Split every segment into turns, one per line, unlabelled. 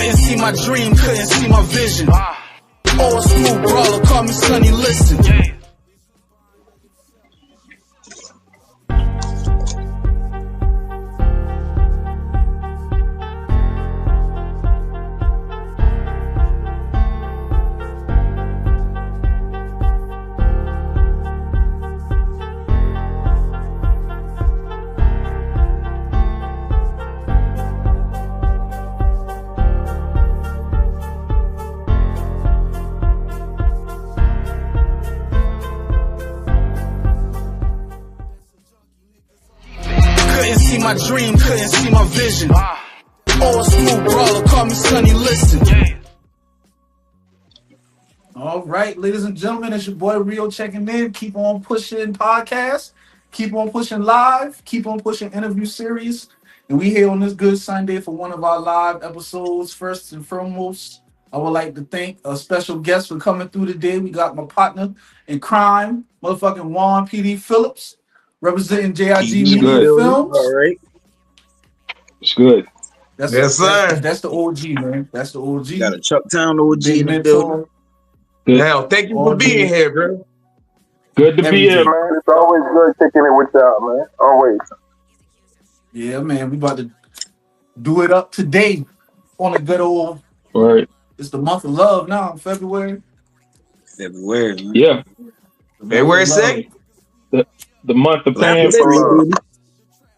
Couldn't see my dream, couldn't see my vision. Old school brawler, call me Sonny, listen. Couldn't see my dream, couldn't see my vision. Old school brawler, call me Sonny, listen.
All right, ladies and gentlemen, it's your boy Rio checking in. Keep on pushing podcast. Keep on pushing live. Keep on pushing interview series. And we here on this good Sunday for one of our live episodes. First and foremost, I would like to thank a special guest for coming through today. We got my partner in crime, motherfucking Juan P.D. Phillips, representing JIG Media Films.
All right.
It's good.
Yes, sir. That's the OG, man. That's the OG.
Got a Chucktown OG
Big
in the
mentor.
building.
Good.
Now, thank you for being here, bro.
Good to be
Everything.
here.
Man, it's always good kicking it with y'all, man. Always.
Yeah, man, we about to do it up today on a good old.
Right.
It's the month of love now, February.
Everywhere, man.
Yeah.
February 2nd.
The month of
Black
paying for
history,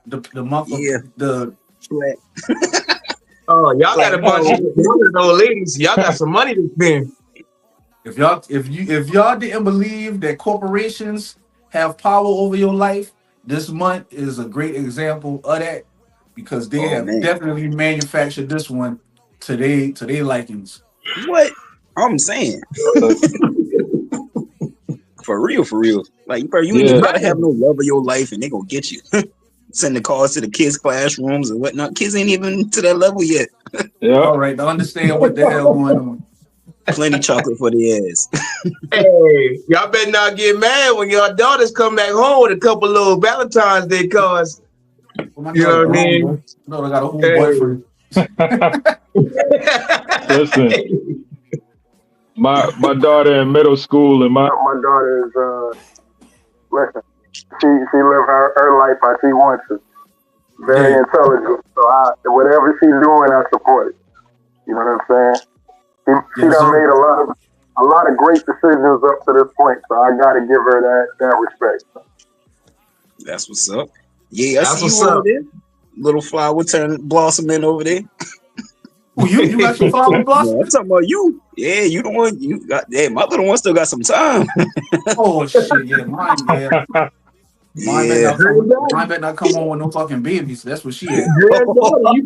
love.
The month of
Yeah.
the
Black.
Oh, y'all got a bunch of old ladies. Y'all got some money to spend.
if y'all didn't believe that corporations have power over your life, this month is a great example of that because they have definitely manufactured this one to their likings.
What? I'm saying. For real. Like, bro, you ain't gotta have no love of your life and they gonna get you. Send the calls to the kids' classrooms and whatnot. Kids ain't even to that level yet.
Yeah.
All right, to understand what the hell going on.
Plenty chocolate for the ass.
Hey, y'all better not get mad when your daughters come back home with a couple little Valentine's Day cards.
Well,
You know what I mean?
No, I got a whole boyfriend.
Listen, my daughter in middle school and my
daughter is listen. She live her life how she wants to. Very intelligent. So whatever she's doing, I support it. You know what I'm saying? She done made a lot of great decisions up to this point. So I got to give her that respect.
That's what's up. Yeah, I
That's
see
what's
you over
up.
there. Little flower blossoming over there.
Who you got some flower blossom?
Yeah, I'm talking about you. Yeah, you the one. You got. Yeah, my little one still got some time.
Oh shit, yeah, mine, yeah. Mine better not come on with no fucking babies. That's what she had.
You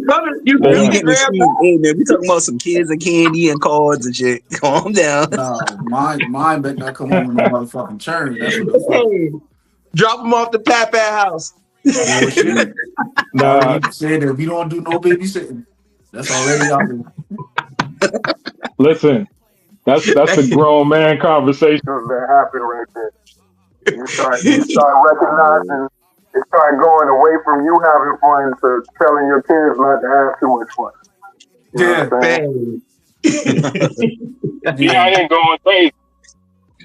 coming? You
Man,
really
you getting
grab
the hey man, we talking about some kids and candy and cards and shit. Calm down.
Nah, mine better not come on with no motherfucking churn. That's what the fuck.
Hey, drop them off the Pat house.
Bullshit.
nah.
You said that we don't do no babysitting. That's already out there.
Listen, that's a grown man conversation.
That happened right there. You start recognizing, it start going away from you having fun to telling your kids not to have too much fun. You know what I'm saying?
Be out here going crazy.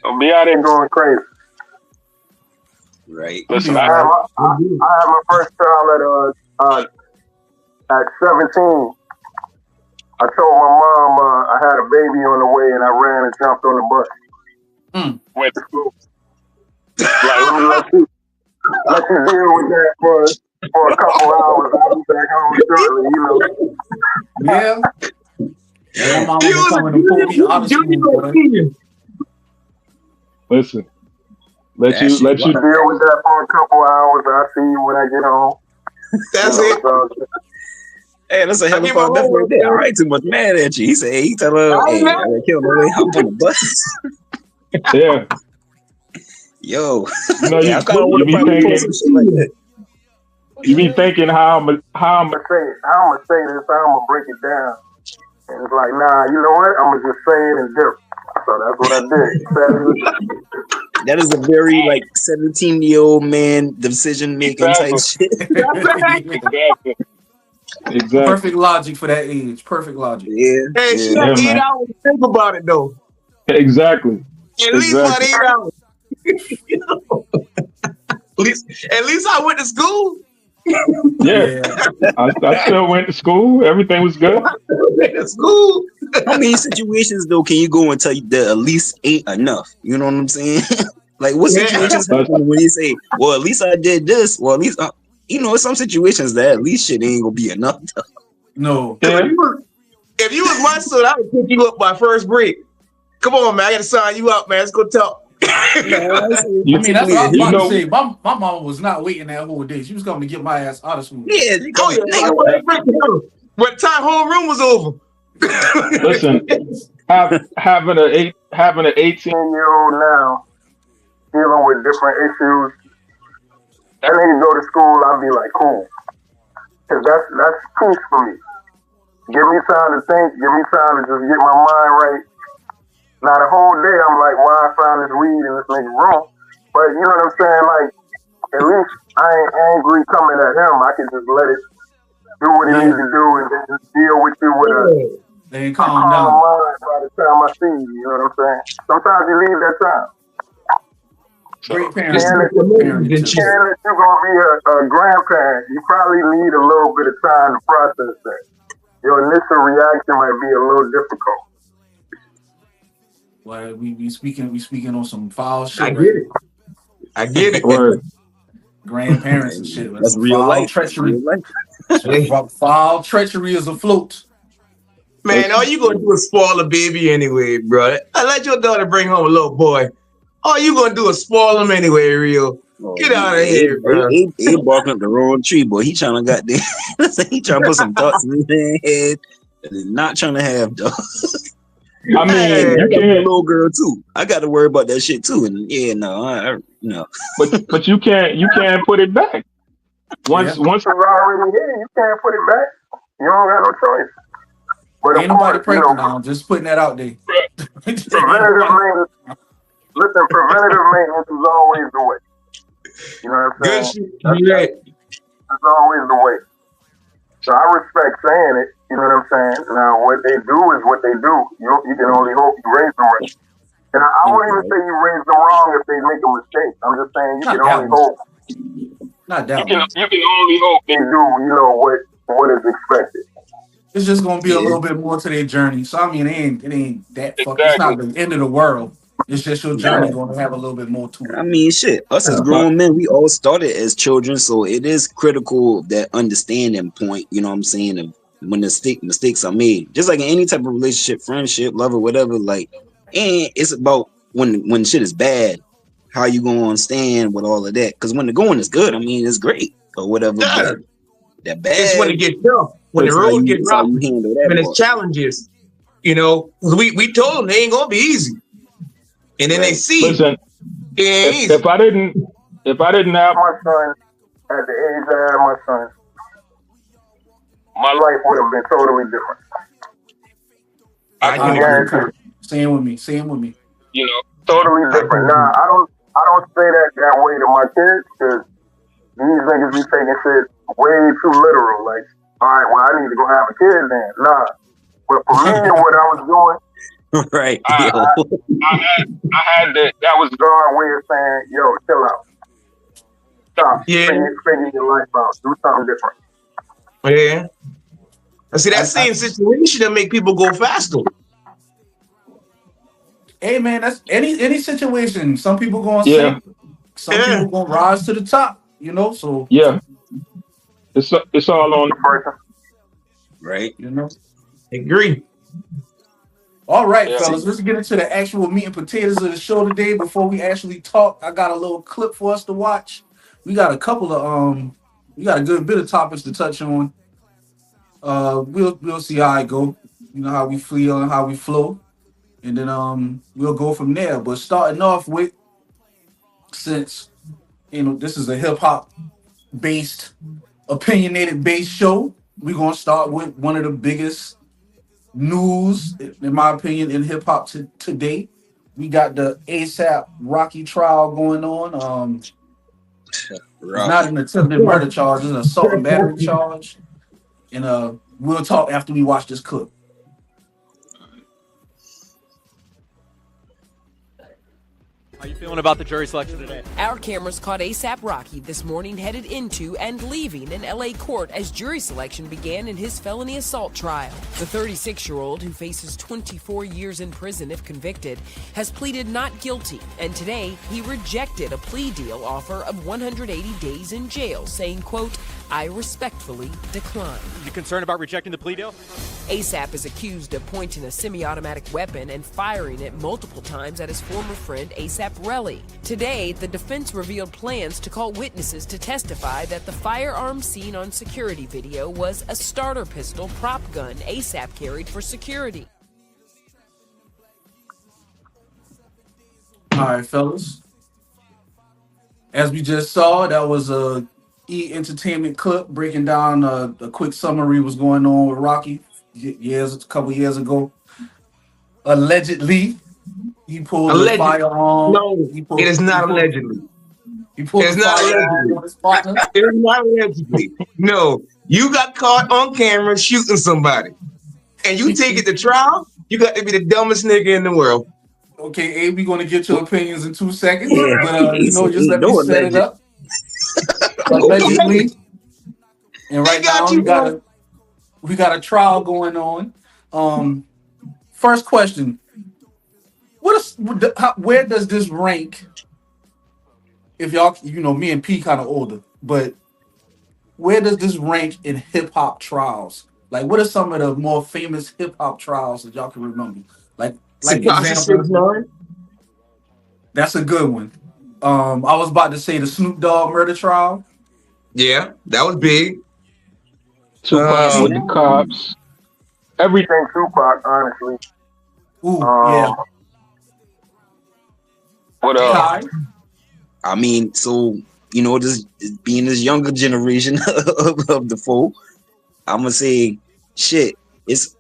Don't be out here
going crazy.
Right.
Listen,
I had my first child at 17. I told my mom I had a baby on the way, and I ran and jumped on the bus.
went to school.
Let you deal with that for a couple hours. I'll be back home shortly, you know.
Yeah. Yeah, my mama was coming to pull me out of school, boy.
Listen, let you
deal with that for a couple hours. I'll see you when I get home.
That's it.
Hey, that's a hell of a best right there. I ain't too much mad at you. He said, he tell her, hey, I gotta kill her. Hop on the bus.
Yeah.
Yo.
You know,
yeah,
you be thinking,
like that.
You be thinking how I'm
gonna say this, how I'm gonna break it down. And it's like, nah, you know what? I'm gonna just say it and dip. So that's what I did.
That is a very like 17-year-old man decision making type shit.
Exactly. Exactly.
Perfect logic for that age. Perfect logic.
Yeah,
Hey, she
yeah.
had
Yeah,
8
man.
hours to think about it though.
Exactly.
At least about
Exactly.
8 hours. You know? At least I went to school.
Yeah.
Yeah.
I still went to school. Everything was good.
Went to school.
How many situations though can you go and tell you that at least ain't enough? You know what I'm saying? Like what
Yeah.
situations
But
happen when you say, "Well, at least I did this," well, at least you know, some situations that at least shit ain't gonna be enough.
No.
Cause
yeah,
if you was my son, I would pick you up by first break. Come on, man. I gotta sign you out, man. Let's go talk.
No, I say
I
you
mean, that's
particularly
what I
a
was
you
about to
heavy.
know
say. My mama was not waiting that whole day. She was coming to get my ass out of school.
Yeah, they
Oh
come,
yeah,
they
I
go.
thought they break the hell. What time homeroom was over?
listen, having an 18-year-old
now dealing with different issues. That nigga go to school, I'll be like, cool. Cause that's peace for me. Give me time to think, give me time to just get my mind right. Now the whole day I'm like, why I found this weed in this nigga's room. But you know what I'm saying? Like, at least I ain't angry coming at him. I can just let it do what it needs
Yeah.
to do and then just deal with you with
They ain't
a
calm
calm
down.
mind by the time I see you. You know what I'm saying? Sometimes you need that time.
Great
Just
parenting.
like
And
the
Great
movies
parenting
and
too.
shit.
if you're gonna be a grandparent, you probably need a little bit of time to process that. Your initial reaction might be a little difficult.
Well, we speaking on some foul
I
shit
get
right
it.
now.
I get it.
word.
Grandparents and shit. That's
That's
some
real
foul
life. That's
treachery.
real life.
Some
Hey,
foul treachery is afloat.
man, all
Listen,
you gonna do is spoil a baby anyway, bro. I let your daughter bring home a little boy. All you gonna do is spoil him anyway, real.
Oh,
Get out of here, bro.
he barking up the wrong tree, boy. He trying to goddamn. He trying to put some thoughts in his head that he's not trying to have, though.
I
Hey,
mean,
man,
Hey,
I
you
got me a
can't,
little girl too. I got to worry about that shit too. And yeah, no, no.
but you can't put it back.
Yeah.
Once
It's already here. You can't put it back. You don't got no choice. But of
Ain't nobody
course,
pregnant now. Just putting that out there. Ain't
preventative
nobody.
maintenance. Listen, preventative maintenance is always the way. You know what I'm
good
saying?
shit.
That's,
You right.
that's always the way. So I respect saying it. You know what I'm saying? Now, what they do is what they do. You can only hope you raise them right. And I won't even say you raise them wrong if they make a mistake. I'm just saying you can
Not that
only
one.
hope
Not
you
that
can
one.
you can only hope.
they do, you know, what is expected.
It's just gonna be a
Yeah,
little bit more to their journey. So I mean, it ain't that fuck. It's not
Exactly.
the end of the world. It's just your
yeah.
journey gonna have a little bit more to it.
I mean, shit. Us as
But
grown men, we all started as children, so it is critical that understanding point. You know what I'm saying? Of when the mistakes are made, just like in any type of relationship, friendship, love, or whatever. Like, and it's about when shit is bad, how you gonna stand with all of that? Because when the going is good, I mean, it's great or whatever.
Yeah.
But that
It's when
bad,
it gets tough, when the road gets
it's how
rough,
you handle that
when it's
part.
challenges. You know, we told them they ain't gonna be easy, and then they
Right.
see
listen,
it ain't
if
easy.
if I didn't if I didn't have
My son, at the age I had my son,
my
life would have been totally different.
I
I
I
can
can
agree.
guarantee.
concur. Same with me. Same with me.
you know
Totally
I can
different. Nah,
agree.
I don't say that way to my kids because these niggas be taking shit way too literal. Like, all right, well, I need to go have a kid then. Nah. But for me and what I was doing,
Right.
I
Yo.
I had that was
God way of saying, yo, chill out. Stop.
Yeah,
Figure your life out. Do something different.
yeah. I see that
I
same situation that make people go faster.
Hey man, that's any situation. Some people gonna
yeah
sink. Some
Yeah,
people gonna rise to the top. You know. So
yeah it's all on.
The person.
Right.
you know.
agree.
All right,
Yeah,
fellas, let's get into the actual meat and potatoes of the show today. Before we actually talk, I got a little clip for us to watch. We got a couple of we got a good bit of topics to touch on. We'll see how it go. You know how we feel and how we flow, and then we'll go from there. But starting off with, since this is a hip hop based, opinionated based show, we're gonna start with one of the biggest news, in my opinion, in hip hop today. We got the ASAP Rocky trial going on. It's not
Rocky.
an attempted murder charge; it's an assault and battery charge. And we'll talk after we watch this clip.
How you feeling about the jury selection today?
Our cameras caught ASAP Rocky this morning headed into and leaving an LA court as jury selection began in his felony assault trial. The 36-year-old, who faces 24 years in prison if convicted, has pleaded not guilty, and today he rejected a plea deal offer of 180 days in jail, saying, quote, "I respectfully decline."
You concerned about rejecting the plea deal?
ASAP is accused of pointing a semi-automatic weapon and firing it multiple times at his former friend ASAP Relly. Today, the defense revealed plans to call witnesses to testify that the firearm seen on security video was a starter pistol prop gun ASAP carried for security.
All right, fellas. As we just saw, that was a Entertainment clip breaking down a quick summary what's going on with Rocky a couple years ago. Allegedly, he pulled a firearm.
No, it is not allegedly.
He pulled a firearm on his partner.
It is not allegedly. No, you got caught on camera shooting somebody, and you take it to trial. You got to be the dumbest nigga in the world.
Okay, Abe, we're going to get your opinions in 2 seconds, but just let me set it up. Allegedly, and right now we got a trial going on. First question: where does this rank? If y'all, me and P kind of older, but where does this rank in hip hop trials? Like, what are some of the more famous hip hop trials that y'all can remember? Like example, that's a good one. I was about to say the Snoop Dogg murder trial.
Yeah, that was big.
Tupac with the cops.
Everything Tupac, honestly.
Ooh, yeah.
What else?
I mean, so just being this younger generation of the folk, I'm gonna say, shit. It's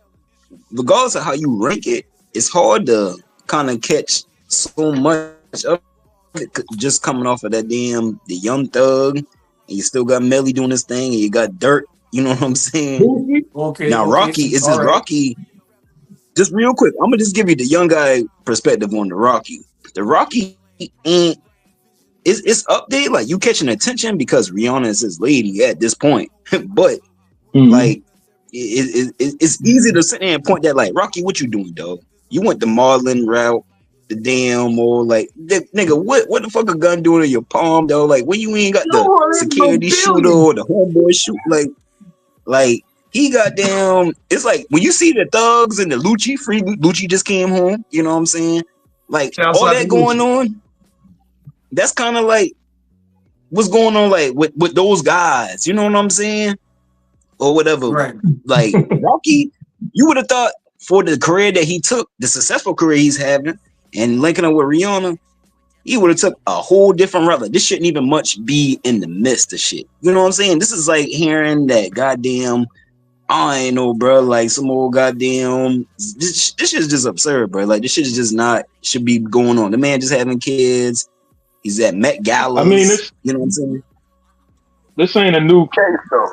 regardless of how you rank it, it's hard to kind of catch so much of it just coming off of that the Young Thug, and you still got Melly doing this thing, and you got Dirt. You know what I'm saying?
Okay.
Now Rocky is this Rocky. Just real quick, I'm gonna just give you the young guy perspective on the Rocky. The Rocky ain't. It's up there, like you catching attention because Rihanna is his lady at this point, but like it's easy to sit there and point that like Rocky, what you doing, dog? You went the Marlon route, the damn or like nigga, what the fuck a gun doing in your palm, though? Like when you ain't got the security shooter or the homeboy shoot, like he got damn. It's like when you see the Thugs and the Free Lucci just came home. You know what I'm saying? Like all that going on. That's kind of like what's going on, like with those guys. You know what I'm saying? Or whatever.
Right.
Like Rocky, you would have thought for the career that he took, the successful career he's having, and linking up with Rihanna, he would have took a whole different route. Like, this shouldn't even much be in the midst of shit. You know what I'm saying? This is like hearing that goddamn, I ain't know, bro. Like some old goddamn. This shit is just absurd, bro. Like this shit is just not should be going on. The man just having kids. He's at Met Gala.
I mean,
you know what I'm saying?
This ain't a new
case, though.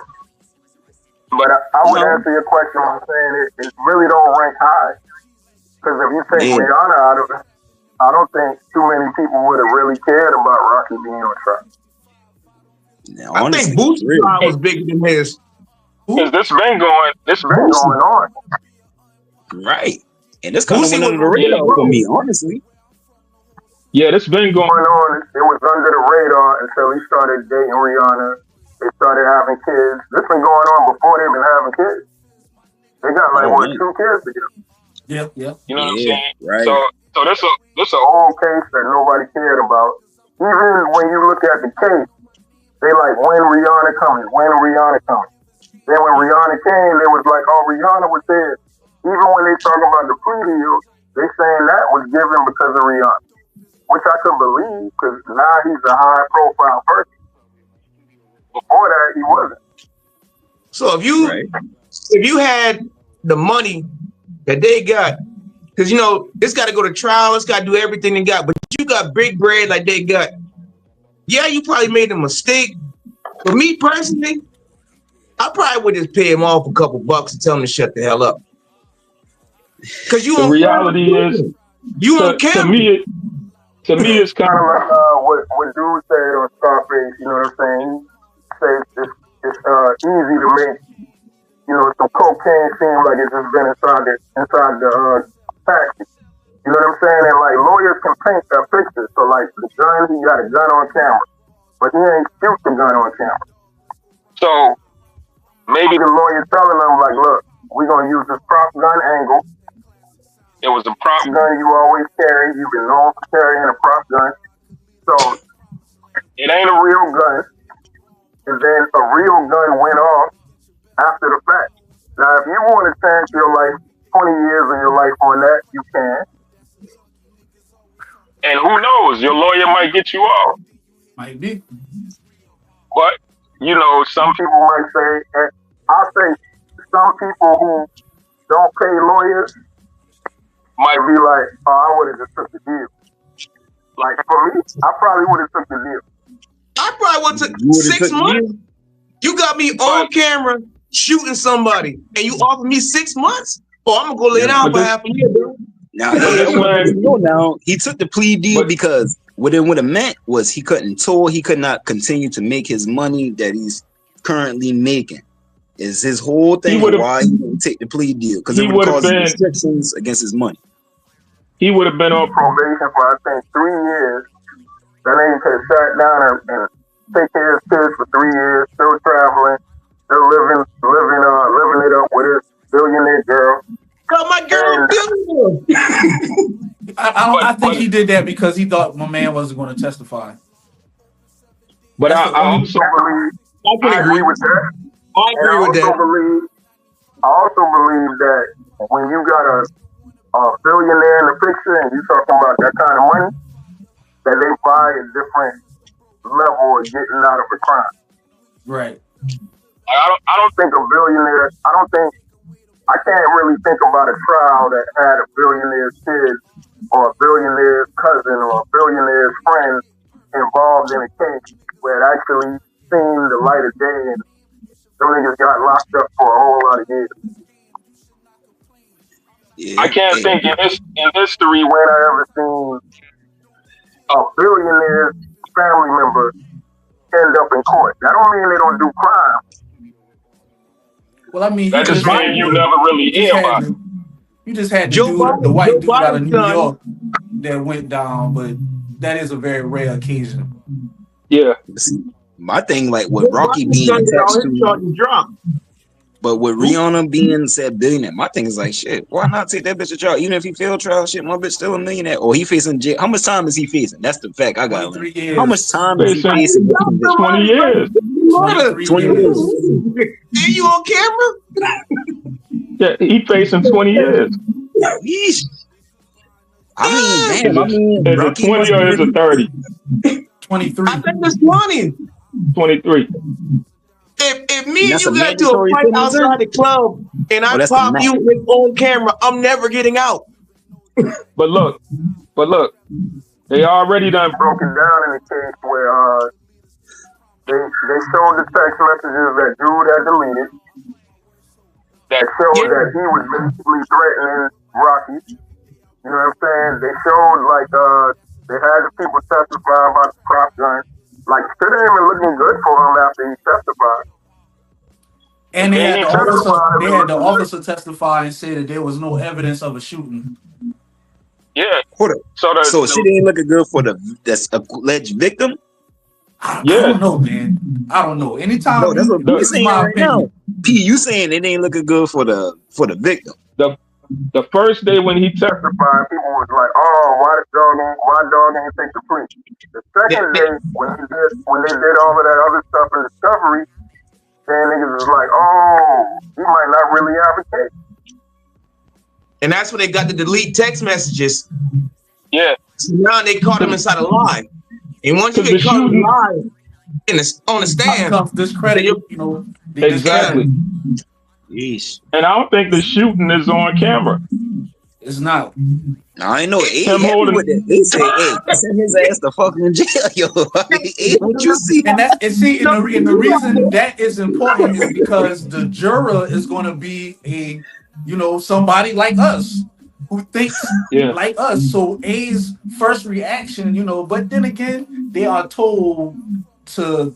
But I would answer your question by saying it really don't rank high. Because if you take Rihanna out of it, I don't think too many people would have really cared about Rocky being on track.
Now,
I think Boosie's trial was bigger than his.
Because this been going
on.
Right. And this kind of went under the radar for me, honestly.
Yeah, this been going
on. It was under the radar until he started dating Rihanna. They started having kids. This been going on before they've been having kids. They got like 2 kids together.
Yeah.
You know what I'm saying?
Right.
So this a
whole case that nobody cared about. Even when you look at the case, they like when Rihanna coming. Then when Rihanna came, they was like, oh, Rihanna was there. Even when they talking about the plea deal, they saying that was given because of Rihanna. Which I could believe, because now he's a high-profile person. Before that, he wasn't.
So if you had the money that they got, because it's got to go to trial, it's got to do everything they got, but you got big bread like they got. Yeah, you probably made a mistake, but me personally, I probably would just pay him off a couple bucks and tell him to shut the hell up. Because you
the
on
reality
camera.
Is,
You on camera.
To me, it's kind of
like what dude said on Scarface. You know what I'm saying? He says it's easy to make, you know, some cocaine seem like it's just been inside the taxi. You know what I'm saying? And like lawyers can paint that picture. So like the gun, he got a gun on camera, but he ain't shoot the gun on camera.
so.
Maybe the lawyer telling them like, look, we're gonna use this prop gun angle.
It was a prop
gun you always carry. You've been known for carrying a prop gun. So
it ain't
a real gun. And then a real gun went off after the fact. Now, if you want to chance your life, 20 years of your life on that, you can.
And who knows? Your lawyer might get you off.
Might be.
But, you know, some
people might say, and I'll say some people who don't pay lawyers might be like, oh, I would have just took the deal. Like, for me, I probably would have took the deal.
I probably would have took 6 months. You got me on camera shooting somebody, and you offer me 6 months? Oh, I'm going to go lay down for half a year, bro.
Now, he took the plea deal because what it would have meant was he could not continue to make his money that he's currently making. Is his whole thing why he didn't take the plea deal, because it would have caused restrictions against his money.
He would have been on
probation for I think 3 years. That nigga could have sat down and take care of his kids for 3 years, still traveling, still living it up with his billionaire girl.
Got my girl billionaire.
I think he did that because he thought my man wasn't going to testify.
But I also
agree with that. I also believe that when you got a billionaire in the picture and you talking about that kind of money, that they buy a different level of getting out of a crime.
Right.
I don't think a billionaire. I can't really think about a trial that had a billionaire's kid or a billionaire's cousin or a billionaire's friend involved in a case where it actually seen the light of day and some niggas got locked up for a whole lot of years.
Yeah, I can't think in history
when I ever seen a billionaire's family member end up in court. That don't mean they don't do crime.
Well, I mean,
that just means you never really hear about it.
You just had the white dude out of New York that went down, but that is a very rare occasion.
Yeah.
My thing, like with Rocky being attached to, but with Rihanna being said billionaire, my thing is like, shit, why not take that bitch to trial? Even if he failed trial, shit, my bitch still a millionaire. Or he facing jail. How much time is he facing? That's the fact I got. How much time is he facing?
20 years.
20 years.
Are you on camera?
Yeah, he facing 20 years.
Yeesh. I mean,
is it 20 or is it 30?
23.
I think it's 20.
23.
If me and you got to a fight outside the club and I pop you on camera, I'm never getting out.
But look, they already done
broken down in the case where they showed the text messages that dude had deleted. That showed that he was basically threatening Rocky. You know what I'm saying? They showed like they had the people testify about the prop gun. Like shit ain't even looking good for him after he testified.
And they had the officer testify and say that there was no evidence of a shooting.
Yeah.
So shit ain't looking good for the alleged victim.
I don't know, man. I don't know. Anytime
that's what you're saying right now. P, you saying it ain't looking good for the victim.
The first day when he testified,
people was like, "Oh, why dog ain't take the plea?" The second day when they did all of that other stuff in discovery, then niggas was like, "Oh, he might not really have a case."
And that's when they got to delete text messages.
Yeah.
So now they caught him inside a lie. And once you get caught in a lie on the stand,
discredit,
exactly.
Yeesh.
And I don't think the shooting is on camera.
It's not.
I ain't know A
Him
happy
holding-
with that. They say, hey, send his ass to fucking jail, yo. Hey, what you see?
And the reason that is important is because the juror is going to be somebody like us who thinks like us. So A's first reaction, but then again, they are told to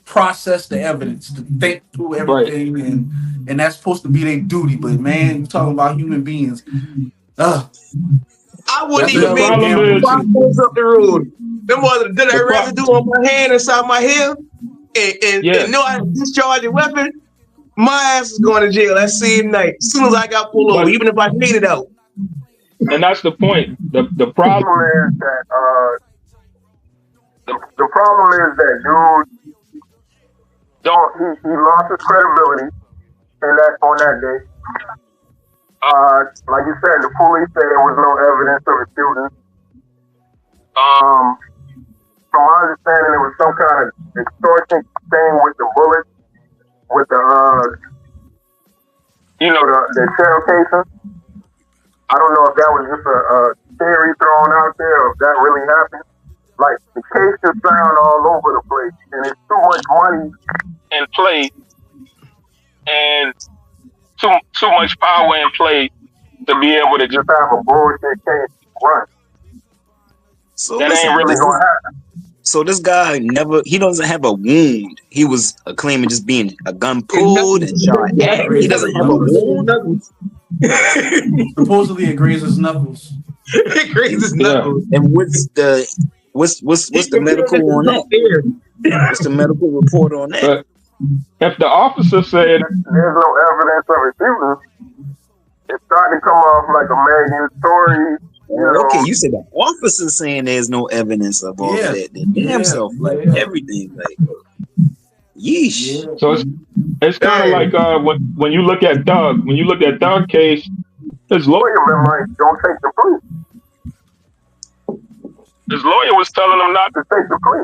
process the evidence, to think through everything, and that's supposed to be their duty. But man, you're talking about human beings.
I wouldn't
That's
even
the
make
problem
it
is-
5 minutes up the road. Them mother did that residue on my hand inside my hair, and know I discharged a weapon. My ass is going to jail that same night. As soon as I got pulled over, even if I made it out.
And that's the point. The problem
is that the problem is that dude, he lost his credibility, and that on that day. Like you said, the police said there was no evidence of a shooting. From my understanding, there was some kind of extortion thing with the bullets, with the shell casing. I don't know if that was just a theory thrown out there, or if that really happened. Like, the case is found all over the place, and it's too much money
in play and too much power in play to be able to
just have a bullshit case run.
So
that
listen,
ain't really
gonna happen.
So this guy he doesn't have a wound. He was claiming just being a gun pulled and shot at. He doesn't have a wound.
Supposedly it grazed his knuckles.
It grazed his knuckles.
And what's the medical on that? What's the medical report on that?
If the officer said
there's no evidence of a shooting, it's starting to come off like a Megan story.
Okay, you said the officer saying there's no evidence of all of that. The damn self, like everything, like yeesh.
So it's kind of like when you look at Doug. When you look at Doug case, his lawyer
don't take the plea.
His lawyer was telling him not
to take the plea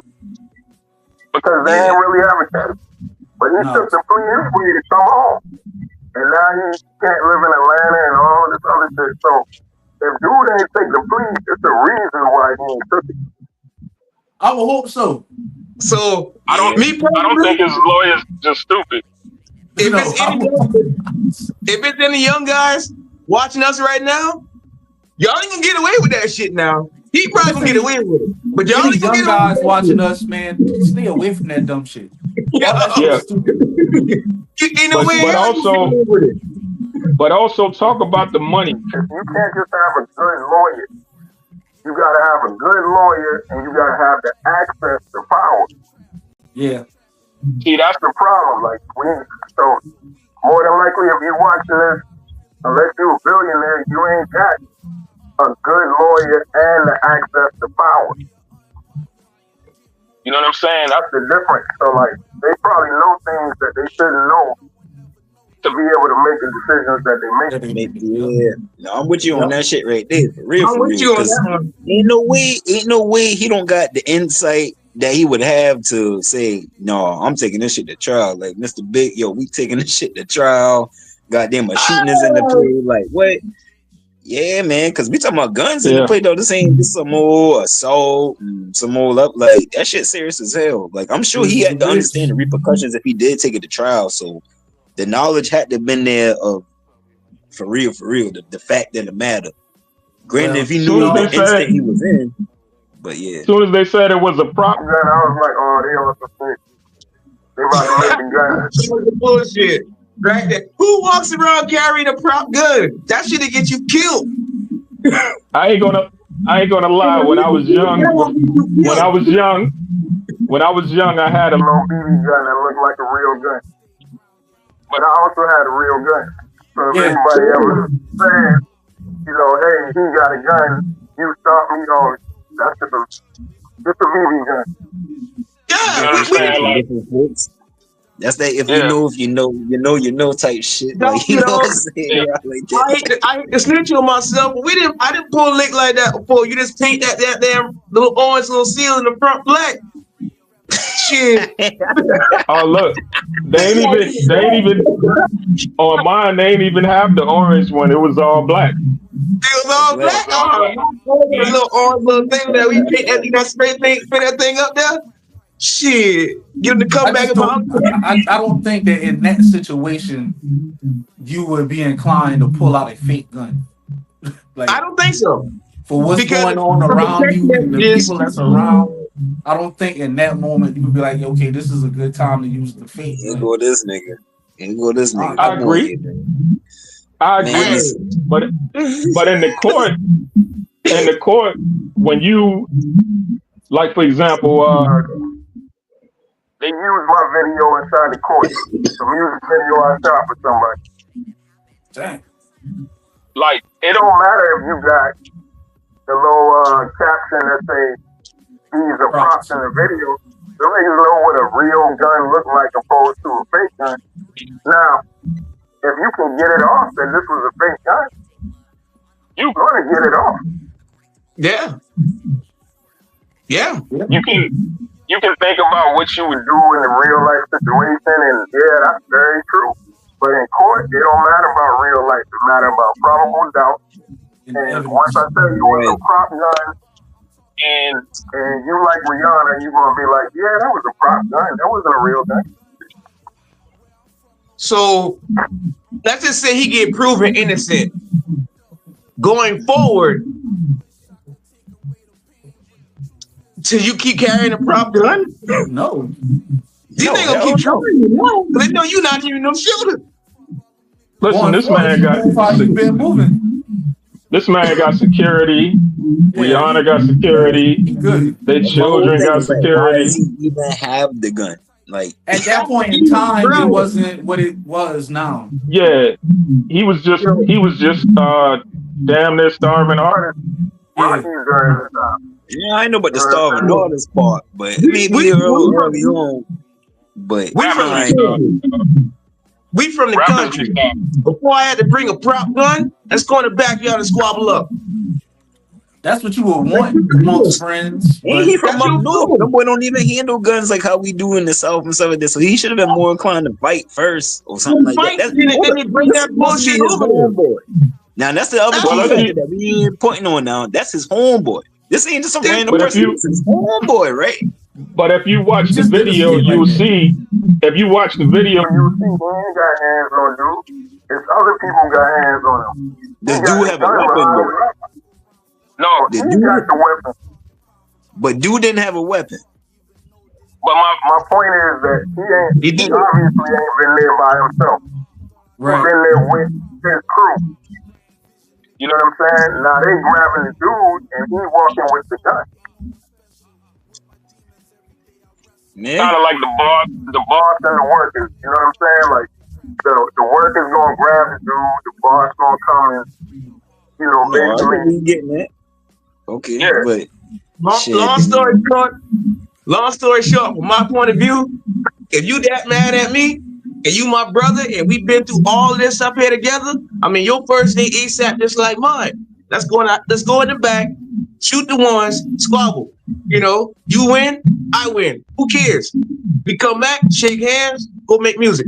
because they ain't really have a case. But he took the plea anyway to come home, and now he can't live in Atlanta and all this other shit. So if dude ain't take the plea, it's a reason why he ain't took it.
I would hope so.
So
I don't think his lawyer's just stupid.
If it's any young guys watching us right now, y'all ain't gonna get away with that shit now. He probably gonna get away with it. But y'all ain't gonna
young
get away
guys
with
watching us, man, stay away from that dumb shit.
But also talk about the money.
You can't just have a good lawyer. You gotta have a good lawyer, and you gotta have the access to power.
Yeah.
See, that's
the problem. Like so more than likely, if you're watching this, unless you're a billionaire, you ain't got a good lawyer and the access to power.
You know what I'm saying?
That's the difference. So like, they probably know things that they shouldn't know to be able to make the decisions that they make.
Yeah, no, I'm with you on that shit right there. For real,
I'm with you on that one.
Ain't no way he don't got the insight that he would have to say, no, I'm taking this shit to trial. Like, Mr. Big, yo, we taking this shit to trial. Goddamn, a shooting is in the play. Like, what? Yeah, man, because we talking about guns in the play, though. This ain't just some old assault and some old up. Like, that shit serious as hell. Like, I'm sure he had to understand the repercussions if he did take it to trial. So the knowledge had to have been there of, for real, the fact of the matter. Granted, if he knew the instant he was in, but yeah.
As soon as they said it was a prop,
then I was like, oh, they on some shit. They about to make the gun.
That was bullshit. Right there. Who walks around carrying a prop gun? That shit'll get you killed.
I ain't gonna lie. When I was young, I had a
little BB gun that looked like a real gun. But I also had a real gun. So if anybody ever said, hey, he got a gun, you stop me, that's just a BB gun.
Yeah,
that's that. If you know type shit. Like, you know what I'm saying?
I hate to snitch on myself, but I didn't pull a lick like that before. You just paint that damn little orange little seal in the front black. Shit.
Oh look, they ain't even on mine. They ain't even have the orange one. It was all black.
all black. The little orange little thing that we paint that, you know, spray paint that thing up there. Shit, give him the comeback about.
I don't think that in that situation you would be inclined to pull out a fake gun. Like,
I don't think so.
For what's going on around you and the people that's around, I don't think in that moment you would be like, okay, this is a good time to use the fake gun.
Here go this nigga.
I agree. But in the court, when you, like for example,
they use my video inside the court. The music video I shot for somebody.
Dang.
Like
it don't matter if you got the little caption that say these are props in the video. The niggas know what a real gun look like opposed to a fake gun. Now, if you can get it off that this was a fake gun, you're gonna get it off.
Yeah. Yeah.
You can think about what you would
do in a real life situation, and yeah, that's very true. But in court, it don't matter about real life. It matters about probable doubt. And once I tell you it's a prop gun, and you like Rihanna, you're gonna be like, yeah, that was a prop gun. That wasn't a real gun.
So let's just say he get proven innocent. Going forward, till you keep carrying a prop gun?
No.
These ain't gonna keep trying you. No, they know you're not even no shooter.
Listen, this man got security. Rihanna got security. Their children got security.
Why does he even have the gun? Like
at that point in time, it wasn't what it was now.
Yeah, he was just damn near starving artist.
Yeah, I know about the starving artist part, but maybe early on. But
we from the country. Before I had to bring a prop gun, let's go in the backyard and squabble up.
That's what you would want amongst friends.
Ain't he from up north? Them boy don't even handle guns like how we do in the South and stuff like this. So he should have been more inclined to fight first or something like that. That's
bring that bullshit over.
Now that's the other thing that we ain't pointing on now. That's his homeboy. This ain't just some random person. It's his homeboy, right?
But if you watch the video, you'll see. If you watch the video,
you'll see he ain't got hands on dude. It's other people got hands on him.
Does dude have a weapon though?
No, he got the weapon.
But dude didn't have a weapon.
But my point is that he obviously ain't been there by himself.
Right.
He's been there with his crew. You know what I'm saying? Now they grabbing the dude and he walking with the gun.
Kind of like the boss
and the workers. You know what I'm saying? Like the workers gonna grab the dude, the boss gonna come and basically
getting it. Okay,
yeah.
But
long story short, from my point of view, if you that mad at me and you my brother and we've been through all this up here together, I mean your first thing ASAP just like mine. Let's go in the back, shoot the ones, squabble. You know, you win, I win. Who cares? We come back, shake hands, go make music.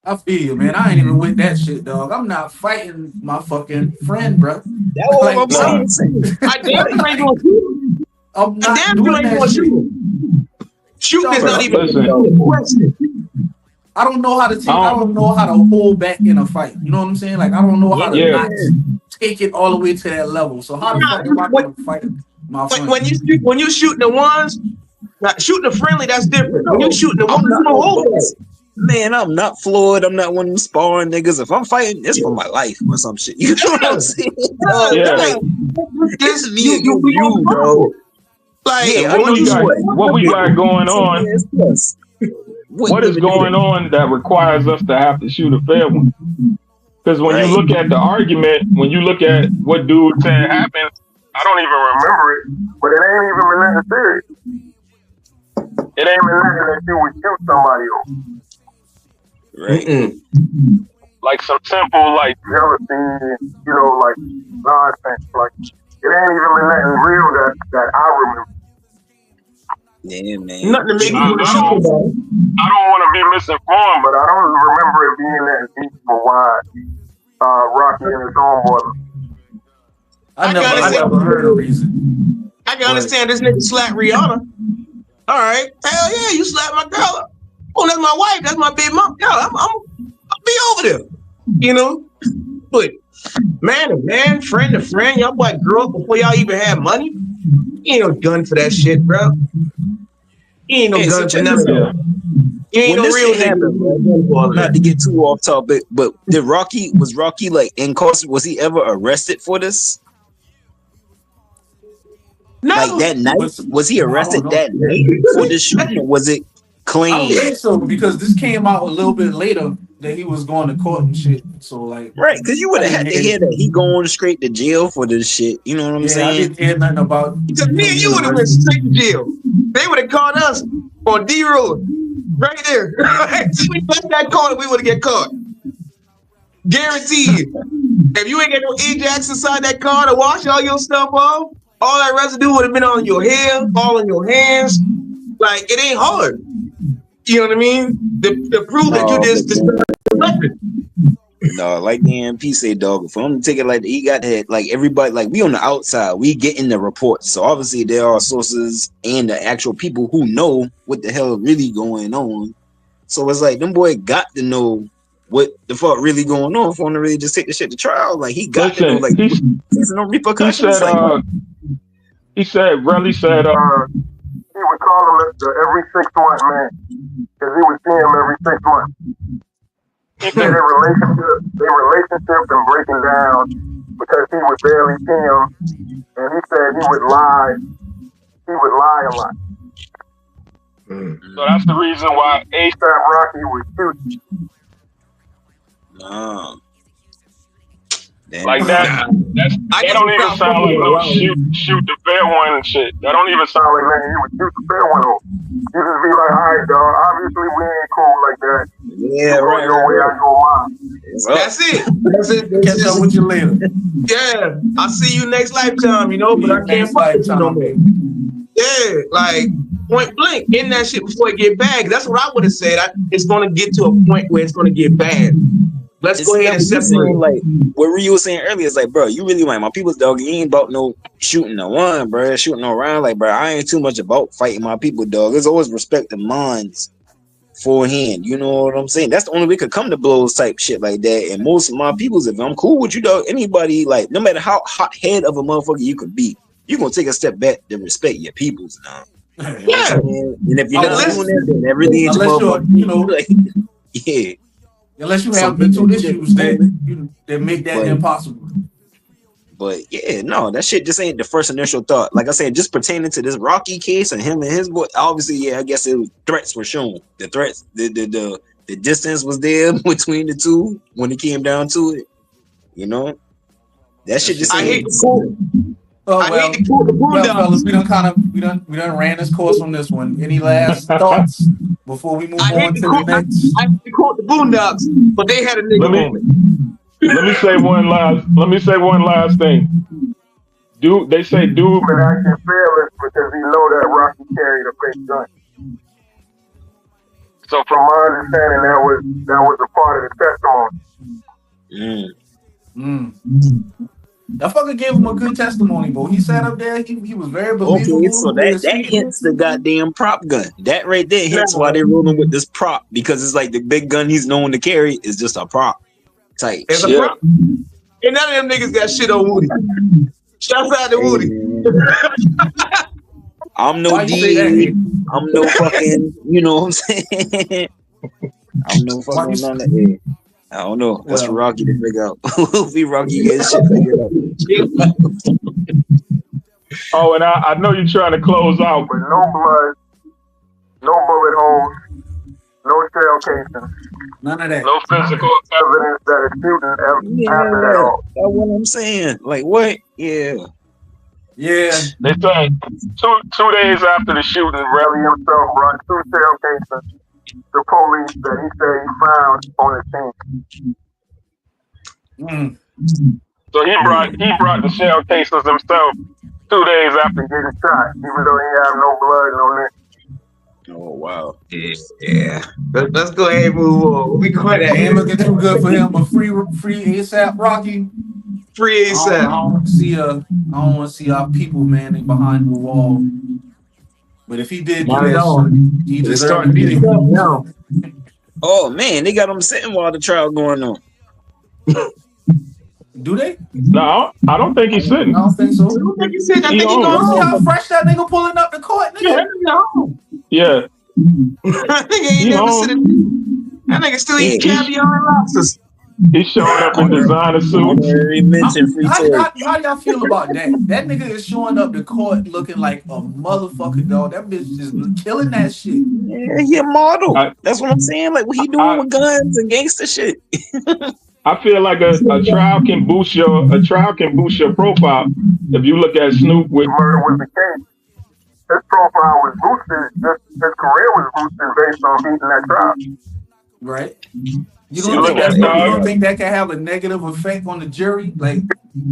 I feel you, man. I ain't even with that shit, dog. I'm not fighting my fucking friend, bro.
That's what I'm saying.
I damn sure ain't gonna shoot.
I'm not doing that shit.
Shooting is not even a question.
I don't know how to take. I don't know how to hold back in a fight. You know what I'm saying? Like I don't know how to not take it all the way to that level. So how the fuck am I gonna fight my friend?
When you shoot the ones, shooting the friendly, that's different. When you shooting the ones, you don't hold that.
Man, I'm not Floyd. I'm not one of them sparring niggas. If I'm fighting, it's for my life or some shit. You know what I'm saying? This me against you, bro.
Like,
what we got going on? What is going on that requires us to have to shoot a fair one? Because when you look at the argument, when you look at what dude said happened,
I don't even remember it, but it ain't even been nothing serious. It ain't been nothing that you would shoot somebody on.
Right.
Like some simple, like
jealousy, like nonsense. Like it ain't even been nothing real that I remember.
Yeah, man.
Nothing to make me
I don't want to be misinformed,
but I don't remember it being that deep for why Rocky and his homeboy
I never heard a reason.
I can understand this nigga slap Rihanna. All right, hell yeah, you slap my girl. Oh, that's my wife. That's my big mom. Yeah, I'll be over there. You know, but man to man, friend to friend, y'all boy grew up before y'all even had money. You ain't no gun for that shit, bro. You ain't no gun for none of that. You ain't no real nigga.
Not to get too off topic, but was Rocky like incarcerated? Was he ever arrested for this?
No.
Like that night, was he arrested that night for the shooting? Or was it clean?
I don't think so, because this came out a little bit later that he was going to court and shit. So like,
right, because you would have had to hear that he going straight to jail for this shit. You know what I'm saying?
I didn't hear nothing about.
Because me and you would have been straight to jail. They would have caught us on D Road, right there. We left that corner, we would have get caught. Guaranteed. If you ain't got no Ajax inside that car to wash all your stuff off, all that residue would have been on your hair, all in your hands. Like, it ain't hard. You know what I mean? To prove that you just
no, like the MP say, dog. For him to take it like he got that, like everybody, like we on the outside, we getting the reports. So obviously there are sources and the actual people who know what the hell really going on. So it's like them boy got to know what the fuck really going on for him to really just take the shit to trial. Like he got to know, like there's no repercussions.
He said, Relly said,
he would call him every 6 months, man, because he would see him every 6 months. He said their relationship been breaking down because he would barely see him, and he said he would lie. He would lie a lot.
So that's the reason why
ASAP Rocky would shoot.
Like that don't even sound like no shoot the fair one and shit. That don't even sound like
man, you would shoot the fair one on. You just be like, all right, dog, obviously we ain't cool like that.
Yeah,
you
right.
Your way, I go mine.
That's it.
Catch up with you later.
Yeah, I'll see you next lifetime, you know, but I can't fuck with you no more. Yeah, like point blank, in that shit before it get bad. That's what I would have said. It's going to get to a point where it's going to get bad. Let's go ahead and separate.
Like what Ryu was saying earlier, it's like, bro, you really like my people's dog. You ain't about no shooting no one, bro. Shooting no round, like, bro. I ain't too much about fighting my people, dog. There's always respect the minds forehand. You know what I'm saying? That's the only way it could come to blows type shit like that. And most of my people's, if I'm cool with you, dog, anybody, like, no matter how hot head of a motherfucker you could be, you're gonna take a step back to respect your people's now.
Yeah.
And if you're not doing that, then everything is
you know,
like, yeah.
Unless you have mental issues that make that impossible.
But yeah, no, that shit just ain't the first initial thought. Like I said, just pertaining to this Rocky case and him and his boy, obviously, yeah, I guess it was threats were shown. The threats, the distance was there between the two when it came down to it. You know, that shit just ain't.
I hate the quote. I hate to quote the Boondocks.
Fellas, we done ran this course on this one. Any last thoughts before we move on to the next?
I hate to quote the Boondocks, but they had a nigga moment.
Let me say one last thing. They say dude
been acting fearless because he know that Rocky carried a fake gun. So from my understanding, that was a part of the testimony.
That fucker gave him a good testimony, bro. He sat up there. He was very believable.
Okay, so that hints the goddamn prop gun. That right there hints why they're rolling with this prop, because it's like the big gun he's known to carry is just a prop type.
It's a prop. And none of them niggas got shit on Woody. Shouts out to Woody.
I'm no D. I'm no fucking. You know what I'm saying? I'm no fucking none of that. I don't know. That's for Rocky to figure out. We'll be Rocky get shit figured out.
Oh, and I know you're trying to close out.
With no blood, no bullet holes, no shell casings.
None of that.
No physical
evidence that a shooting happened at all.
That's what I'm saying. Like what? Yeah.
They say 2 days after the shooting,
Relly himself brought 2 shell casings. The police that he said he found on the scene.
So he brought the shell cases himself 2 days after
getting shot, even though he had no blood, no neck.
Oh wow.
Yeah. Let's go ahead and move on. We going to
ain't looking too good for him, but free ASAP Rocky.
Free
I
ASAP.
don't want to see our people, man, behind the wall. But if he did do
Not at
that
all.
shit, he
It's
deserved
starting
to
to
be
get
there.
tough now.
Oh man, they got him sitting while the trial going on.
Do they?
No, I don't think he's
I
sitting.
don't think so.
I don't think he's sitting. I
He
think he's
You
going
don't see
on.
how fresh that nigga pulling up the court,
Yeah,
nigga?
no.
Yeah,
I think he ain't
he
never
home.
sitting. That nigga still eat
Yeah,
caviar and lobsters.
He's showing up in designer suits.
honorary mention, free Tory.
How y'all feel about that? That nigga is showing up the court looking like a motherfucker, dog. That bitch is killing that shit.
Yeah, he a model.
I,
That's what I'm saying. Like what he doing
I,
with guns and gangster shit.
I feel like a trial can boost your profile if you look at Snoop with.
Murder was the case. His profile was boosted. His career was boosted based on beating that trial.
Right? You
See,
don't think
look
that's
at
you
Thug.
don't think that can have a negative effect on the jury? Like,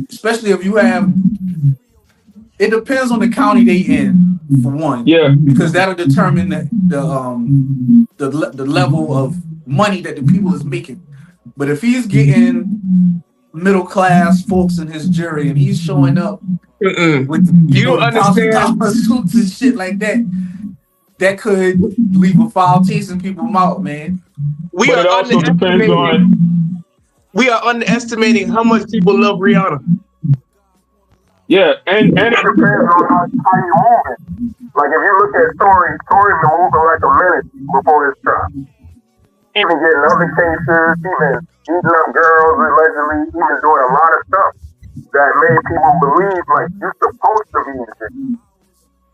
especially if you have. It depends on the county they in, for one.
Yeah,
Because that'll determine the level of money that the people is making. But if he's getting middle class folks in his jury and he's showing up with
You understand?
$1,000 suits and shit like that, that could leave a foul taste in people's mouth, man.
We
but
are
it also depends on.
We are underestimating how much people love Rihanna.
Yeah, and
It depends on how you moving. Like if you look at Tory's been moving like a minute before his trial. Even getting other cases, even eating up girls allegedly, even doing a lot of stuff that made people believe like you're supposed to be in this.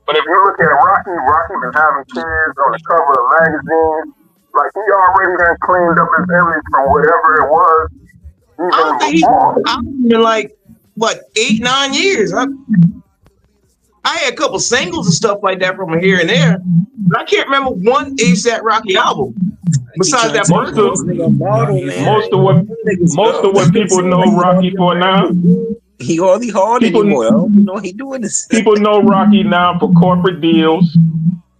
But if you look at Rocky been having kids on the cover of magazines. Like he already done cleaned up his image from whatever it was.
I don't think he's been like what 8-9 years. I had a couple singles and stuff like that from here and there, but I can't remember one ASAP Rocky album. Besides that,
most of what people know Rocky for now.
He hardly hard anymore. I don't know he doing this.
People know Rocky now for corporate deals,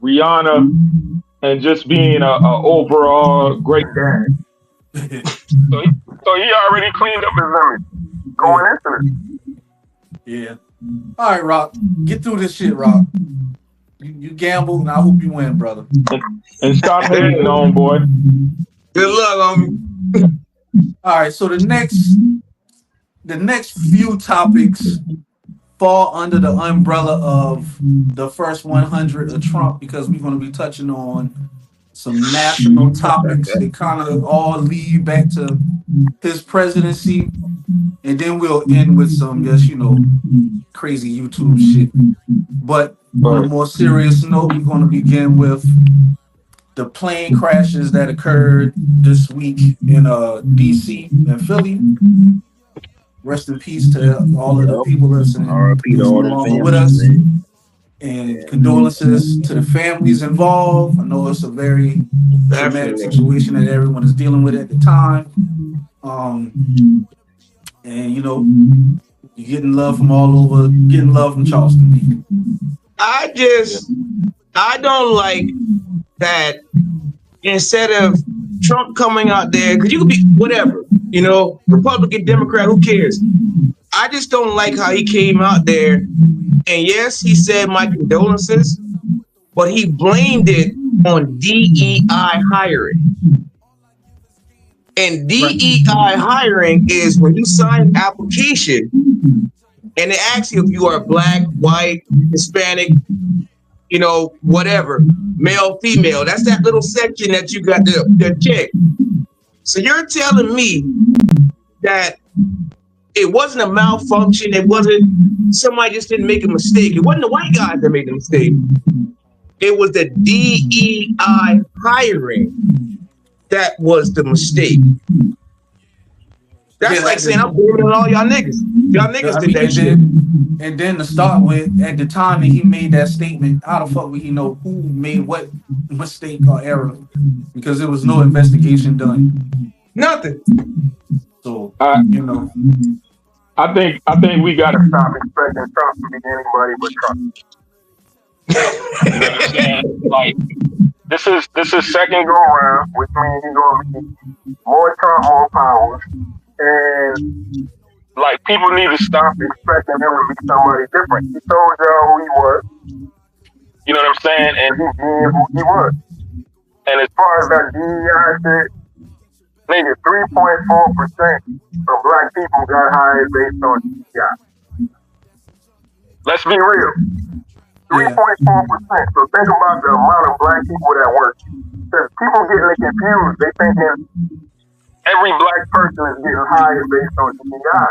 Rihanna, and just being a overall great dad. So he already cleaned up his image
going into it.
Yeah. All right, Rock. Get through this shit, Rock. You gamble, and I hope you win, brother.
And stop hating on, boy.
Good luck,
All right, so the next few topics fall under the umbrella of the first 100 of Trump because we're going to be touching on some national topics that kind of all lead back to his presidency, and then we'll end with some just crazy YouTube shit. But on a more serious note, we're going to begin with the plane crashes that occurred this week in DC and Philly. Rest in peace to all of the people listening along with us. And condolences to the families involved. I know it's a very traumatic situation that everyone is dealing with at the time. And you're getting love from all over, getting love from Charleston.
I don't like that instead of Trump coming out there, because you could be whatever, Republican, Democrat, who cares? I just don't like how he came out there, and yes, he said my condolences, but he blamed it on DEI hiring. And DEI hiring is when you sign an application and they ask you if you are black, white, Hispanic, whatever, male, female. That's that little section that you got to check. So you're telling me that it wasn't a malfunction. It wasn't somebody just didn't make a mistake. It wasn't the white guys that made the mistake. It was the DEI hiring that was the mistake. That's like saying I'm blaming on all y'all niggas. Y'all niggas did that shit.
And then to start with, at the time that he made that statement, how the fuck would he know who made what mistake or error? Because there was no investigation done.
Nothing.
So
I think we got to
stop expecting Trump to be anybody but Trump.
Like this is second
go around, which means he's gonna be more Trump, more powers. And
Like people need to stop
expecting him to be somebody different. He told y'all who he was.
You know what I'm saying?
And he being who he was.
And as
far as that DEI shit, nigga, 3.4% of black people got hired based on DEI.
Let's be real.
3.4%. So think about the amount of black people that work. Because people getting confused. They thinking every black person is getting hired based on DEI.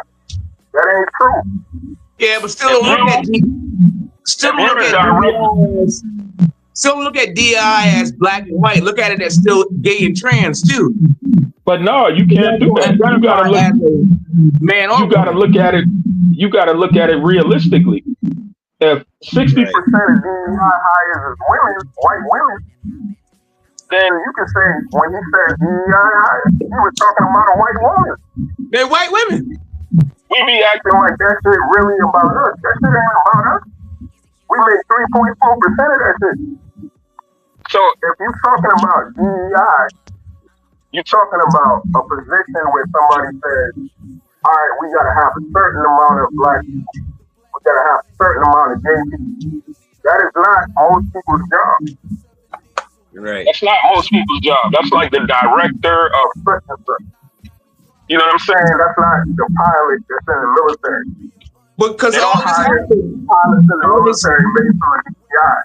That ain't true.
Yeah, but still look at DEI as black and white. Look at it as still gay and trans too.
But no, you can't do that. You gotta look, you gotta look at it. You gotta look at it realistically. If 60%
of DEI hires is women, white women, then you can say when he said DEI hires, he was talking about a white woman.
They're white women.
We be acting
like that shit really about us. That shit ain't about us. We make 3.4% of that shit.
So
if you're talking about DEI, you're talking about a position where somebody says, all right, we gotta have a certain amount of black people. We gotta have a certain amount of gay people. That is not most people's job.
Right.
That's not most people's job. That's like the director of such and such. You know what I'm saying?
That's not the pilot that's in the military.
Because all this happens.
Pilots in the military based on DEI.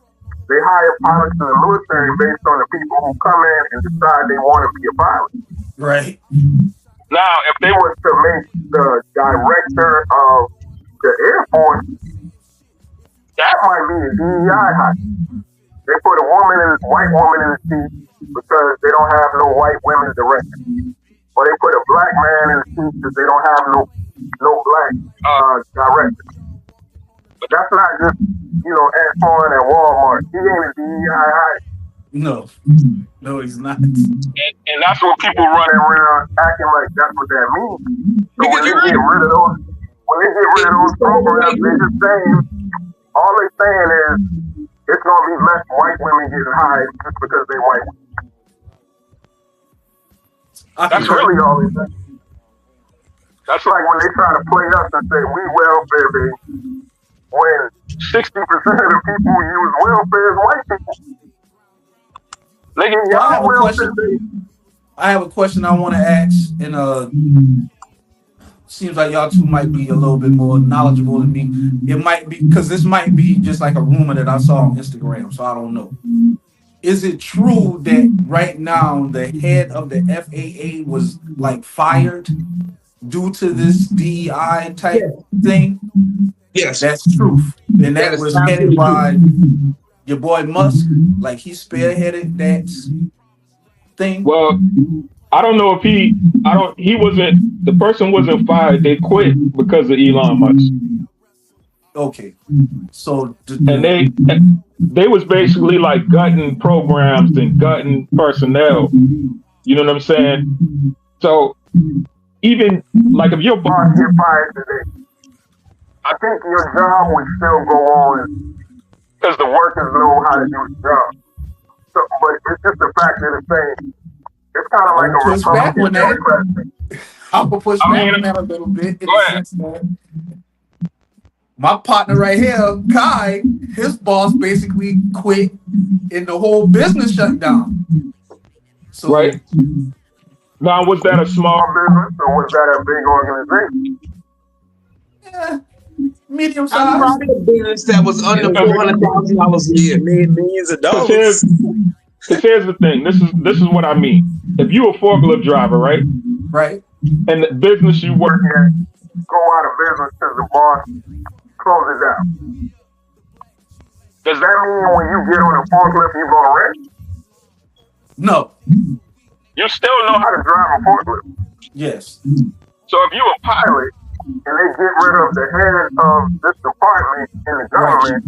They hire pilots in the military based on the people who come in and decide they want to be a pilot.
Right.
Now, if they were to make the director of the Air Force, that might be a DEI hire. They put a white woman in the seat because they don't have no white women directors. Or they put a black man in the seat because they don't have no black director. But that's not just, Antoine at Walmart. He ain't a DEI.
No, he's not.
And that's what people running
around acting like that's what that means. So when they get rid of those programs, they're just saying, all they're saying is it's gonna be less white women getting hired just because they white women. That's really all they say. That's like when they try to play us and say we welfare baby, when 60% of the people who use welfare is white people.
I have a question I want to ask, and seems like y'all two might be a little bit more knowledgeable than me. It might be because this might be just like a rumor that I saw on Instagram, so I don't know. Is it true that right now the head of the FAA was like fired due to this DEI type thing?
Yes,
that's true. And that was headed by your boy Musk. Like he spearheaded that thing.
Well, I don't know if the person wasn't fired. They quit because of Elon Musk.
Okay. So
and they was basically like gutting programs and gutting personnel. You know what I'm saying? So even like if your
boss get fired today, I think your job would still go on because the workers know how to do the job. So, but it's just the fact that it's saying it's kind of like a Republican Democrat thing.
I'm gonna push back on that a little bit in the sense that my partner right here, Kai, his boss basically quit and the whole business shut down. So,
right. Now, was that a small
business or was that a big organization?
Yeah, medium size.
Probably a business that was under $400,000 a year.
Millions of dollars.
Because here's the thing. This is what I mean. If you're a forklift driver, right?
Right.
And the business you work
at go out of business because the boss closes down. Does that mean when you get on a forklift you're gonna wreck?
No.
You still know how to drive a forklift.
Yes.
So if you're a pilot
and they get rid of the head of this department in the government,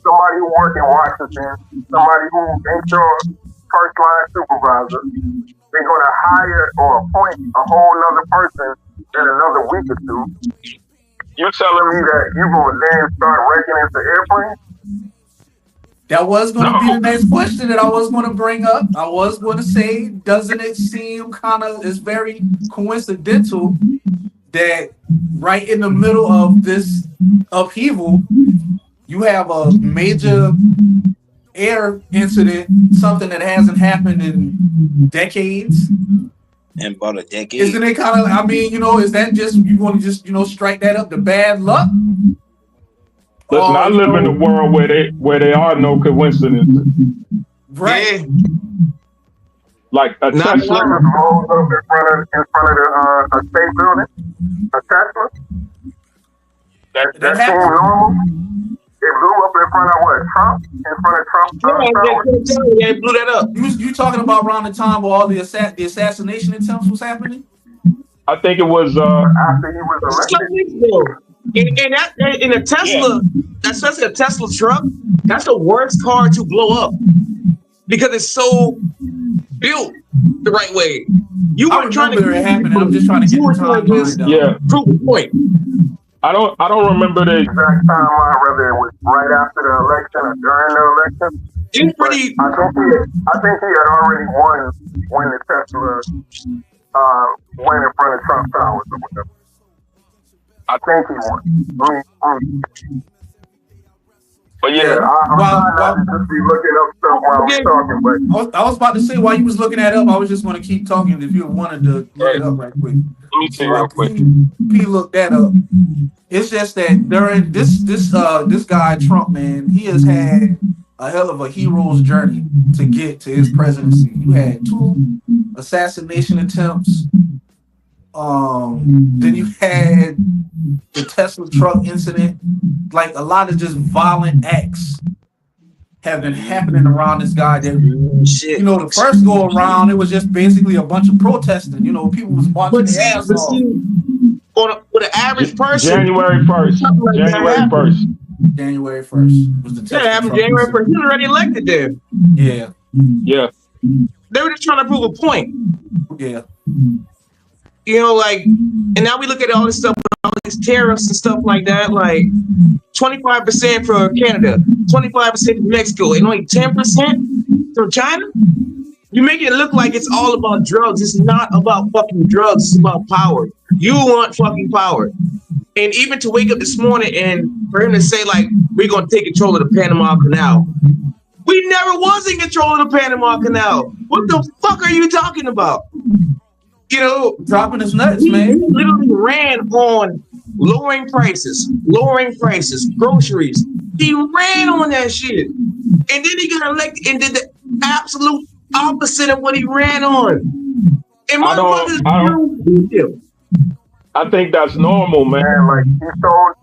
somebody who works in Washington, somebody who ain't your first line supervisor, they're gonna hire or appoint a whole nother person in another week or two. You telling me that you're gonna then start wrecking into airplanes?
That was going to be the next question that I was going to bring up. I was going to say, doesn't it seem kind of, it's very coincidental that right in the middle of this upheaval, you have a major air incident, something that hasn't happened in decades.
And about a decade.
Isn't it kind of? I mean, is that just you want to just strike that up to bad luck?
Listen, I live in a world where there are no coincidences.
Right.
Yeah.
Like a
Not
Tesla.
blows up in front of a state building, a Tesla. That seemed normal. It blew up in front of what? Trump? In front of Trump?
Yeah, blew that up.
You talking about around the time where all the assassination attempts was happening?
I think it was
after he was elected.
In a Tesla, especially a Tesla truck, that's the worst car to blow up because it's so built the right way. You weren't trying to
it happening. I'm just trying to get the timeline down.
Yeah.
Prove the point.
I don't remember the
exact timeline, whether it was right after the election or during the election.
It's pretty.
I think he had already won when the Tesla went in front of Trump Towers or whatever. I think he won.
But yeah,
I'm trying not to just be looking up stuff while we're talking. But
I was about to say while you was looking that up, I was just going to keep talking if you wanted to look it up right quick.
Let me see real quick.
P looked that up. It's just that during this guy Trump, man, he has had a hell of a hero's journey to get to his presidency. You had 2 assassination attempts. Then you had the Tesla truck incident. Like a lot of just violent acts have been happening around this guy. That the first go around, it was just basically a bunch of protesting. People was marching their ass off.
With an average person,
January 1st.
January 1st was the Tesla
happened January 1st. He was already elected there.
Yeah.
Yeah.
They were just trying to prove a point.
Yeah.
And now we look at all this stuff with all these tariffs and stuff like that, like 25% for Canada, 25% for Mexico, and only 10% for China. You make it look like it's all about drugs. It's not about fucking drugs. It's about power. You want fucking power. And even to wake up this morning and for him to say, like, we're going to take control of the Panama Canal. We never was in control of the Panama Canal. What the fuck are you talking about?
Dropping his nuts, man.
He literally ran on lowering prices, groceries. He ran on that shit. And then he got elected and did the absolute opposite of what he ran on. And
I think that's normal, man.
Like he told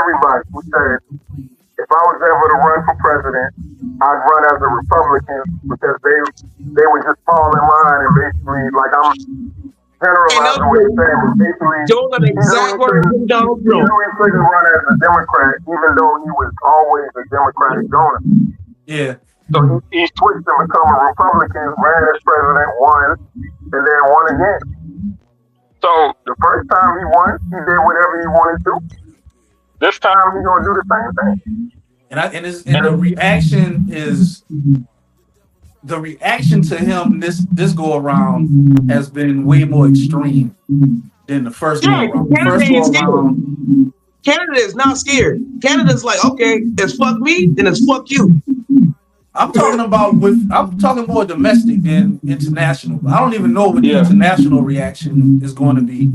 everybody. He said, if I was ever to run for president, I'd run as a Republican because they would just fall in line and basically, like, I'm generalizing what he's saying, but basically,
Those are the exact words from Donald Trump.
He couldn't run as a Democrat, even though he was always a Democratic donor.
Yeah.
So he switched to become a Republican, ran as president, won, and then won again. So the first time he won, he did whatever he wanted to. This time he's gonna do the same thing.
And the reaction to him this go around has been way more extreme than the first go around.
Canada is not scared. Canada's like, okay, it's fuck me, then it's fuck you.
I'm talking more domestic than international. I don't even know what the international reaction is going to be.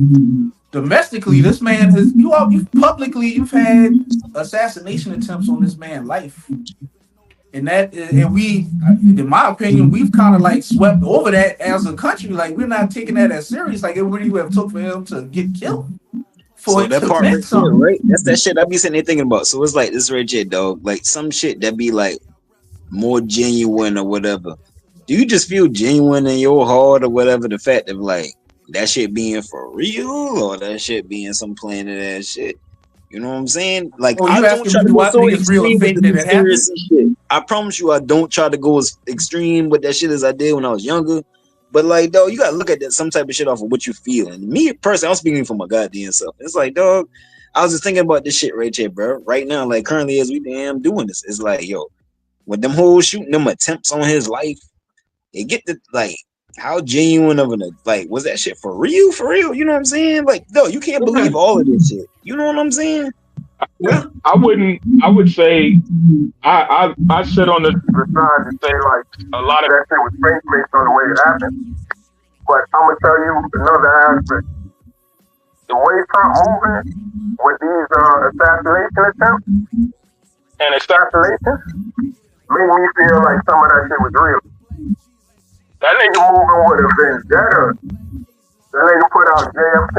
Domestically, this man has you've had assassination attempts on this man's life, and we, in my opinion, we've kind of like swept over that as a country. Like we're not taking that as serious. Like it would have took for him to get killed.
So that part right there, right? That's that shit I be sitting there thinking about. So it's like this right here, dog. Like some shit that be like more genuine or whatever. Do you just feel genuine in your heart or whatever? The fact of like that shit being for real or that shit being some planet ass shit. You know what I'm saying? Like I don't try to go so extreme with the mysterious shit. I promise you I don't try to go as extreme with that shit as I did when I was younger. But like, dog, you gotta look at that some type of shit off of what you feel. And me personally, I'm speaking for my goddamn self. It's like, dog, I was just thinking about this shit right here, bro. Right now, like currently as we damn doing this, it's like, yo, with them whole shooting them attempts on his life, they get the like how genuine of an like was that shit for real? For real? You know what I'm saying? Like, no, you can't believe all of this shit. You know what I'm saying?
Yeah.
I would say I sit on the
side to say like
a lot of
that shit was fake based on the way it happened. But I'm gonna tell you another aspect. The way Trump moving with these assassination attempts
and
assassinations made me feel like some of that shit was real.
that
Nigga moving with a vendetta. That nigga put out JFK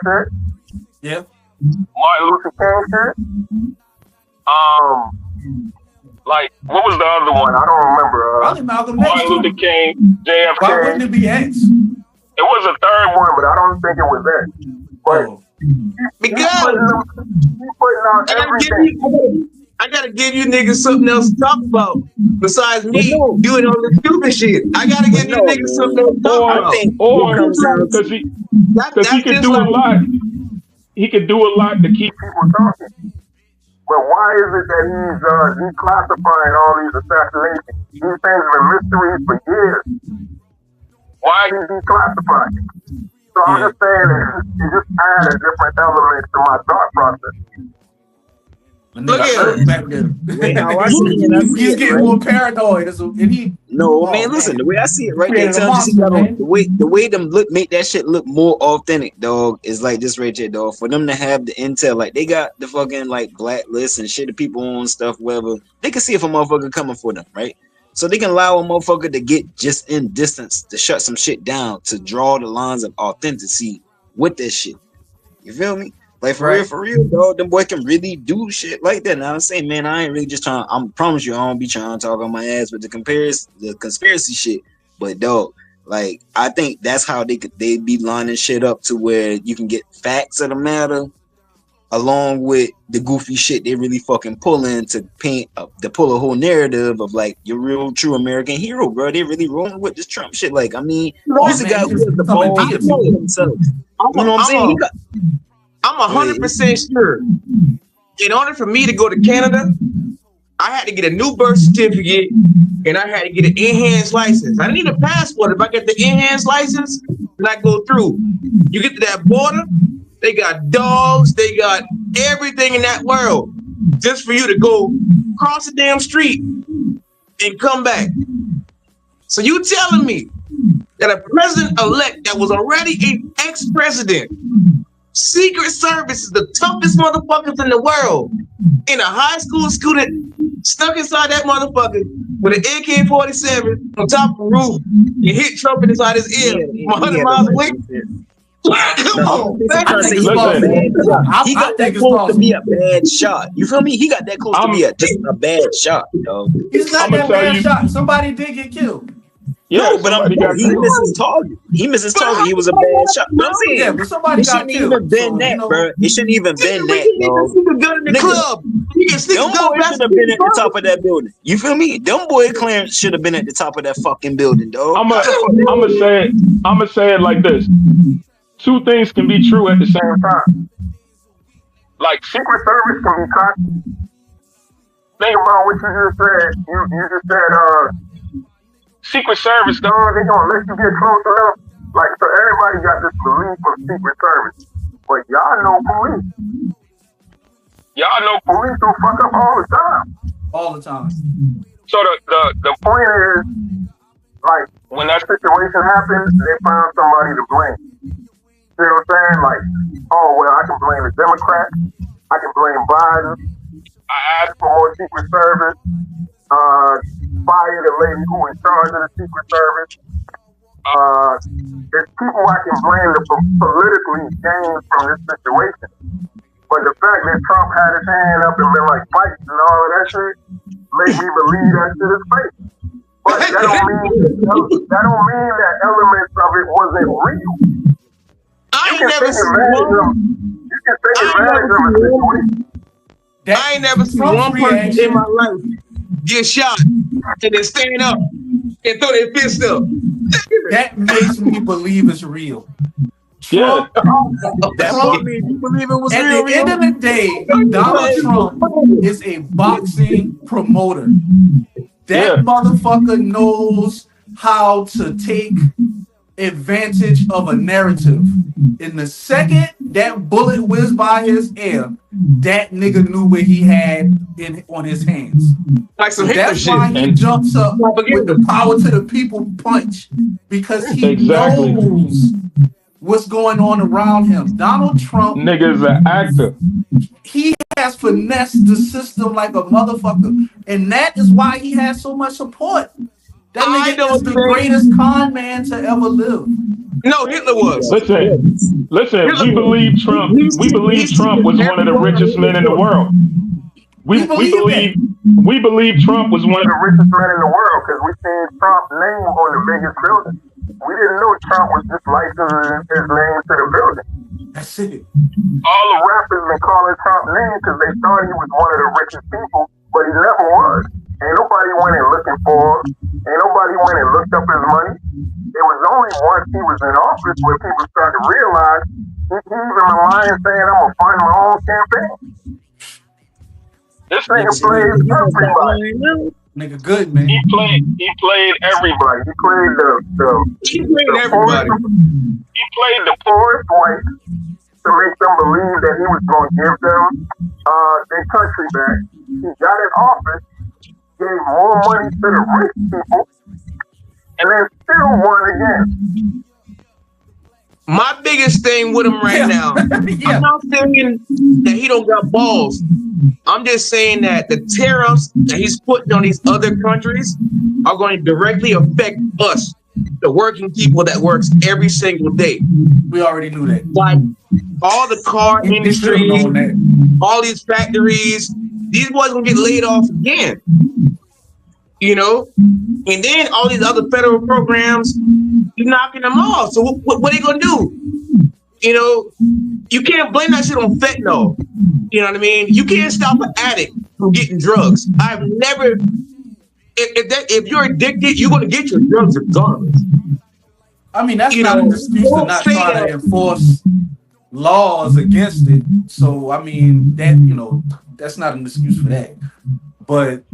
shit.
Yeah.
Martin
Luther King shit.
like what was the other one?
I don't remember.
Probably Malcolm X.
Martin Luther King, JFK.
Why wouldn't it be X?
It was a third one,
but I don't think it was that. But
because
he putting out everything.
I gotta give you niggas something else to talk about besides me doing all this stupid shit. I gotta give you niggas something else to talk about.
Because he could do a lot. He could do a lot to keep
people talking. But why is it that he's declassifying all these assassinations? These things have been mysteries for years.
Why
he's declassifying? So I'm just saying that it just adds a different element to my thought process.
Look at him.
He's getting more paranoid.
Man, listen. The way I see it, right there, the way them make that shit look more authentic, dog, is like this right here, dog. For them to have the intel, like they got the fucking like blacklist and shit, the people on stuff, whatever. They can see if a motherfucker coming for them, right? So they can allow a motherfucker to get just in distance to shut some shit down, to draw the lines of authenticity with this shit. You feel me? Like for real, dog, them boy can really do shit like that. Now I'm saying, man, I ain't really just trying. I promise you, I don't be trying to talk on my ass with the conspiracy shit. But dog, like I think that's how they be lining shit up to where you can get facts of the matter, along with the goofy shit they really fucking pull in to paint up to pull a whole narrative of like your real true American hero, bro. They really rolling with this Trump shit. Like I mean, he's the guy who has the ball to beat himself. You know what I'm saying?
I'm 100% sure. In order for me to go to Canada, I had to get a new birth certificate and I had to get an enhanced license. I didn't need a passport. If I get the enhanced license, then I go through. You get to that border, they got dogs, they got everything in that world just for you to go cross the damn street and come back. So you telling me that a president-elect that was already an ex-president, Secret Service is the toughest motherfuckers in the world, and a high school student stuck inside that motherfucker with an AK-47 on top of the roof and hit Trump inside his ear from 100 miles away? Come on, man.
He got that close to be a bad shot. You feel me? He got that close to be just a bad shot, dog.
He's not that bad shot. Somebody did get killed.
Yeah, but he missed his target. He missed his target. He was a bad shot. But I'm saying,
yeah, but somebody
it
got
shouldn't
killed.
Even been that, bro. It shouldn't even been that, dog.
Gun in the club.
Them boys should have been at the top of that building. You feel me? Them boy Clarence should have been at the top of that fucking building, dog.
I'm gonna say it like this. Two things can be true at the same time. Like
Secret Service can be caught. Think about what you just said. You just said
Secret Service,
no, they gonna let you get close enough. Like, so everybody got this belief of Secret Service, but y'all know police.
Y'all know
police will fuck up all the time.
All the time.
So the
point is, like, when that situation happens, they found somebody to blame. See what I'm saying? Like, oh well, I can blame the Democrats. I can blame Biden. I asked for more Secret Service. Fire the lady who in charge of the Secret Service. There's people I can blame that politically gained from this situation. But the fact that Trump had his hand up and been like fights and all of that shit made me believe that shit is fake. But that don't mean that elements of it wasn't real.
I ain't never seen one.
You can take advantage of a situation.
I ain't never seen one person in my life get shot and then stand up and throw their fist up.
That makes me believe it's real.
Yeah.
Trump, you believe it was
at
real?
At the end of the day, Donald Trump is a boxing promoter. That motherfucker knows how to take advantage of a narrative. In the second that bullet whizzed by his ear, that nigga knew what he had on his hands.
Like some
So
Hitler
that's
shit.
why he jumps up with the power to the people punch, because he knows what's going on around him. Donald Trump,
nigga's an actor.
He has finessed the system like a motherfucker, and that is why he has so much support. That nigga is the greatest con man to ever live.
No, Hitler was.
Listen. We believe Trump. We believe Trump was one of the richest men in the world. We believe Trump was one of
the richest men in the world because we seen Trump's name on the biggest building. We didn't know Trump was just licensing his name to the building.
That's it.
All the rappers been calling Trump name because they thought he was one of the richest people, but he never was. Ain't nobody went and looking for him. Ain't nobody went and looked up his money. It was only once he was in office where people started to realize he even lying saying, I'm going to fund my own campaign.
This
nigga plays everybody.
Nigga good, man.
He played everybody.
He played everybody.
He played the
poorest white to make them believe that he was going to give them their country back. He got in office, gave more money to the rich people, and then still won again.
My biggest thing with him right now, I'm not saying that he don't got balls. I'm just saying that the tariffs that he's putting on these other countries are going to directly affect us, the working people that works every single day.
We already knew that.
Like all the car industry, all these factories, these boys gonna get laid off again. You know, and then all these other federal programs, you're knocking them off. So what are they gonna do? You know, you can't blame that shit on fentanyl. You know what I mean? You can't stop an addict from getting drugs. I've never. If you're addicted, you're gonna get your drugs regardless.
I mean, that's not an excuse to not try to enforce laws against it. So I mean, that that's not an excuse for that. But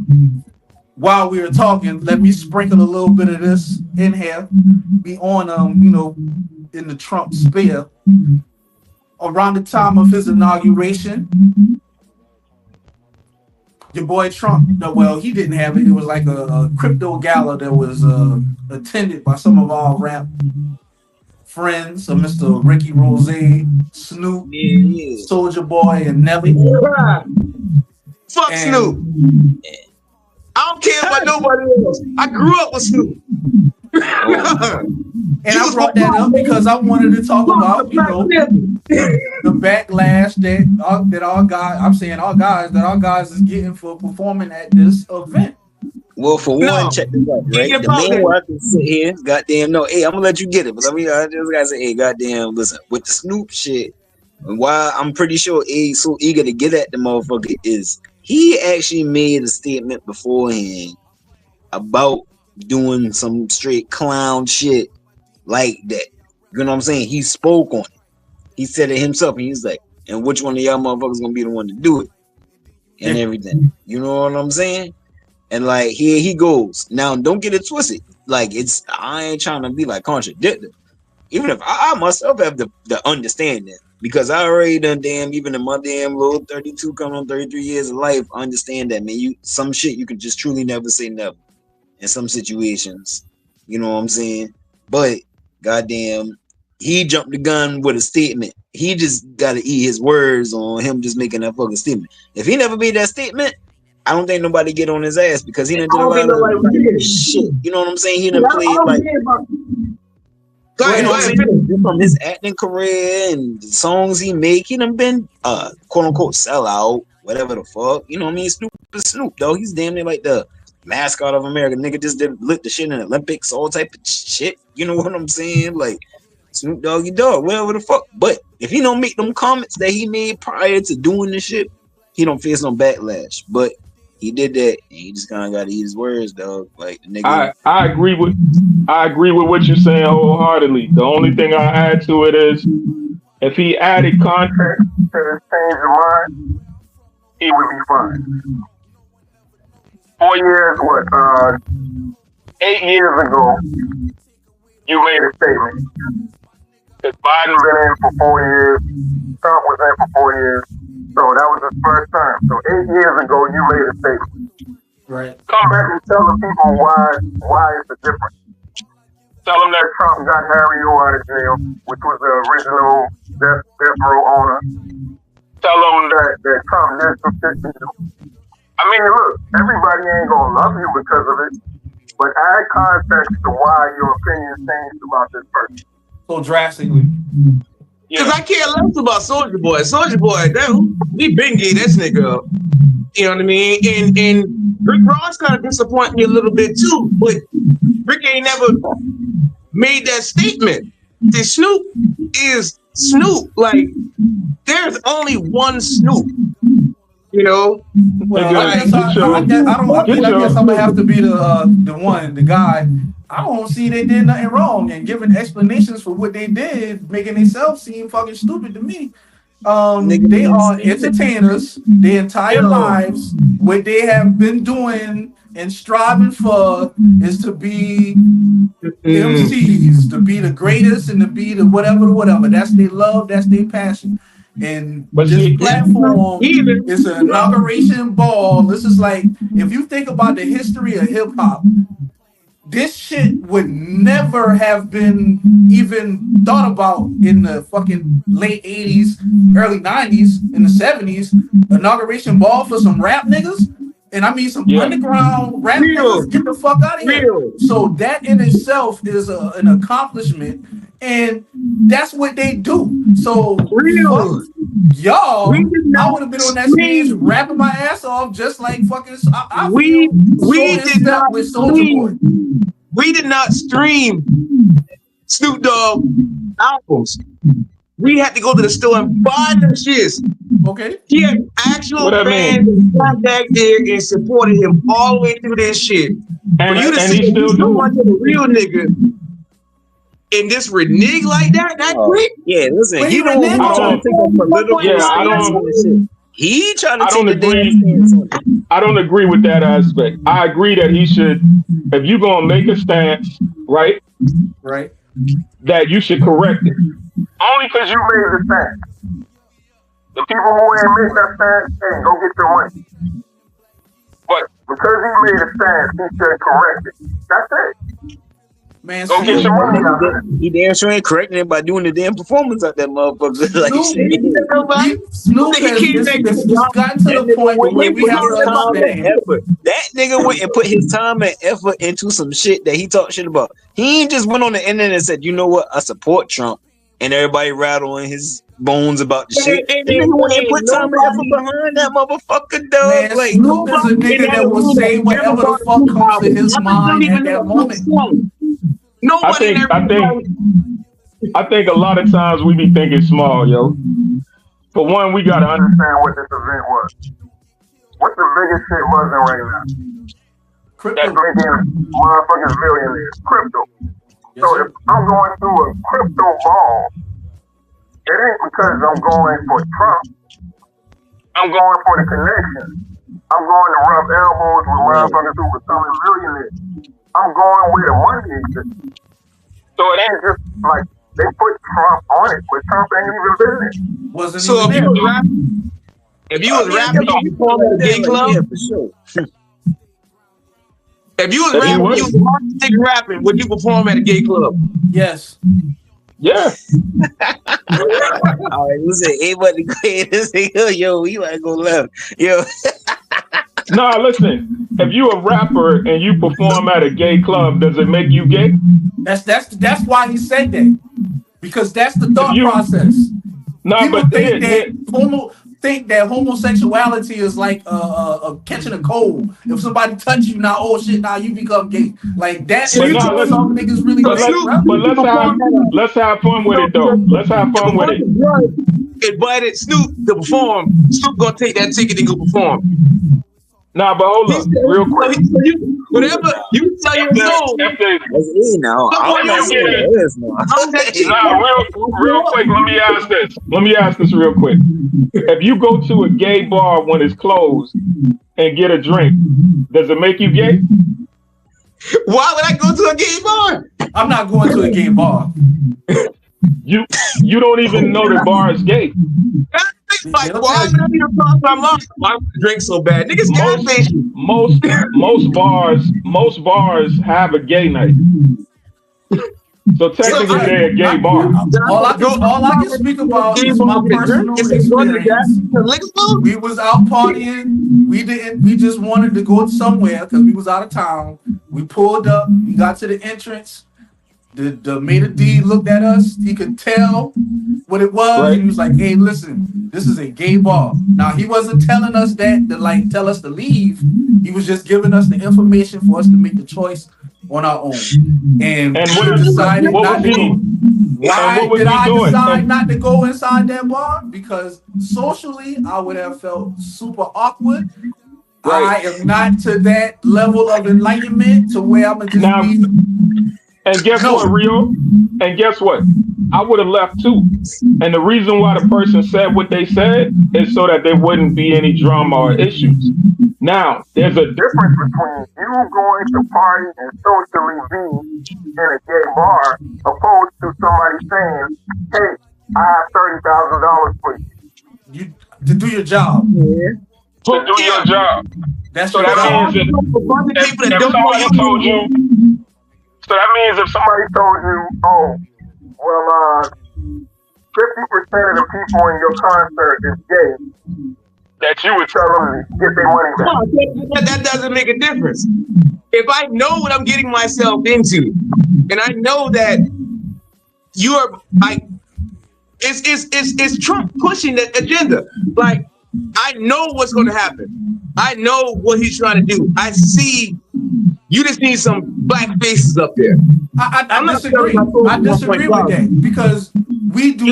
while we were talking, let me sprinkle a little bit of this in here. Be on in the Trump sphere. Around the time of his inauguration, your boy Trump, well, he didn't have it. It was like a crypto gala that was attended by some of our rap friends, so Mr. Ricky Rose, Snoop, Soulja Boy, and Nelly.
Fuck Snoop. I don't care about nobody else. I grew up with Snoop.
And I brought that up because I wanted to talk about, the backlash that our guys is getting for performing at this event.
Well, for one, check this out, right? The man where I can sit here, goddamn, no, hey, I'm gonna let you get it, but I just gotta say, hey, goddamn, listen, with the Snoop shit, and why I'm pretty sure he's so eager to get at the motherfucker is he actually made a statement beforehand about doing some straight clown shit like that. You know what I'm saying? He spoke on it. He said it himself, and he's like, and which one of y'all motherfuckers gonna be the one to do it? And everything. You know what I'm saying? And like, here he goes. Now, don't get it twisted. Like, I ain't trying to be like contradictory. Even if I myself have the understanding, because I already done even in my damn little 32 coming on 33 years of life, I understand that, man. Some shit you can just truly never say never in some situations. You know what I'm saying? But goddamn, he jumped the gun with a statement. He just got to eat his words on him just making that fucking statement. If he never made that statement, I don't think nobody get on his ass because he done did a lot of shit. You know what I'm saying? He done played like from his acting career and the songs he make, he done been quote unquote sellout, whatever the fuck. You know what I mean? Snoop is Snoop, though. He's damn near like the mascot of America. Nigga just lit the shit in the Olympics, all type of shit. You know what I'm saying? Like Snoop Doggy Dogg, whatever the fuck. But if he don't make them comments that he made prior to doing this shit, he don't face no backlash. But he did that, and he just kind of got to eat his words, dog. Like the nigga.
I agree with what you're saying wholeheartedly. The only thing I add to it is if he added context
to his change of mind, he would be fine. 4 years, 8 years ago, you made a statement. Because Biden been in for 4 years, Trump was in for 4 years, so that was his first term. So 8 years ago, you made a statement.
Right.
Come back and tell the people why it's a difference. Tell them that Trump got Harry O out of jail, which was the original death row owner. Tell them that Trump did some shit to you. I mean, look, everybody ain't gonna love you because of it, but add context to why your opinion changed about this person.
So drastically.
Because I care less about Soulja Boy. Soulja Boy, we been gave that nigga up. You know what I mean? And Rick Ross kind of disappointed me a little bit too, but Rick ain't never made that statement. The Snoop is Snoop. Like, there's only one Snoop. You know?
Well, I guess I'm gonna have to be the guy. I don't see they did nothing wrong, and giving explanations for what they did, making themselves seem fucking stupid to me. They are entertainers their entire lives. What they have been doing and striving for is to be MCs, to be the greatest and to be the whatever. That's their love, that's their passion. And this platform is an inauguration ball. This is like, if you think about the history of hip hop, this shit would never have been even thought about in the fucking late 80s, early 90s, in the 70s. Inauguration ball for some rap niggas. And I mean some underground rap niggas. Get the fuck out of here. So that in itself is an accomplishment. And that's what they do. So y'all, I would have been on that stage rapping my ass off just like fucking
we did not with Soulja Boy. We did not stream Snoop Dogg albums. We had to go to the store and buy them shits.
Okay.
He had actual fans that back there and supported him all the way through this shit.
And
you to
and
see
he still
someone to the real nigga and this renege like that quick?
Yeah, listen, he don't trying to take a political stance. He trying to take a stance on it.
I don't agree with that aspect. I agree that he should, if you're gonna make a stance, right, that you should correct it.
Only because you made the stance. The people who ain't made that stance, hey, go get your money. But because he made a stance, he should correct it. That's it.
Man,
go get your money out of it.
He damn sure ain't correcting it by doing the damn performance out that motherfucker. Like
Snoop has gotten to the point where we have to understand.
That nigga went and put his time and effort into some shit that he talked shit about. He ain't just went on the internet and said, you know what, I support Trump, and everybody rattling his bones about the shit. And then he went and put time and effort behind that motherfucker, dog.
Man, like, Snoop is a nigga that will say whatever the fuck comes to his mind at that moment.
I think a lot of times we be thinking small, yo. For one, we gotta
understand what this event was. What the biggest shit was right now?
Crypto.
That's making motherfuckers millionaires. Crypto.
Yes,
so if I'm going through a crypto ball, it ain't because I'm going for Trump. I'm going for the connection. I'm going to rub elbows with motherfuckers who becoming millionaires. I'm going where the money exists. So it ain't just like they put Trump on it, but Trump ain't even been there.
So if you was rapping, you perform at a gay club?
Yeah, for sure.
If you was rapping, you was rapping, would you perform at a gay club?
Yes.
Yeah.
All right, listen, everybody go ahead and say, yo, you might go left. Yo.
Nah, listen. If you a rapper and you perform at a gay club, does it make you gay?
That's why he said that. Because that's the thought process.
No,
people
but
think that homosexuality is like catching a cold. If somebody touch you now, oh shit, now you become gay. Like that. Some niggas really.
Let's have fun with it though. Let's have fun with it.
Invited Snoop to perform. Snoop gonna take that ticket and go perform.
Nah, but hold up, real quick.
Whatever you tell your soul.
Real
quick. Let me ask this real quick. If you go to a gay bar when it's closed and get a drink, does it make you gay?
Why would I go to a gay bar?
I'm not going to a gay bar.
You don't even know the bar is gay.
Like, why would I need to cross my mind? Why would I drink so bad? Niggas gas station.
Most bars have a gay night. So technically, they're a gay bar.
All I can speak about is my personal experience. We was out partying. We just wanted to go somewhere because we was out of town. We pulled up. We got to the entrance. The maitre d' looked at us. He could tell what it was. Right. He was like, "Hey, listen, this is a gay bar." Now he wasn't telling us that to like tell us to leave. He was just giving us the information for us to make the choice on our own. And we decided not to go. Why did I decide not to go inside that bar? Because socially, I would have felt super awkward. Right. I am not to that level of enlightenment to where I'm gonna just be.
And guess what, Rio? And guess what? I would have left too. And the reason why the person said what they said is so that there wouldn't be any drama or issues. Now, there's a
difference between you going to party and socially being in a gay bar opposed to somebody saying, "Hey, I have $30,000 for you."
To do your job.
Yeah. To do your job.
That's
so that means if somebody told you. So that means if somebody
told you, "Oh, well, 50% of the people in your concert is gay,"
that you would
tell them to get their money back.
No, that doesn't make a difference. If I know what I'm getting myself into, and I know that you are like, it's Trump pushing the agenda. Like, I know what's going to happen. I know what he's trying to do. I see. You just need some black faces up there.
I disagree. I disagree with that because we do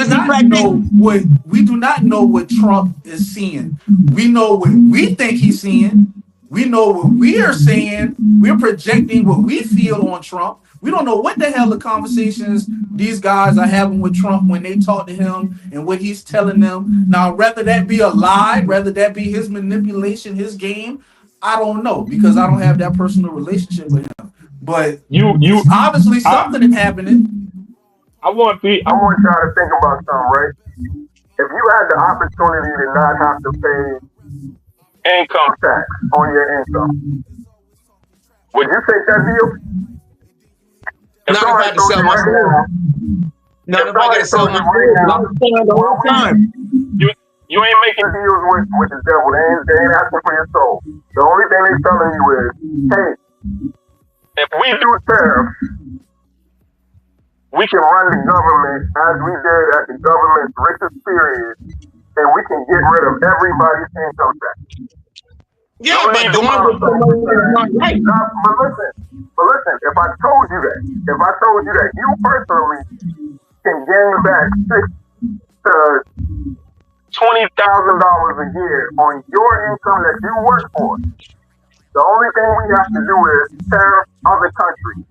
not know what Trump is seeing. We know what we think he's seeing. We know what we are saying. We're projecting what we feel on Trump. We don't know what the hell the conversations these guys are having with Trump when they talk to him and what he's telling them. Now, whether that be a lie, whether that be his manipulation, his game, I don't know because I don't have that personal relationship with him. But you obviously something is happening.
I want y'all to think about something, right? If you had the opportunity to not have to pay
income
tax on your income, would you take that deal?
Not if I had to sell my soul. Not if I got to sell my soul the whole time.
You ain't making
deals with the devil. They ain't asking for your soul. The only thing they're telling you is, hey,
if we
do tariffs, we can run the government as we did at the government's richest period, and we can get rid of everybody's income tax.
Yeah, but the one with not right.
But listen, if I told you that you personally can gain back $6,000 to $20,000 a year on your income that you work for, the only thing we have to do is tariff other countries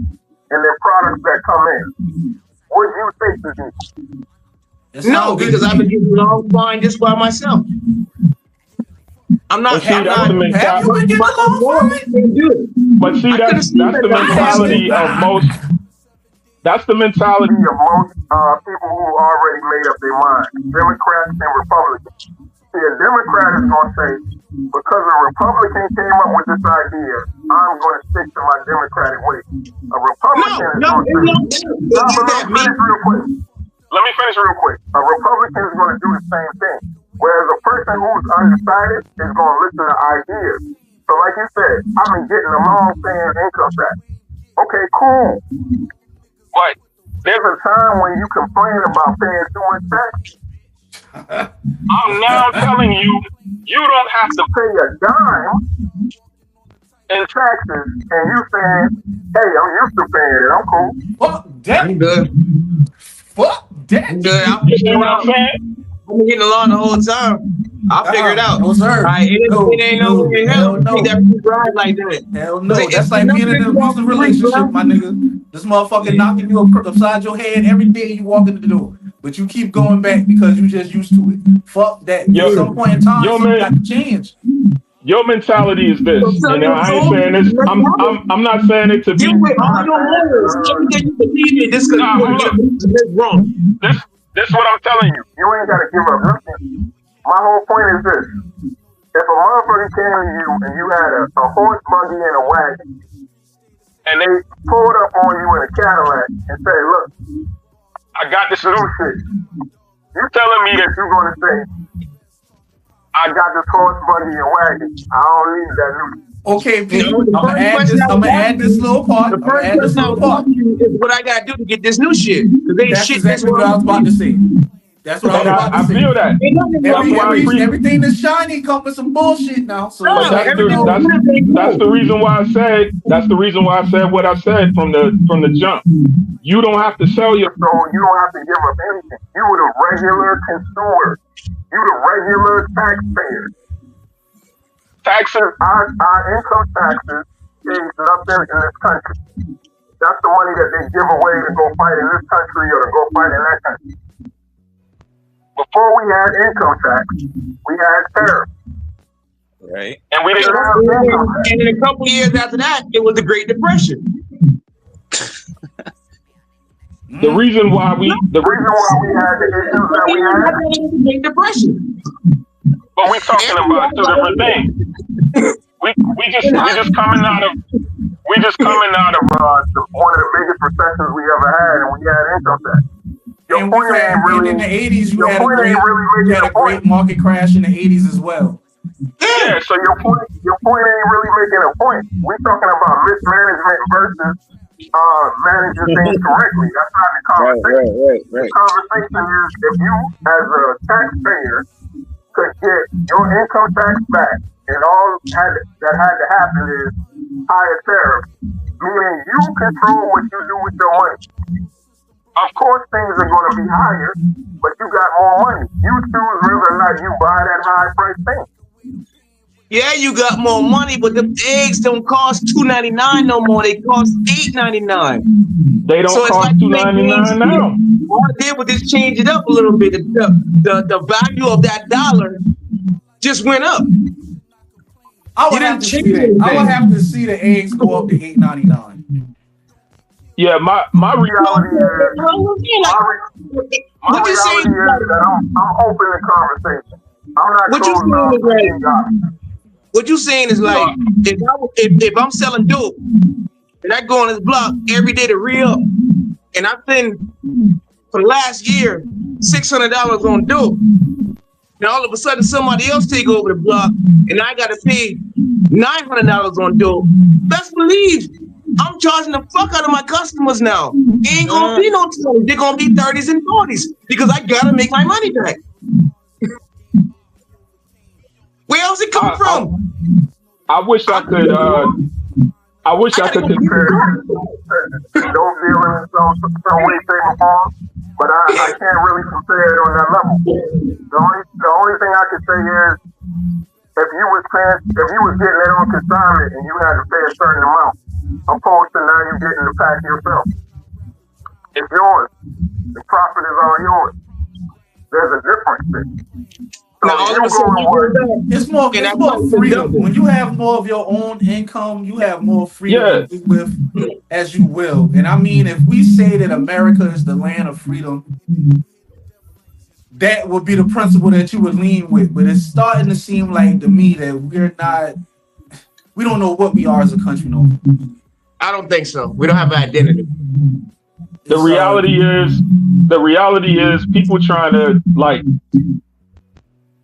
and their products that come in. Would you take the deal?
No, because I've been getting along fine just by myself. I'm not.
Have you been getting along fine? But see, that's the mentality of most. That's the mentality
of most people who already made up their mind. Democrats and Republicans. See, a Democrat is going to say, because a Republican came up with this idea, I'm going to stick to my Democratic way. A Republican is going to say, let me finish real quick. A Republican is going to do the same thing. Whereas a person who's undecided is going to listen to ideas. So like you said, I've been getting along paying income tax. Okay, cool.
But
there's a time when you complain about paying too much tax.
I'm now telling you, you don't have to
pay a dime in taxes, and you saying, "Hey, I'm used to paying it. I'm cool."
Fuck that.
I'm good.
Fuck that.
I'm good. I've been getting along the whole time. I'll figure it out.
No, sir.
It ain't no way in hell.
No.
That drive like that.
Hell no. That's like being in an abusive relationship, my nigga. This motherfucker knocking you upside your head every day you walk in the door. But you keep going back because you just used to it. Fuck that. At some point in time, you got to change.
Your mentality is this,
So
and
your
I ain't
soul,
saying this. I'm not saying it to be.
deal with all your morals. Everything you believe in, just because you want to get it wrong.
This what I'm telling you.
You ain't got to give up nothing. My whole point is this. If a motherfucker came to you and you had a horse buggy and a wagon, and they pulled up on you in a Cadillac and say, look,
I got this
new shit. You telling me that you're going to say, I got this horse buggy and wagon. I don't need that new.
Okay, Pete. I'm gonna add this little part.
The first question I was asking you is what I gotta do to get this new shit.
That's exactly what I was about to say. That's what I was about to say.
I feel that.
Everything that's shiny comes with some bullshit now. So
that's the reason why I said what I said from the jump. You don't have to sell your.
So you don't have to give up anything. You were the regular consumer. You the regular taxpayer.
Taxes.
Our income taxes is nothing in this country. That's the money that they give away to go fight in this country or to go fight in that country. Before we had income tax, we had tariffs.
Right.
And we didn't.
And in a couple years after that, it was the Great Depression.
The reason why we
had the issues that we had.
The Great Depression.
But we're talking about two different things. We just coming out of one
of the biggest recessions we ever had, and we had income tax.
And in the 80s, you had a great market crash in the 80s as well.
Yeah, so your point ain't really making a point. We're talking about mismanagement versus managing things correctly. That's not the conversation.
Right.
The conversation is if you, as a taxpayer, could get your income tax back, and all that had to happen is higher tariffs, meaning you control what you do with your money. Of course, things are going to be higher, but you got more money. You choose whether or not you buy that high price thing.
Yeah, you got more money, but the eggs don't cost $2.99 no more. They cost $8.99.
They don't cost $2.99 now.
All I did was just change it up a little bit. The value of that dollar just went up.
I would have to see the eggs go up to $8.99.
Yeah, my reality is
that I'm open to conversation. I'm not
what you saying is like if I'm selling dope and I go on this block every day to re-up and I spend for last year $600 on dope, and all of a sudden somebody else take over the block and I gotta pay $900 on dope, best believe I'm charging the fuck out of my customers now. Ain't gonna be no 20s, they're gonna be 30s and 40s because I gotta make my money back. Where else it come from?
I wish I could. I wish I could.
Don't feel in some way, shape, or form, but I can't really compare it on that level. The only thing I can say is if you was getting it on consignment and you had to pay a certain amount, opposed to now you getting the pack yourself. It's yours. The profit is all yours. There's a difference there. So
it's more freedom. When you have more of your own income, you have more freedom to live with as you will. And I mean, if we say that America is the land of freedom, that would be the principle that you would lean with. But it's starting to seem like to me that we don't know what we are as a country no more.
I don't think so. We don't have an identity.
The reality is people trying to like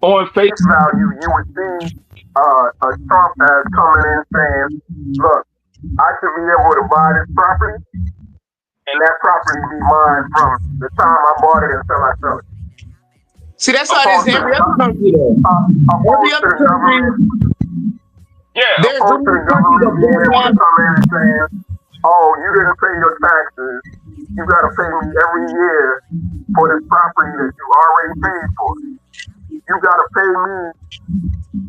on face
value, you would see a Trump as coming in saying, look, I should be able to buy this property and that property be mine from the time I bought it until I sell it.
See, that's how it is every other country though. Every other country. There's a country that don't
come in and saying, oh, you didn't pay your taxes. You got to pay me every year for this property that you already paid for. You got to pay me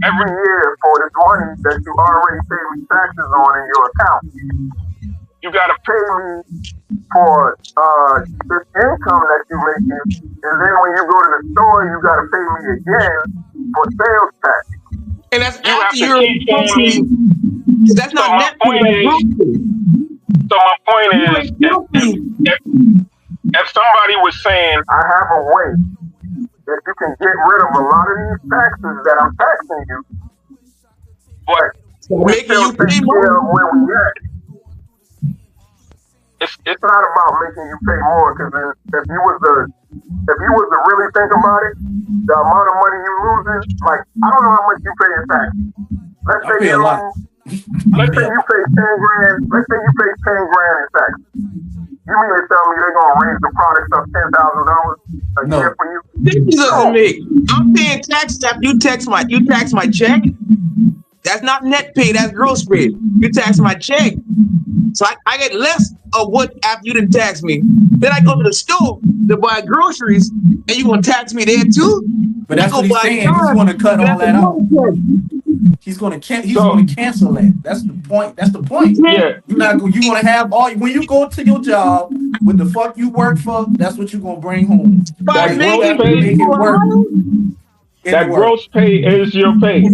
every year for this money that you already paid me taxes on in your account. You got to pay me for this income that you're making. And then when you go to the store, you got to pay me again for sales tax.
And that's
You
after
have to keep paying.
That's not net pay.
So my point is, if somebody was saying,
I have a way that you can get rid of a lot of these taxes that I'm taxing you, but
making you pay more.
Where we at. It's not about making you pay more, because if you was to really think about it, the amount of money you losing, like, I don't know how much you pay in tax. Let's say you pay 10 grand. Let's say you pay 10 grand in tax. You mean to tell me they're gonna raise the product up $10,000 a year for you?
This doesn't make. I'm paying taxes after you tax my check. That's not net pay. That's gross pay. You tax my check, so I get less of what after you done tax me. Then I go to the store to buy groceries, and you gonna tax me there too?
But that's what he's saying. He's going to cut all that out. He's going to cancel that. That's the point. That's the point.
Yeah.
You're going to have all, when you go to your job, what the fuck you work for, that's what you're going to bring home.
That gross pay,
make it work.
That gross pay is your pay.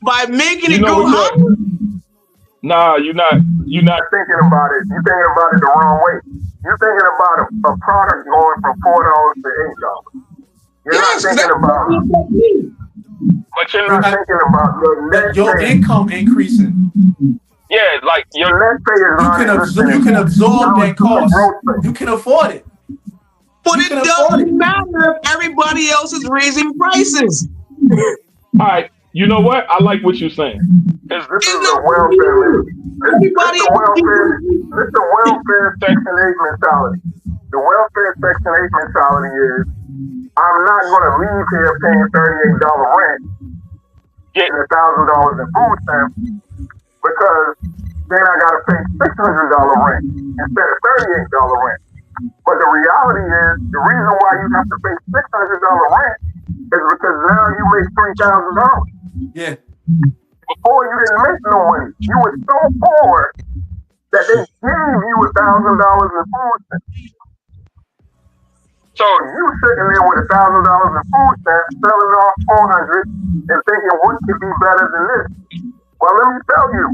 By making it go higher?
Nah, you're not
thinking about it. You're thinking about it the wrong way. You're thinking about a product going from $4 to $8. You're not thinking about.
But you're not
thinking about
your income increasing.
Yeah, like your
net pay is
you can absorb that cost. You can afford it.
But it doesn't matter if everybody else is raising prices.
All right. You know what? I like what you're saying.
This is the welfare. This is the welfare Section 8 mentality. The welfare Section 8 mentality is, I'm not going to leave here paying $38 rent, getting $1,000 in food stamps, because then I got to pay $600 rent instead of $38 rent. But the reality is, the reason why you have to pay $600 rent is because now you make $3,000.
Yeah.
Before you didn't make no money. You were so poor that they gave you $1,000 in food stamps. So you sitting there with $1,000 in food stamps, selling off $400 and thinking what could be better than this. Well, let me tell you,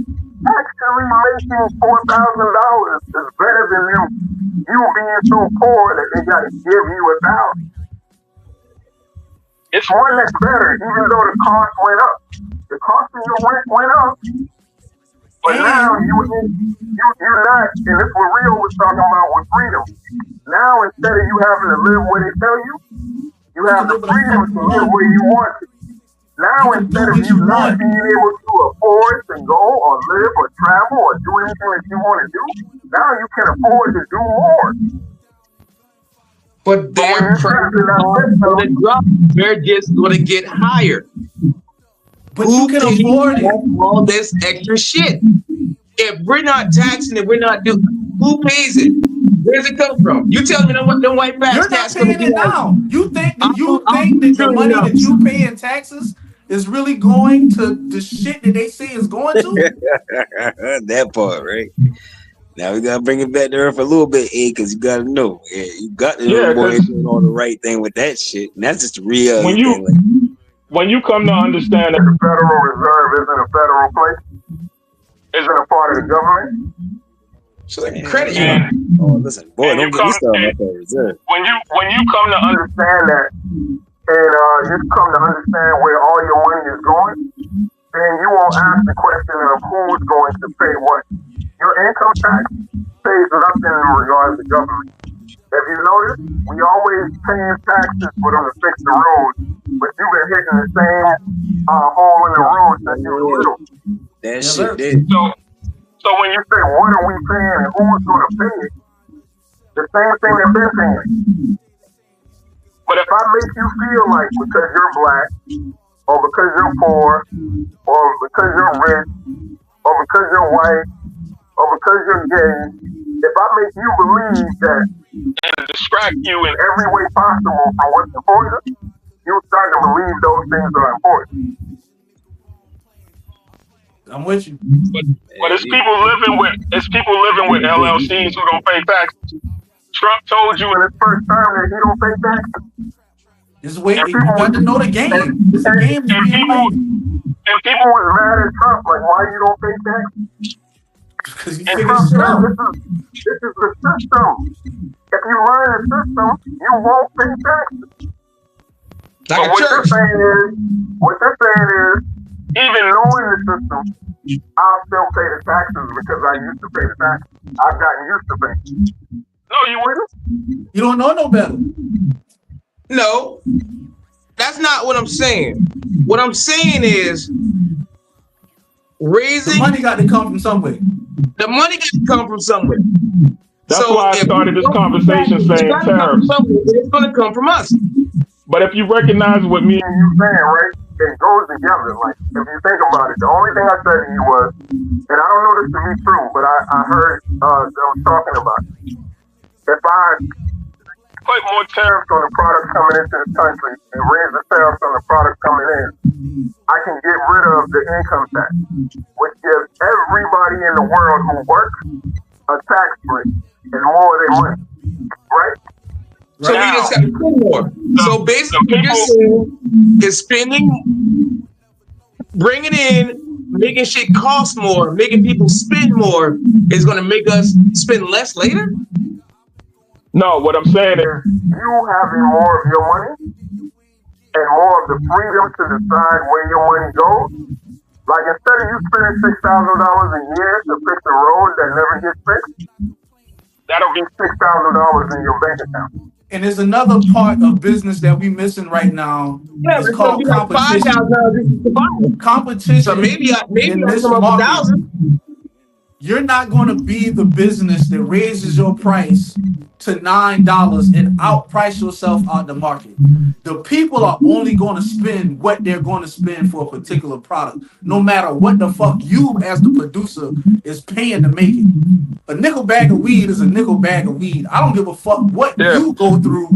actually making $4,000 is better than you being so poor that they got to give you $1,000. It's one that's better, even though the cost went up. The cost of your rent went up, but now you're not, and this what Rio was talking about with freedom. Now instead of you having to live where they tell you, you have the freedom to live where you want to. Now instead of you not being able to afford to go or live or travel or do anything that you want to do, now you can afford to do more.
But their prices aren't going to drop. They're just going to get higher.
But who can afford it?
All this extra shit. If we're not taxing it, we're not doing. Who pays it? Where's it come from? You tell me them white fast
You're not paying it now. You think that the money that you pay in taxes is really going to the shit that they say is going to?
That part, right? Now we gotta bring it back to earth a little bit, because you gotta know, you got to know boy doing all the right thing with that shit, and that's just the real thing.
When you come to understand that
the Federal Reserve isn't a federal place, isn't a part of the government.
So they credit you.
Oh, listen, boy, don't get me started on the Federal Reserve.
When you come to
understand that, and you come to understand where all your money is going, then you won't ask the question of who's going to pay what. Your income tax pays nothing in regards to government. If you notice, we always paying taxes for them to fix the road, but you've been hitting the same hole in the road since you were little.
That shit did.
So when you say, what are we paying and who's going to pay it, the same thing that they're paying. But if I make you feel like because you're black, or because you're poor, or because you're rich, or because you're white, or because you're gay, if I make you believe that
and distract you in
every way possible from what's important, you'll start to believe those things are important.
I'm with you.
But it's people living with LLCs who don't pay taxes. Trump told you in his first term that he don't pay taxes.
Just wait. You got to know the game. It's a game.
And people was mad at Trump, like, why you don't pay taxes?
Because you
And
figured
Trump
shit
said,
out.
this is the system. If you learn the system, you won't pay taxes.
Like a church.
What they're saying is, even knowing the system, I'll still pay the taxes because I used to pay the taxes. I've gotten used to paying.
No, you wouldn't.
You don't know no better.
No, that's not what I'm saying. What I'm saying is raising.
The money got to come from somewhere.
The money got to come from somewhere.
That's why I started this conversation saying tariffs.
It's going to come from us.
But if you recognize what me
and you saying, right, it goes together. Like, if you think about it, the only thing I said to you was, and I don't know this to be true, but I heard them talking about it. If I put more tariffs on the products coming into the country and raise the tariffs on the products coming in, I can get rid of the income tax, which gives everybody in the world who works a tax break and more of their money, right?
So we just got to spend more. So basically, what you're saying is spending, bringing in, making shit cost more, making people spend more is going to make us spend less later?
No, what I'm saying is
you having more of your money and more of the freedom to decide where your money goes. Like, instead of you spending $6,000 a year to fix a road that never gets fixed, that'll be $6,000 in your bank account.
And there's another part of business that we missing right now.
Yeah,
it's called competition. Competition.
So maybe
in this market, you're not going to be the business that raises your price to $9 and outprice yourself out the market. The people are only going to spend what they're going to spend for a particular product, no matter what the fuck you as the producer is paying to make it. A nickel bag of weed is a nickel bag of weed. I don't give a fuck what you go through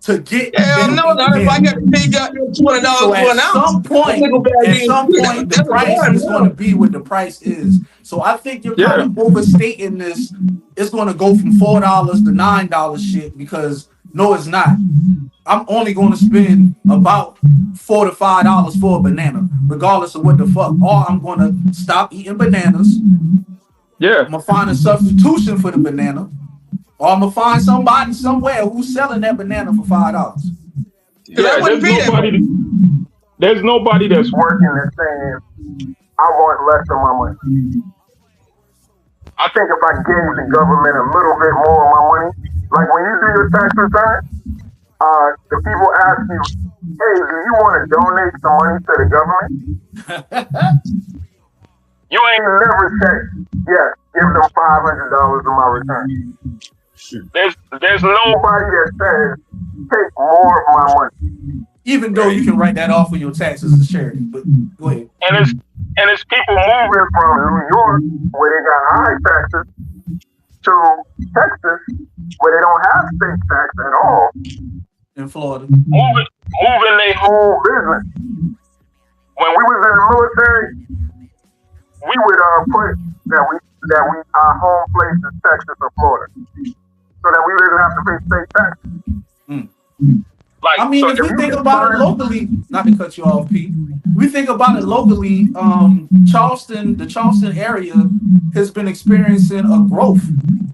to get.
Hell no, not if I got to pay $20
so
for an ounce.
at some point, the price is going to be what the price is. So I think you're kind of overstating this. It's going to go from $4 to $9 shit because no, it's not. I'm only going to spend about $4 to $5 for a banana, regardless of what the fuck. Or I'm going to stop eating bananas.
Yeah.
I'm going to find a substitution for the banana. Or I'm going to find somebody somewhere who's selling that banana for $5.
Yeah, there's nobody that's
working and saying, I want less of my money. I think if I gave the government a little bit more of my money, like when you do your tax return, the people ask you, hey, do you want to donate some money to the government? You ain't never say, yes, give them $500 of my return. There's nobody that says, take more of my money.
Even though you can write that off of your taxes as charity, but go ahead.
And it's people moving from New York, where they got high taxes, to Texas, where they don't have state tax at all.
In Florida.
Moving their whole business. When we was in the military, we would put that our home place is Texas or Florida, so that we didn't have to pay state taxes. Like,
I mean, if we think about it locally, not to cut you off, Pete, we think about it locally, the Charleston area has been experiencing a growth.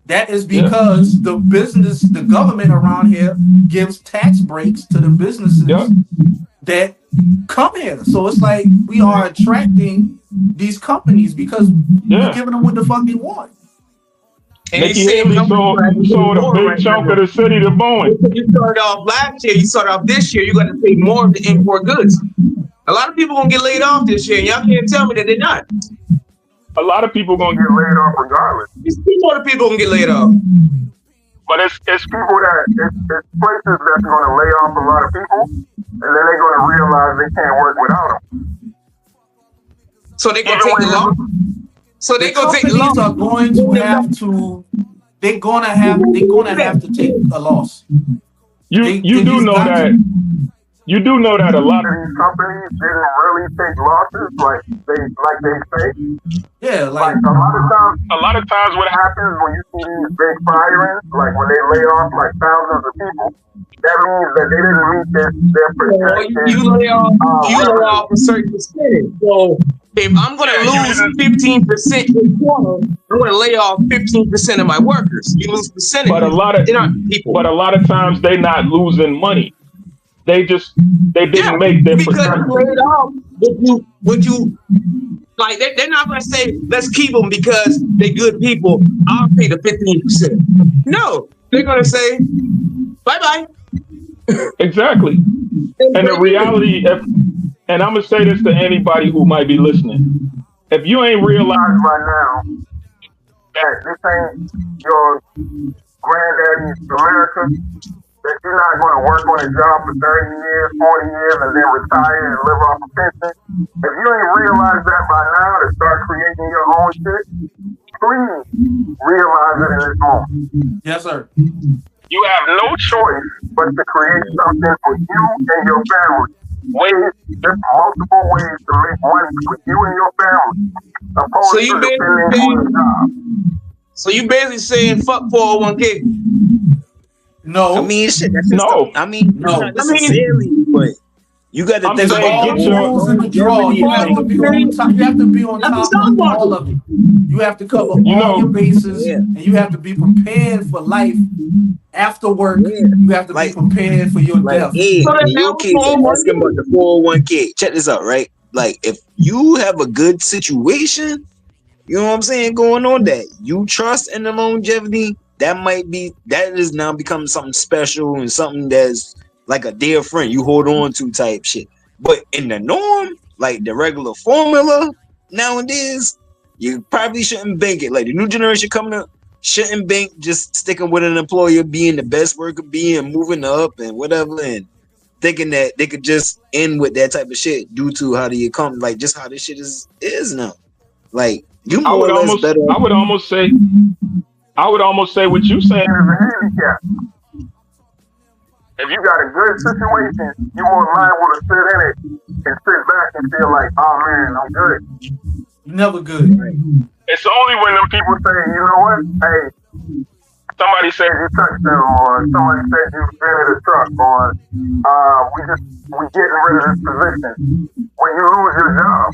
That is because the government around here gives tax breaks to the businesses that come here. So it's like we are attracting these companies because we're giving them what the fuck they want.
And
Nikki Haley sold a big chunk of the city to Boeing.
You started off last year, you started off this year, you got to pay more to import goods. A lot of people gonna get laid off this year, and y'all can't tell me that they're not.
A lot of people gonna
get laid off regardless.
These people, the people gonna get laid off.
But it's people it's places that's gonna lay off a lot of people, and then they're gonna realize they can't work without them.
So they gonna take the law. So
the companies are going to have to. They're gonna have to take a loss.
You do know that. You do know that a lot of
these companies didn't really take losses like they say.
Yeah, like
a lot of times what happens when you see these big firings, like when they lay off like thousands of people, that means that they didn't meet their projected.
You lay off a certain percentage. So if I'm going to lose 15% this quarter, I'm going to lay off 15% of my workers. You lose percentage.
But a lot of times they're not losing money. They didn't make their
because you laid off. What you like? They're not going to say let's keep them because they're good people. I'll pay the 15%. No, they're going to say bye bye.
Exactly. And the reality, and I'm gonna say this to anybody who might be listening: if you ain't realized
by now that this ain't your granddaddy's America, that you're not going to work on a job for 30 years, 40 years, and then retire and live off a pension. If you ain't realized that by now to start creating your own shit, please realize it in this moment.
Yes, sir.
You have no choice but to create something for you and your family. There's multiple ways to make money for you and your family.
So you basically saying fuck 401k?
No.
I mean, shit. That's no. I mean, no. Not necessarily, but you got to think
about the rules in the draw. You have to be on top. You have to be on top of all of it. You have to cover all your bases, and you have to be prepared for life after work. You have to be prepared for your death.
Hey, in your case, asking about the 401k. Check this out, right? Like, if you have a good situation, you know what I'm saying, going on that you trust in the longevity, that is now becoming something special and something that's like a dear friend you hold on to type shit. But in the norm, like the regular formula nowadays, you probably shouldn't bank it. Like the new generation coming up shouldn't bank just sticking with an employer, being the best worker, being moving up and whatever, and thinking that they could just end with that type of shit due to how the economy, like just how this shit is now. Like you more or less better.
I would almost say what you saying.
If you got a good situation, you more liable to sit in it and sit back and feel like, oh man, I'm good.
You're never good.
Right.
It's only when them people
say, you know what, hey,
somebody said
you touched them, or somebody said you rented a truck, or we getting rid of this position. When you lose your job,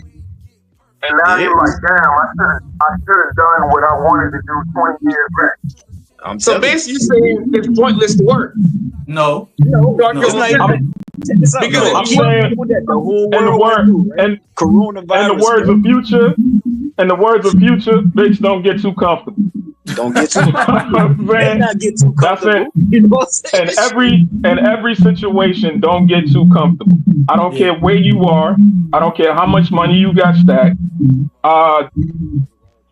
and now you're like, damn, I should have done what I wanted to do 20 years back.
So basically, you're saying it's pointless to work.
No.
It's like
because I'm saying
coronavirus.
In the words of Future, bitch, don't get too comfortable.
Don't get too comfortable. Not get too comfortable.
In every situation, don't get too comfortable. I don't care where you are. I don't care how much money you got stacked.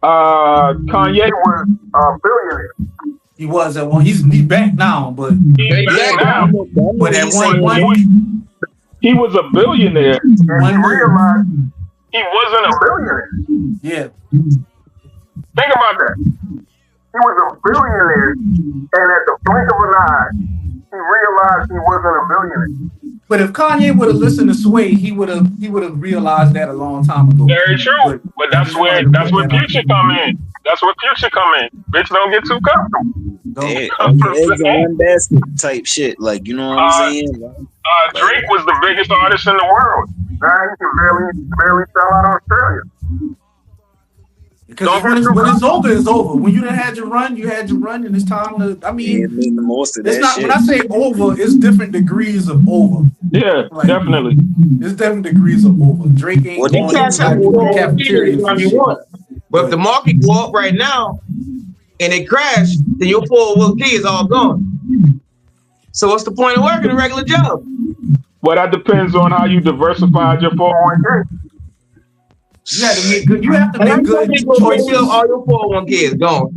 Kanye
was a billionaire.
He was at one. He's back now, but
he's back now.
But at one point,
he was a billionaire.
And he realized
he wasn't a
billionaire.
Yeah.
Think about that.
He was a billionaire, and at the blink of an eye, he realized he wasn't a billionaire.
But if Kanye would have listened to Sway, he would have realized that a long time ago.
Very true. But that's where Future come in. That's where Future come in. Bitch, don't get too comfortable.
Eggs on one basket type shit. Like, you know what I'm saying?
Drake was the biggest artist in the world.
Now he can barely sell out Australia.
Because when it's over, it's over. When you done had your run, and it's time to. I mean,
the most of that
it's not.
shit.
When I say over, it's different degrees of over.
Yeah, like, definitely.
It's different degrees of over. Drake ain't going to the cafeteria.
But if the market go up right now and it crash, then your 401k is all gone. So what's the point of working a regular job?
Well, that depends on how you diversified your 401k. You have to make good. You have to make good choices.
All your 401k is gone.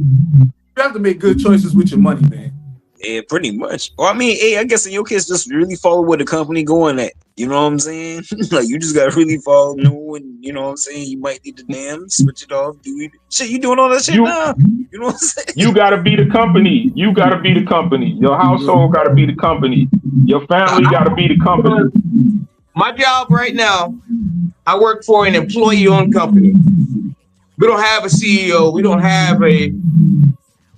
You have to make good choices with your money, man.
Yeah, pretty much. Or I mean, hey, I guess in your case, just really follow where the company going at. You know what I'm saying? Like you just gotta really follow, know when you know what I'm saying. You might need to damn switch it off. You doing all that shit now? You know what I'm saying?
You gotta be the company. You gotta be the company. Your household gotta be the company. Your family gotta be the company.
My job right now, I work for an employee-owned company. We don't have a CEO. We don't have a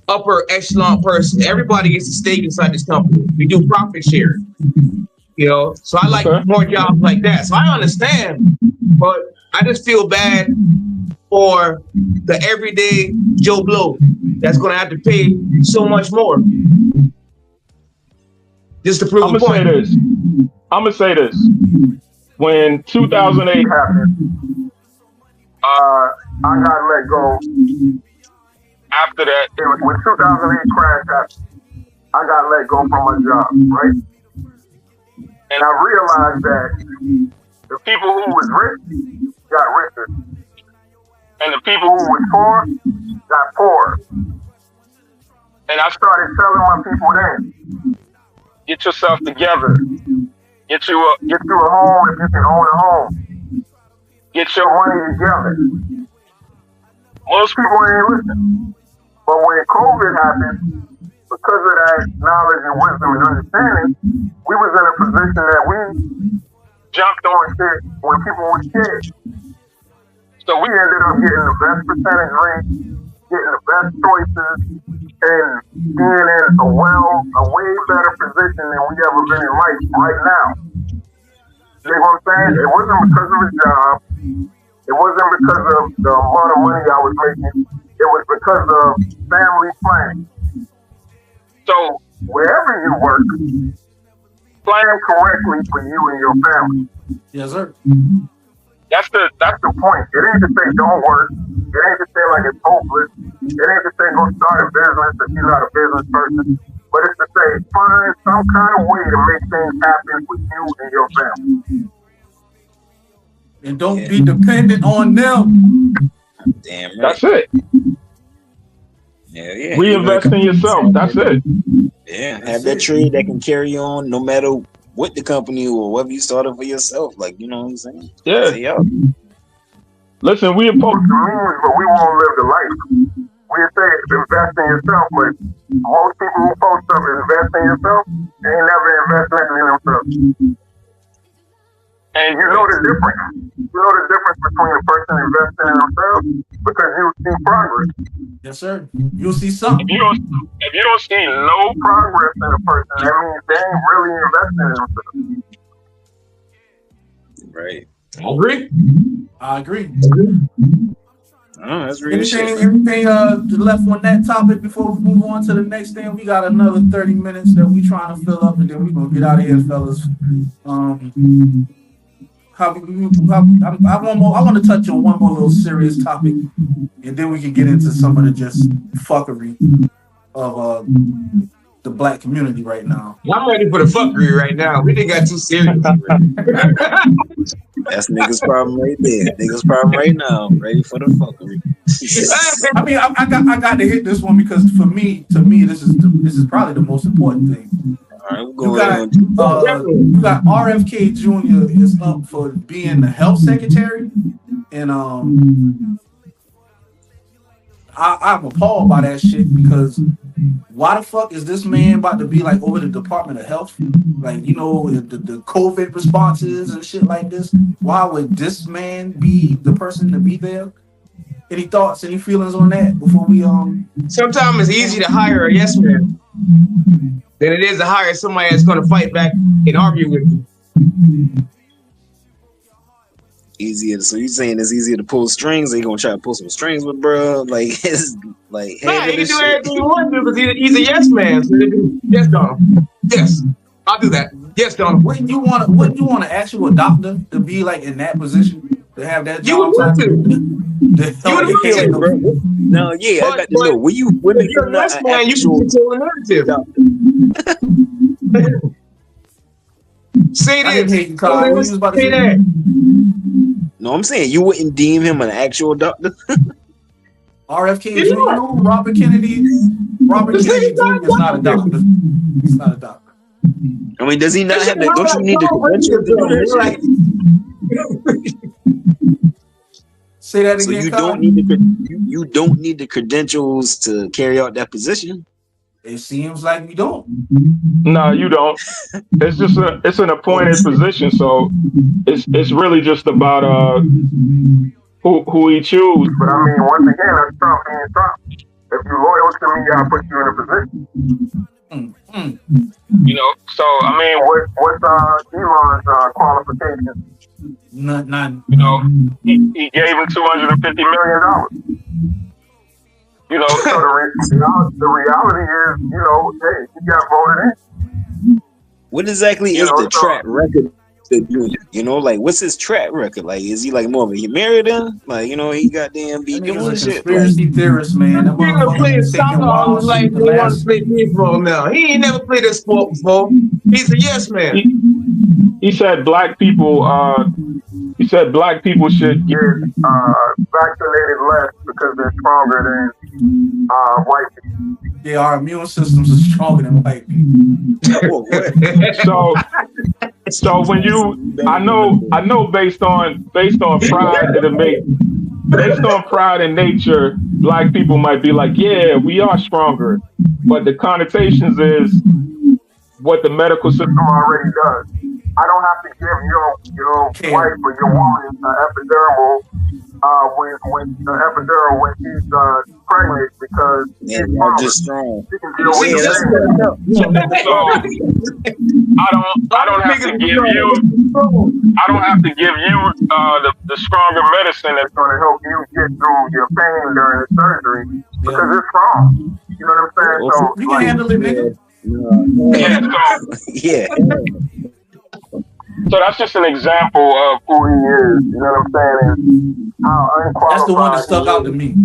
upper echelon person. Everybody gets a stake inside this company. We do profit share. You know, so I like more jobs like that. So I understand, but I just feel bad for the everyday Joe Blow that's going to have to pay so much more just to prove a point.
I'm gonna say this. When 2008
happened, I got let go.
After that,
When 2008 crash happened, I got let go from my job, right? And I realized that the people who was rich got richer,
and the people
who was poor got poorer.
And I
started telling my people then,
get yourself together. Get you a
home if you can own a home.
Get your
money together. Most people ain't listening. But when COVID happened, because of that knowledge and wisdom and understanding, we was in a position that we jumped on shit when people were scared. So we ended up getting the best percentage rate, getting the best choices, and being in a way better position than we ever been in life right now. You know what I'm saying? It wasn't because of a job. It wasn't because of the amount of money I was making. It was because of family planning. So wherever you work, plan correctly for you and your family.
Yes, sir.
That's the point. It ain't to say don't work. It ain't to say like it's hopeless. It ain't to say go start a business if you're not a business person. But it's to say find some kind of way to make things happen with you and your family.
And don't be dependent on them.
Damn right.
That's it.
Yeah.
Reinvest in yourself. That's it.
Yeah, have that trade that can carry on no matter what the company or whether you started for yourself. Like, you know what I'm saying?
Yeah.
Say, yo.
Listen,
but we won't live the life. We say invest in yourself, but most people who post up invest in yourself, they ain't never invest nothing in themselves. And you know the difference. You know the difference between a person investing in themselves because you see progress.
Yes, sir. You'll see something.
If you don't see no
progress in a person, that means they ain't really investing in themselves.
Right.
I agree.
Oh, that's real shit.
Anything left on that topic before we move on to the next thing? We got another 30 minutes that we trying to fill up, and then we're gonna get out of here, fellas. I want to touch on one more little serious topic, and then we can get into some of the just fuckery of the black community right now.
I'm ready for the fuckery right now. We didn't got too serious.
That's niggas' problem right there. Niggas' problem right now. Ready for the fuckery.
I mean, I got to hit this one because to me, this is probably the most important thing.
All right,
you got RFK Jr. is up for being the health secretary, and I'm appalled by that shit because why the fuck is this man about to be like over the Department of Health? Like, you know, the COVID responses and shit like this. Why would this man be the person to be there? Any thoughts, any feelings on that before we
Sometimes it's easy to hire a yes man than it is to hire somebody that's going to fight back and argue with you.
Easier. So you saying it's easier to pull strings? Or you gonna try to pull some strings with bro? Like it's like
hey, he can do everything he wants to because he's a yes man. So yes, Donald. Yes, I'll do that. Yes, Donald.
Wouldn't you want an actual doctor to be like in that position to have that job?
You would want to. You would want to,
bro. No, yeah, I got to know. When
you're a yes man, you should control the narrative. Say this. Say that.
No, I'm saying you wouldn't deem him an actual doctor.
RFK Jr., Robert Kennedy Jr. is not a doctor. He's not a doctor.
I mean, does he not have that? Don't you need the credentials to do that?
Say that again.
So you don't need the credentials to carry out that position.
It seems like we don't.
No, you don't. It's just it's an appointed position, so it's really just about who he chooses.
But I mean, once again, that's Trump being Trump. If you're loyal to me, I'll put you in a position.
You know, so I mean,
What's Elon's qualifications?
None.
You know, he gave him $250 million. You know,
so the reality is, you know, hey, he got voted in.
What exactly is the track record? You know, like what's his track record? Like, is he like more of a Samaritan? Like, you know, he goddamn be doing shit.
Conspiracy theorist, man. That
Playing soccer all his life. They want to play baseball now. He ain't never played a sport before. He's a yes man.
He said black people. He said black people should
get vaccinated less because they're stronger than white people.
Yeah, our immune systems are stronger than white people.
So when you, I know, based on pride in nature, black people might be like, yeah, we are stronger, but the connotations is what the medical system
already does. I don't have to give your wife or your woman an epidural when she's pregnant because
I'm just strong.
I don't have to give you the stronger medicine that's
going to help you get through your pain during the surgery because it's strong. You know what I'm saying? So
you can handle it, nigga.
Yeah.
So that's just an example of who he is.
You know what I'm saying? And how unqualified.
That's the one that stuck out to me.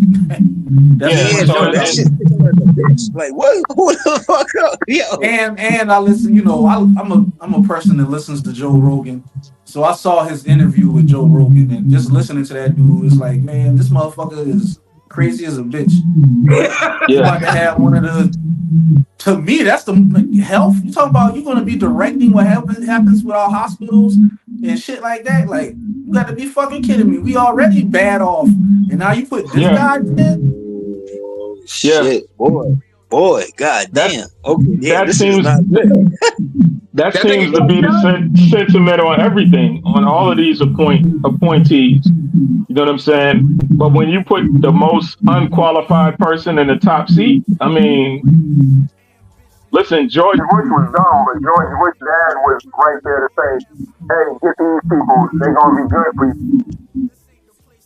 Like what? Who the fuck up? Yo.
And I listen. You know, I'm a person that listens to Joe Rogan. So I saw his interview with Joe Rogan, and just listening to that dude is like, man, this motherfucker is crazy as a bitch. He's about to have one of the. To me, that's the health. You talking about you're gonna be directing what happens with our hospitals and shit like that? Like, you got to be fucking kidding me. We already bad off, and now you put this guy in.
Shit, boy, goddamn. Okay,
that seems not good. That seems to be the sentiment on everything, on all of these appointees. You know what I'm saying? But when you put the most unqualified person in the top seat, I mean, listen, George
Bush was dumb, but George Bush's dad was right there to say, hey, get these people, they're going to be good for you.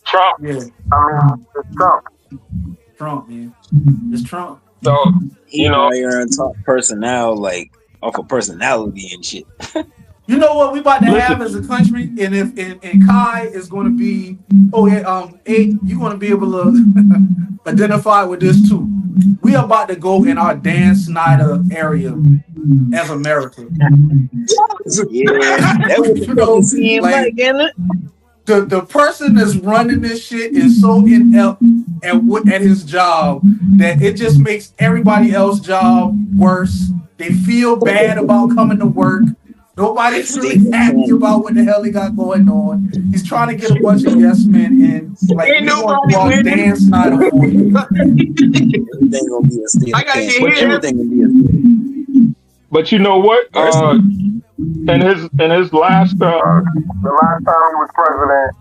Trump.
Yeah.
I mean, it's Trump.
Trump, man. It's Trump.
So, you know,
you're on top personnel, like off of personality and shit.
You know what we about to have as a country, and if Kai is going to be, you're going to be able to identify with this too. We are about to go in our Dan Snyder area as America.
Yeah, that would seem like, isn't it?
The person that's running this shit is so inept at his job that it just makes everybody else's job worse. They feel bad about coming to work. Nobody's really happy about what the hell he got going on. He's trying to get a bunch of yes men in. Like, he's going to walk Dan Snyder for you.
Everything gonna be a steal. Everything gonna be a steal.
But you know what? In his last
the last time he was president,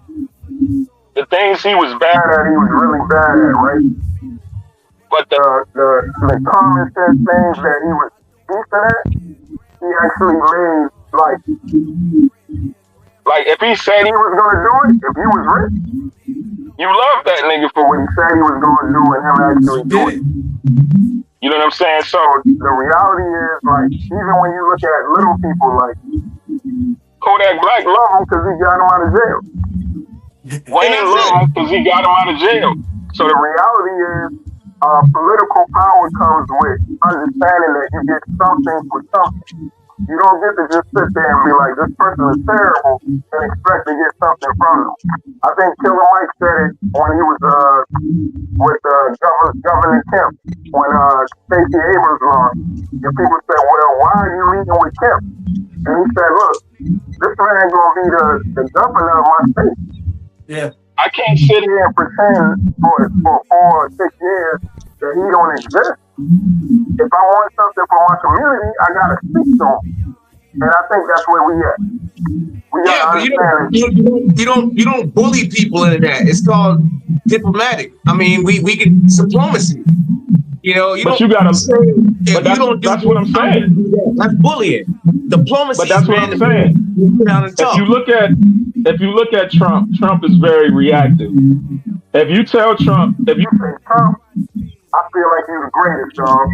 the things he was bad at,
he was really bad at, right? But the common sense things that he was decent at, he actually made like
if he said
he was gonna do it, if he was rich,
you love that nigga for
what he said he was gonna do and him actually do it.
You know what I'm saying? So
the reality is, like, even when you look at little people, like
Kodak Black
love him because he got him out of jail.
Wayne love him because he got him out of jail.
So the reality is, political power comes with understanding that you get something for something. You don't get to just sit there and be like, this person is terrible and expect to get something from them. I think Killer Mike said it when he was with Governor Kemp, when Stacey Abrams lost. And people said, well, why are you meeting with Kemp? And he said, look, this man going to be the governor of my state.
Yeah.
I can't sit here and pretend for 4 or 6 years that he don't exist. If I want something for my community, I gotta speak to him. And I think that's where we at.
Yeah, but you don't bully people into that. It's called diplomatic. I mean, we can diplomacy. You know, you
But
don't
you gotta.
say if
But
you don't do
that's what I'm
this, I'm gonna
saying.
do that. That's bullying. Diplomacy
But that's
is
what
man
I'm
to man.
saying.
You sit down and
If
talk.
you look at Trump is very reactive. If you tell Trump, if you
say Trump, I feel like you're the greatest, dog.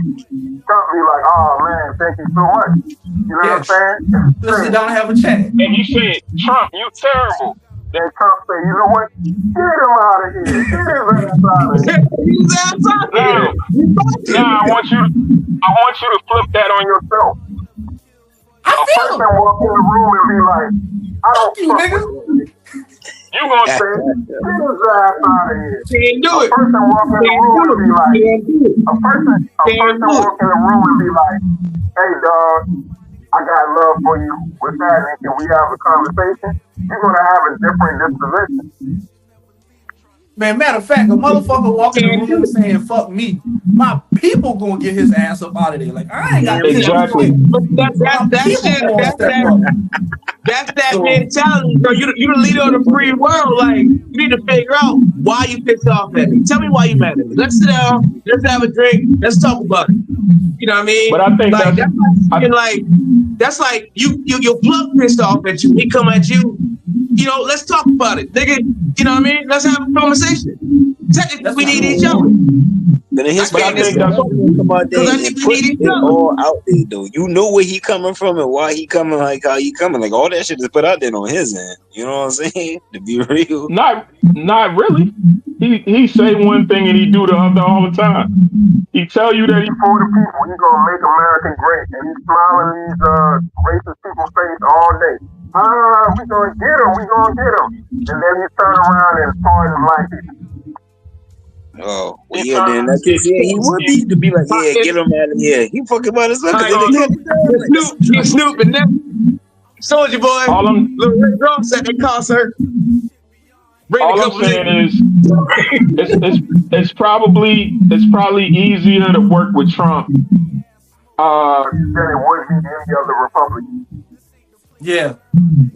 Trump be like, oh man, thank you so much. You know what I'm saying?
Let's sit down and have a chat.
and you say Trump, you terrible.
Then Trump say, you know what? Get him out of here. Get his ass out of here.
His ass out
Now,
here.
now I want you to flip that on yourself.
A person walk in the room and be like, I don't fuck with you.
You gonna say,
get his ass out of here.
Can't do
A
it.
person walk in the room and be like, a person walk in the room and be like, hey dog, I got love for you with that, and can we have a conversation? You're gonna have a different disposition.
Man, matter of fact, a motherfucker walking in the room saying "fuck me," my people gonna get his ass up out of there. Like I ain't got
exactly.
But that's that mentality. So you the leader of the free world. Like you need to figure out why you pissed off at me. Tell me why you mad at me. Let's sit down. Let's have a drink. Let's talk about it. You know what I mean?
But I think
like that's like your plug pissed off at you. He come at you. You know, let's talk about it, nigga. You know what I mean? Let's have a conversation. Technically, we need each other.
But in his case, come out there and put it all out there, though. You know where he coming from and why he coming, like how he coming, like all that shit is put out there on his end. You know what I'm saying? To be real,
not really. He say one thing and he do the other all the time. He tell you that he
for the people, he gonna make America great, and he's smiling these racist people's face all day. We gonna get him, and then he turn around and pardon black people.
oh well, yeah. Then in that case, yeah, he would be to be like, yeah, get him out of here. He fucking about his luck.
Snoop, and then Soldier Boy, little red drum set that concert.
All I'm saying is, it's probably easier to work with Trump.
Then it would be any other Republican.
Yeah,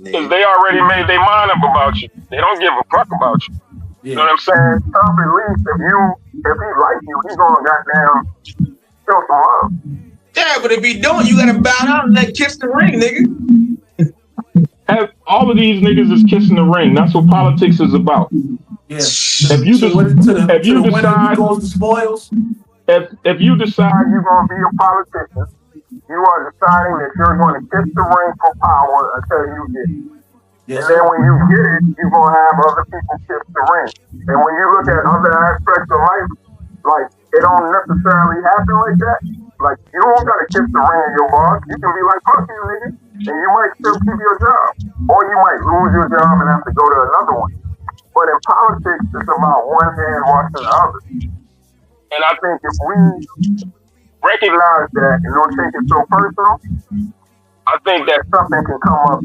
because they already made their mind up about you. They don't give a fuck about you.
Yeah.
You know what I'm saying?
Trump, at least if he like you, he gonna goddamn show some love.
Yeah, but if he don't, you gotta bow down and let kiss the ring, nigga.
All of these niggas is kissing the ring. That's what politics is about.
Yeah.
If you decide
goes to spoils.
If you decide
you're gonna be a politician, you are deciding that you're going to kiss the ring for power until you get it. Yes. And then when you get it, you're going to have other people kiss the ring. And when you look at other aspects of life, like, it don't necessarily happen like that. Like, you don't got to kiss the ring of your boss. You can be like, fuck you, nigga. And you might still keep your job. Or you might lose your job and have to go to another one. But in politics, it's about one hand washing the other. And I think if we recognize that and don't take it so personal, I think that something can come up.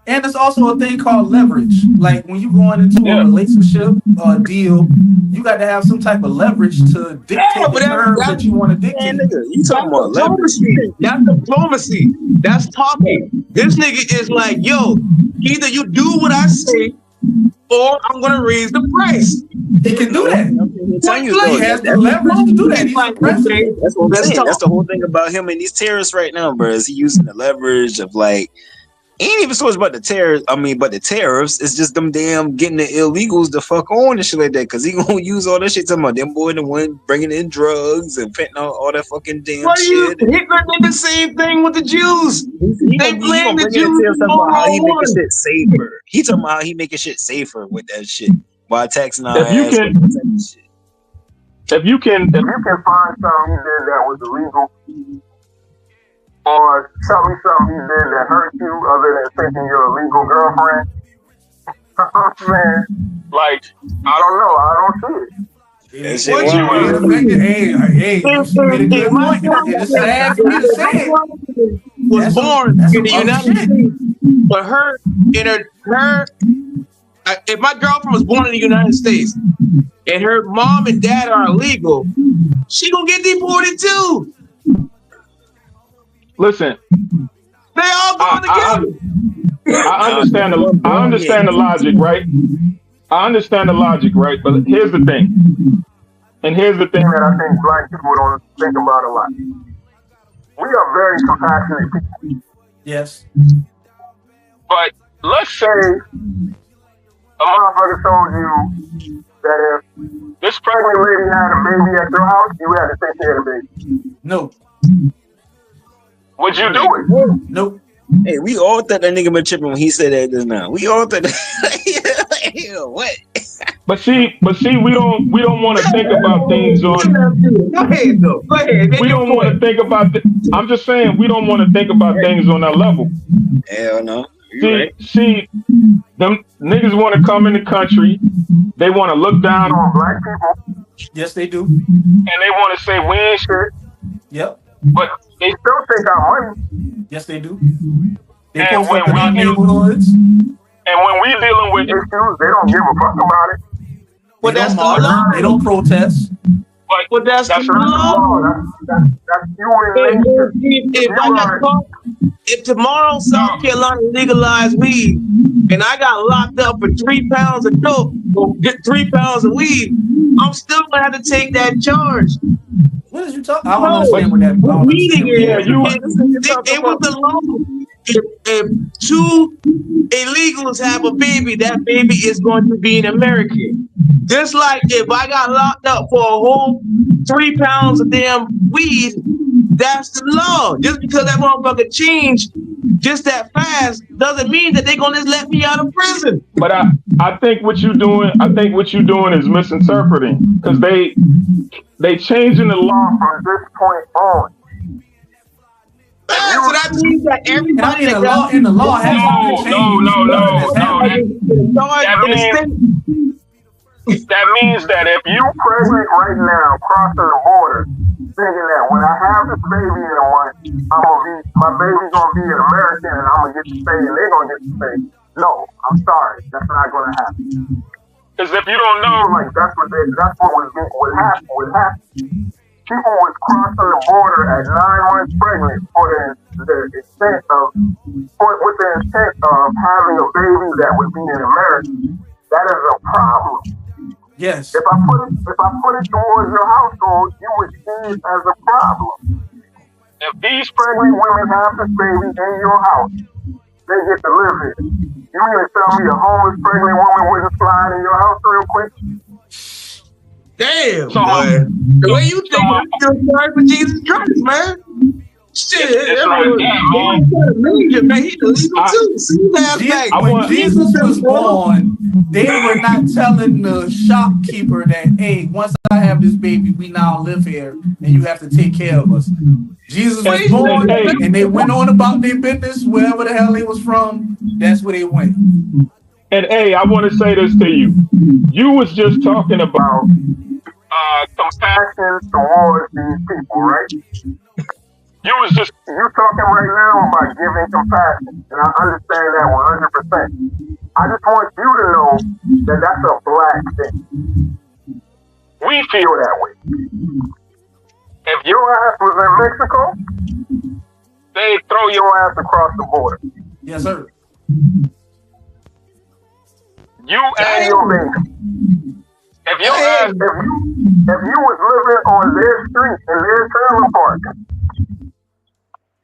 And there's also a thing called leverage. Like when you're going into a relationship or a deal, you got to have some type of leverage to dictate the terms that you want to dictate.
You talking about leverage?
That's diplomacy. That's talking. This nigga is like, yo, either you do what I say, or I'm gonna raise the price.
He can do that.
He
has the leverage to do that. He's the president.
That's what I'm saying. That's the whole thing about him and these terrorists right now, bro. Is he using the leverage of like, ain't even so much about the terrorists. I mean, but the tariffs. It's just them damn getting the illegals to fuck on and shit like that. Cause he gonna use all that shit. Talking about them boy the one bringing in drugs and fentanyl, all that fucking damn shit.
Hitler did the same thing with the Jews. They blame the Jews
about how he making shit safer. He talking about how he making shit safer with that shit while taxing our ass.
If you can find something he did that was illegal, or tell me something he did that hurt you other than taking your illegal girlfriend, man,
like,
I don't know. I don't see it.
Hey, you made a good point. It's sad for me to say it.
Was born in the United States, but her, if my girlfriend was born in the United States and her mom and dad are illegal, she gonna get deported too.
Listen,
They all going together.
I understand the logic, right? I understand the logic, right? But here's the thing. And here's the thing
that I think black people don't think about a lot. We are very compassionate people.
Yes.
But let's say
a motherfucker told you that if
this
pregnant lady had a baby at your house, you had to take care of the baby.
No.
Would you do it?
Nope.
Hey, we all thought that nigga been tripping when he said that just now. We all thought that. What?
But see, we don't want to think about things on.
Go ahead, though. Go ahead.
We don't want to think about. I'm just saying we don't want to think about things on that level.
Hell no.
See, them niggas want to come in the country. They want to look down on
black people.
Yes, they do.
And they want to say we ain't shit.
Yep.
But they still take our money.
Yes, they do. They post up in our neighborhoods.
And when we dealing with
issues, they don't give a fuck about it.
But that's the law. They don't protest.
But that's the law.
That's human nature.
If tomorrow South Carolina legalized weed, and I got locked up for 3 pounds of dope, or get 3 pounds of weed, I'm still gonna have to take that charge.
What is you talking? I don't understand what that.
It was the law. If 2 illegals have a baby, that baby is going to be an American. Just like if I got locked up for a whole 3 pounds of damn weed, that's the law. Just because that motherfucker changed just that fast doesn't mean that they're gonna just let me out of prison.
But I think what you're doing, is misinterpreting, because they changing the law
from this point on.
So that means that everybody
in the law has
That means that if you
pregnant right now, crossing the border, thinking that when I have this baby in a month, my baby's gonna be an American and I'm gonna get to stay and they're gonna get to stay. No, I'm sorry, that's not gonna happen.
Because if you don't know,
like that's what would happen. People was crossing the border at 9 months pregnant with the intent of having a baby that would be an American. That is a problem.
Yes.
If I put it towards your household, you would see it as a problem.
If these
pregnant women have this baby in your house, they get to live here. You mean to tell me a homeless pregnant woman wouldn't slide in your house real quick?
Damn, boy. The way you think, I feel sorry for Jesus Christ, man. Shit, man, he's illegal too.
When Jesus was born, they were not telling the shopkeeper that, hey, once I have this baby, we now live here and you have to take care of us. Jesus was born and they went on about their business, wherever the hell they was from, that's where they went.
And hey, I want to say this to you. You was just talking about
compassion towards these people, right?
You're
talking right now about giving compassion, and I understand that 100%. I just want you to know that that's a black thing.
We feel
that way. If your ass was in Mexico, they throw your ass across the border.
Yes, sir.
You and your baby. If you was living on their street in their trailer park,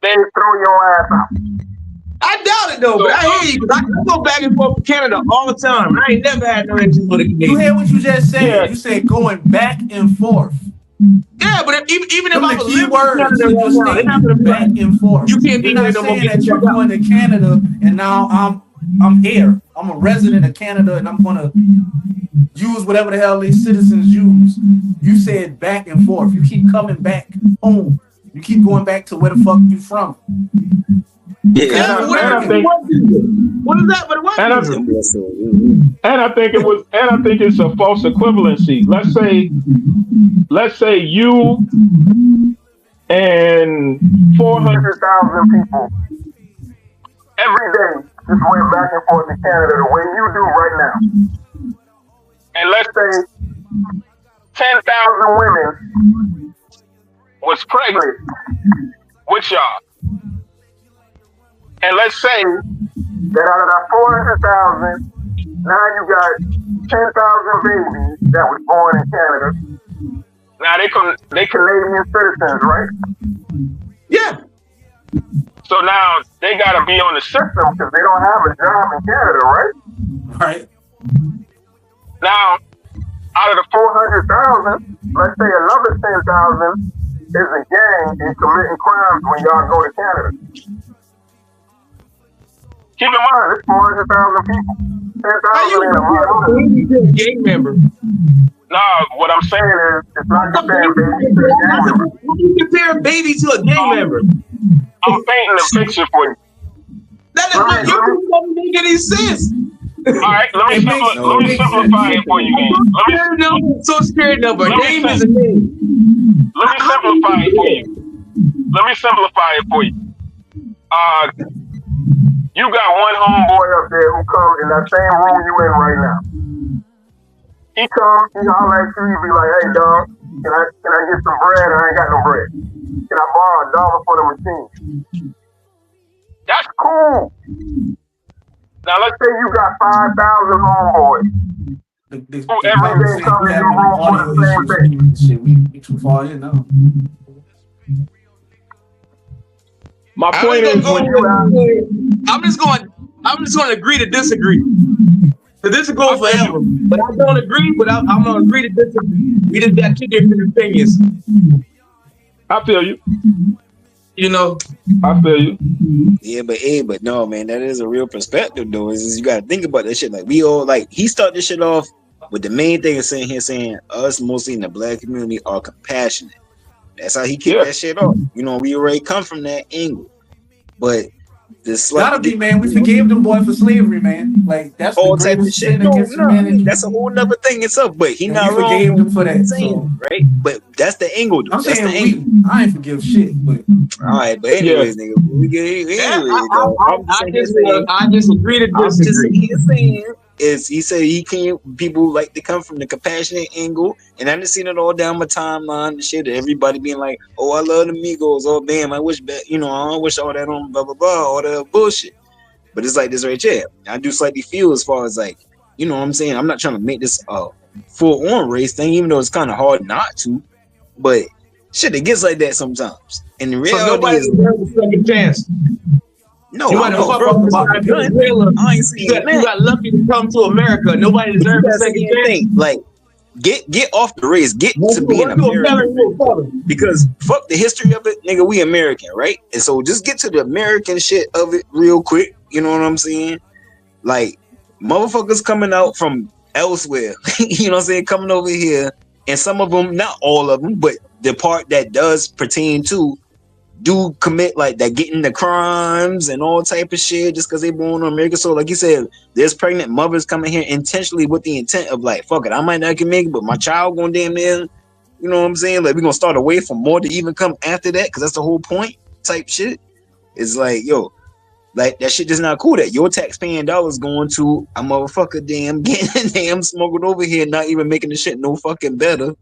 they throw your ass out.
I doubt it though, but I hear you because I go back and forth to Canada all the time. I ain't never had no issue with a Canadian.
You hear what you just said? Yeah. You said going back and forth.
Yeah, but even if I was living in
Canada right now, back and forth. You can't be not saying that you're going to Canada and now I'm here. I'm a resident of Canada and I'm gonna use whatever the hell these citizens use. You said back and forth. You keep coming back home. You keep going back to where the fuck you from.
Yeah,
what is that? But what?
And I think it's a false equivalency. Let's say you and
400,000 people every day just went back and forth to Canada the way you do right now.
And let's say 10,000 women was pregnant with y'all. And let's say
that out of that 400,000, now you got 10,000 babies that was born in Canada.
now they
Canadian citizens, right?
Yeah. So now they gotta be on the system
because they don't have a job in Canada, right?
Right.
Now, out of the
400,000, let's say another 10,000 is a gang and committing crimes when y'all go to Canada.
Keep in mind,
it's 400,000 people. 10,000
ain't a gang member.
Nah, what I'm saying is,
it's not comparing baby to a gang member.
How do you compare a baby to a gang member?
I'm painting a picture for you.
That doesn't make any sense.
All right, let me simplify it for you, man.
Social security number. Name is a name.
Let me simplify it for you. You got one homeboy
up there who comes in that same room you in right now. He comes, he holler at you, he be like, hey dog, can I get some bread? I ain't got no bread. Can I borrow $1 for the machine?
That's
cool. Now let's say you got 5,000 homeboys.
Who every day comes in your room for the same thing. Shit, we too far in now.
My point is,
I'm just going to agree to disagree. So this is going forever. But I don't agree, but I'm going to agree to disagree. We just got two different opinions.
I feel you.
You know,
I feel you.
Yeah, but no, man, that is a real perspective, though. Is you got to think about that shit. Like, we all, like, he started this shit off with the main thing is saying us, mostly in the black community, are compassionate. That's how he kicked that shit off. You know, we already come from that angle. But this
gotta be, man. We forgave them boy for slavery, man. Like that's
all
the
type of shit. No, that's a whole nother thing itself. But he not wrong.
Forgave them for that,
right? But that's the angle.
I'm
that's
saying
the angle.
I ain't forgive shit. But
all right, but anyways, nigga, we get
I just agree to disagree.
Is he said he can't. People like to come from the compassionate angle, and I just seen it all down my timeline and shit. Everybody being like, "Oh, I love the Migos." Oh, damn, I wish that I wish all that on blah blah blah, all that bullshit. But it's like this right here. I do slightly feel as far as like, you know what I'm saying. I'm not trying to make this a full on race thing, even though it's kind of hard not to. But shit, it gets like that sometimes. And the reality is,
a second chance.
No,
you got lucky to come to America. Nobody deserves a second chance.
Like, get off the race. Get to being American. Because fuck the history of it, nigga. We American, right? And so just get to the American shit of it real quick. You know what I'm saying? Like, motherfuckers coming out from elsewhere. You know what I'm saying? Coming over here, and some of them, not all of them, but the part that does pertain to. Do commit like that, getting the crimes and all type of shit just because they born in America. So like you said, there's pregnant mothers coming here intentionally with the intent of like, fuck it, I might not can make it, but my child gonna damn near, you know what I'm saying? Like we're gonna start away from more to even come after that because that's the whole point type shit. It's like, yo, like that shit just not cool. That your taxpaying dollars going to a motherfucker damn getting damn smuggled over here, not even making the shit no fucking better.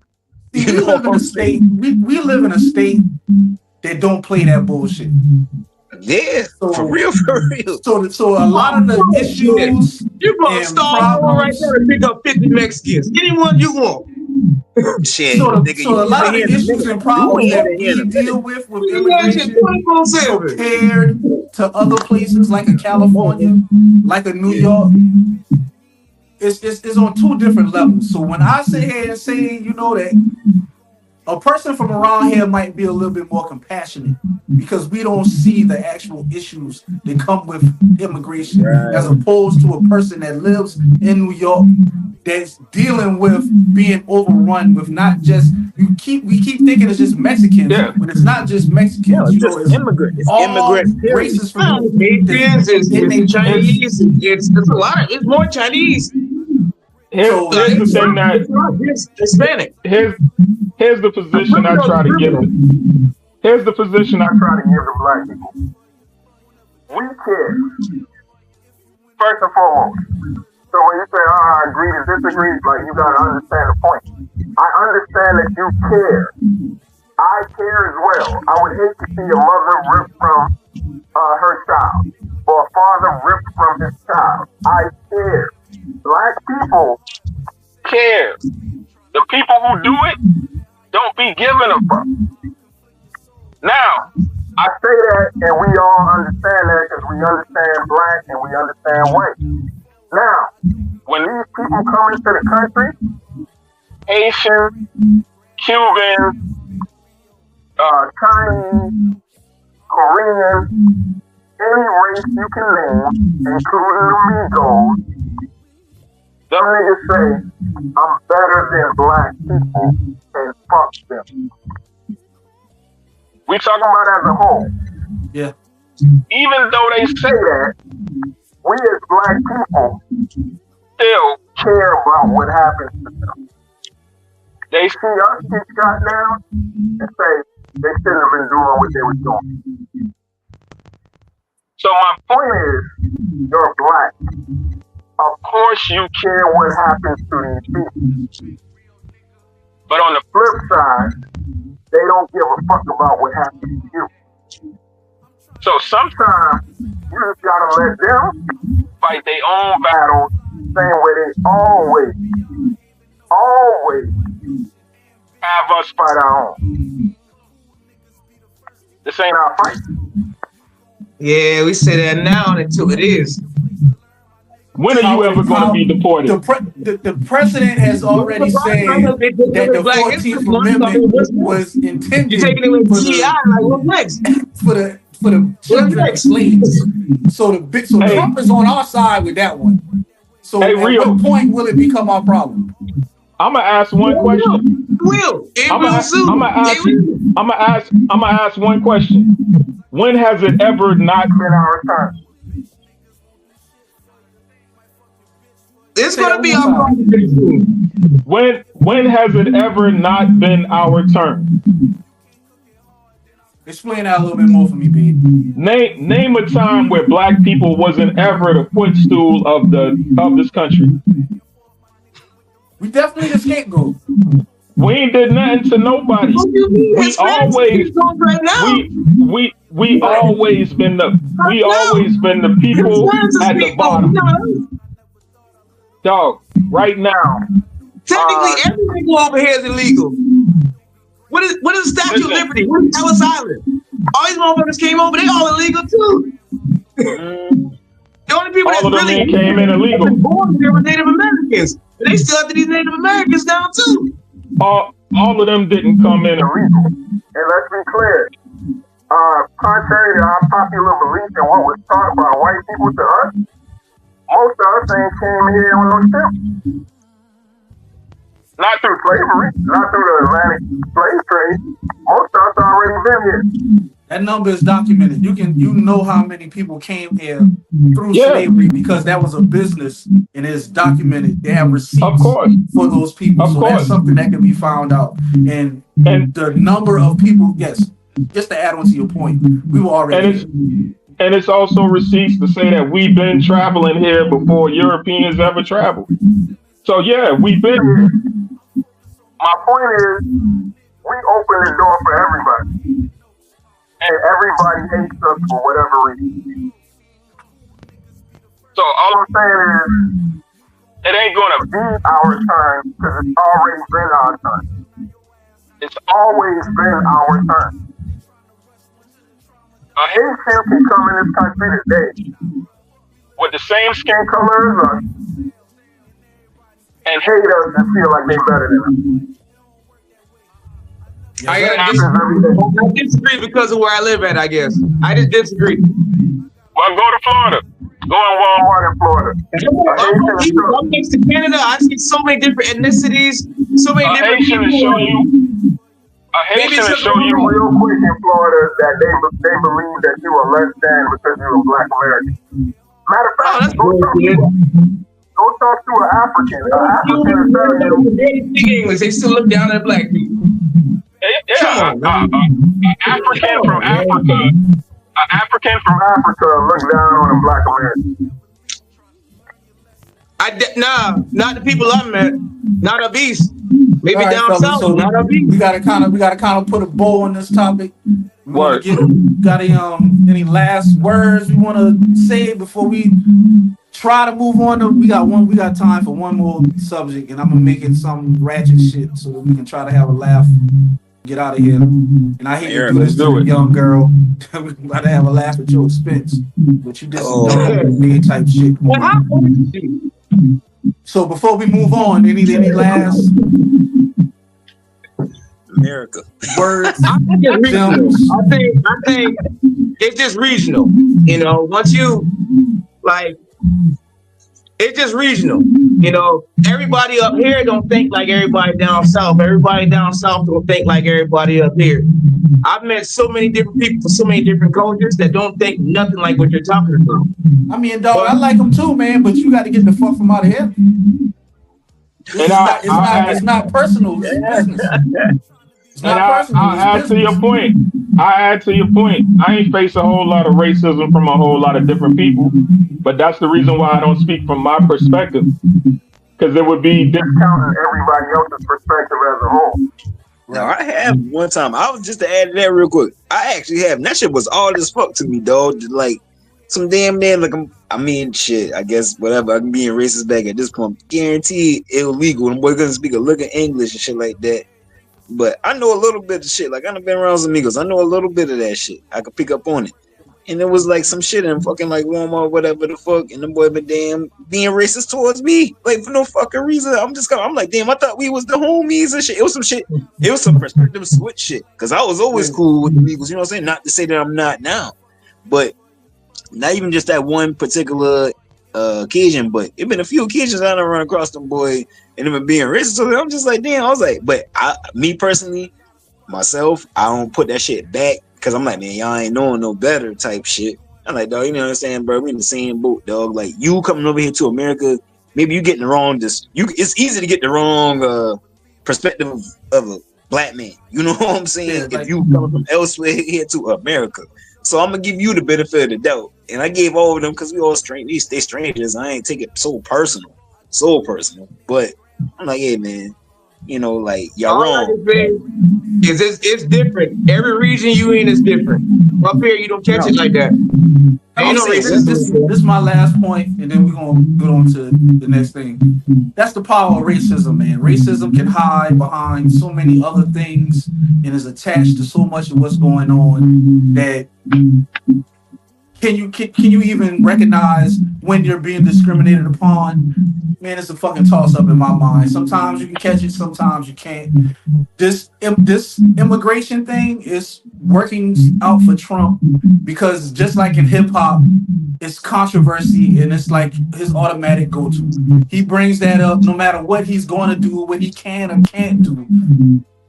See, we live in a state. We live in a state. They don't play that bullshit.
Yeah, for real.
So a lot of the issues
you brought Star right there to pick up 50 Mexicans. Anyone you want.
Shit,
so a lot of the issues and problems that we deal with immigration compared to other places like a California, like a New York, it's on two different levels. So when I sit here and say, you know, that a person from around here might be a little bit more compassionate because we don't see the actual issues that come with immigration, as opposed to a person that lives in New York that's dealing with being overrun with not just we keep thinking it's just Mexicans, but it's not just Mexicans.
Yeah, it's just immigrants. It's immigrant
races from
Asians, it's Chinese, it's a lot. It's more Chinese.
Here's the thing that
it's not just Hispanic.
Here's the position I try to give them. Here's the position I try to give the black people.
We care. First and foremost. So when you say, I agree to disagree, like you gotta understand the point. I understand that you care. I care as well. I would hate to see a mother ripped from her child. or a father ripped from his child. I care. Black people
care. The people who do it don't be giving a fuck. Now,
I say that, and we all understand that because we understand black and we understand white. Now, when these people come into the country,
Haitian, Cuban,
Chinese, Korean, any race you can name, including the Migos, them niggas say, I'm better than black people, and fuck them. We talking about as a whole.
Yeah.
Even though they say
that, we as black people
still
care about what happens to them.
They
see us get shot down and say they shouldn't have been doing what they were doing.
So my
point is, you're black.
Of course you
care what happens to these people.
But on the
flip side, they don't give a fuck about what happens to you.
So sometimes
you just gotta let them
fight their own
battles, same way they always
have us
fight our own.
This ain't our fight.
Yeah, we say that now until it is.
When are you ever going to be deported?
The president has already said that the 14th Amendment was intended for the children of slaves. So Trump is on our side with that one. So at what point will it become our problem?
I'm gonna ask one question. I'm gonna ask one question. When has it ever not
been our turn?
It's gonna be our problem.
When has it ever not been our turn?
Explain that a little bit more for me, B.
Name a time where black people wasn't ever the footstool of this country.
We definitely the scapegoat.
We ain't did nothing to nobody. We always been the people at the bottom. Dog, right now.
Technically, everything over here is illegal. What is the Statue of Liberty? What is Ellis Island? All these motherfuckers came over, they all illegal too. The only people
all
that really
came in illegal.
Born here were Native Americans. And they still have these Native Americans down too.
All of them didn't come in illegal.
And let's be clear. Contrary to our popular belief and what was taught by white people to us, most of us ain't came here on no ship. Not through slavery, not through the Atlantic slave trade. Most of us already been here.
That number is documented. You know how many people came here through slavery because that was a business and it's documented. They have receipts for those people. So that's something that can be found out. And the number of people, yes, just to add on to your point, we were already
and it's also receipts to say that we've been traveling here before Europeans ever traveled. So yeah, we've been here.
My point is, we open the door for everybody. And everybody hates us for whatever reason.
So all
I'm saying is,
it ain't gonna
be our turn because it's already been our turn. It's always been our turn. A Haitian can come in this country today
with the same
skin color as us and hate us and feel like they're better than us.
I disagree because of where I live at, I guess. I just disagree.
Well, go to Florida. Go in Walmart
in Florida.
I'm next to Canada. I see so many different ethnicities, so many different people.
A Haitian will show you
real quick in Florida that they believe that you are less than because you're a black American. Matter of fact, go talk to an African.
They speak English. They still look down at black people.
Yeah, African from Africa. An African from
Africa look down on a black American.
Not the people I met. Not up east. Maybe down south.
So
not up east.
We gotta kind of put a bow on this topic. We want to get got any last words we want to say before we try to move on? We got time for one more subject, and I'm gonna make it some ratchet shit so that we can try to have a laugh, get out of here. And I hate to do this to a young girl. We about to have a laugh at your expense, but you did some dumb gay type shit. So before we move on, any last
America
words?
I think it's regional. I think it's just regional. You know, once you like, it's just regional. You know, everybody up here don't think like everybody down south. Everybody down south don't think like everybody up here. I've met so many different people from so many different cultures that don't think nothing like what you're talking about.
I mean, dog, I like them too, man, but you got to get the fuck from out of here. It's not personal. It's business. It's not personal.
I'll add to your point. I ain't faced a whole lot of racism from a whole lot of different people, but that's the reason why I don't speak from my perspective, because it would be
discounting everybody else's perspective as a whole.
Now I have one time. I was just to add to that real quick. I actually have. And that shit was all as fuck to me, dog. Like some damn man. Like I mean, shit. I guess whatever. I can be in racist back at this point. Guaranteed illegal. And boy gonna speak a lick of English and shit like that. But I know a little bit of shit. Like I done been around some amigos. I know a little bit of that shit. I could pick up on it. And it was like some shit in fucking like Walmart, whatever the fuck. And the boy been damn being racist towards me. Like for no fucking reason. I'm like, damn, I thought we was the homies and shit. It was some shit. It was some perspective switch shit. Cause I was always cool with the amigos. You know what I'm saying? Not to say that I'm not now. But not even just that one particular occasion, but it been a few occasions I done run across them boy and them being racist. So I'm just like, damn, I was like, but me personally, myself, I don't put that shit back. Cause I'm like, man, y'all ain't knowing no better type shit. I'm like, dog, you know what I'm saying, bro? We in the same boat, dog. Like you coming over here to America, maybe you getting the wrong. It's easy to get the wrong perspective of a black man. You know what I'm saying? Yeah, if you coming from elsewhere here to America, so I'm gonna give you the benefit of the doubt. And I gave all of them because we all strangers. They strangers. I ain't take it so personal. But I'm like, hey, man. You know, like y'all wrong.
It's different. Every region you in is different. Up here, you don't catch it like that.
This is my last point, and then we're gonna go on to the next thing. That's the power of racism, man. Racism can hide behind so many other things and is attached to so much of what's going on that can you even recognize when you're being discriminated upon? Man, it's a fucking toss up in my mind. Sometimes you can catch it, sometimes you can't. This immigration thing is working out for Trump because just like in hip hop, it's controversy and it's like his automatic go-to. He brings that up no matter what he's going to do, what he can or can't do.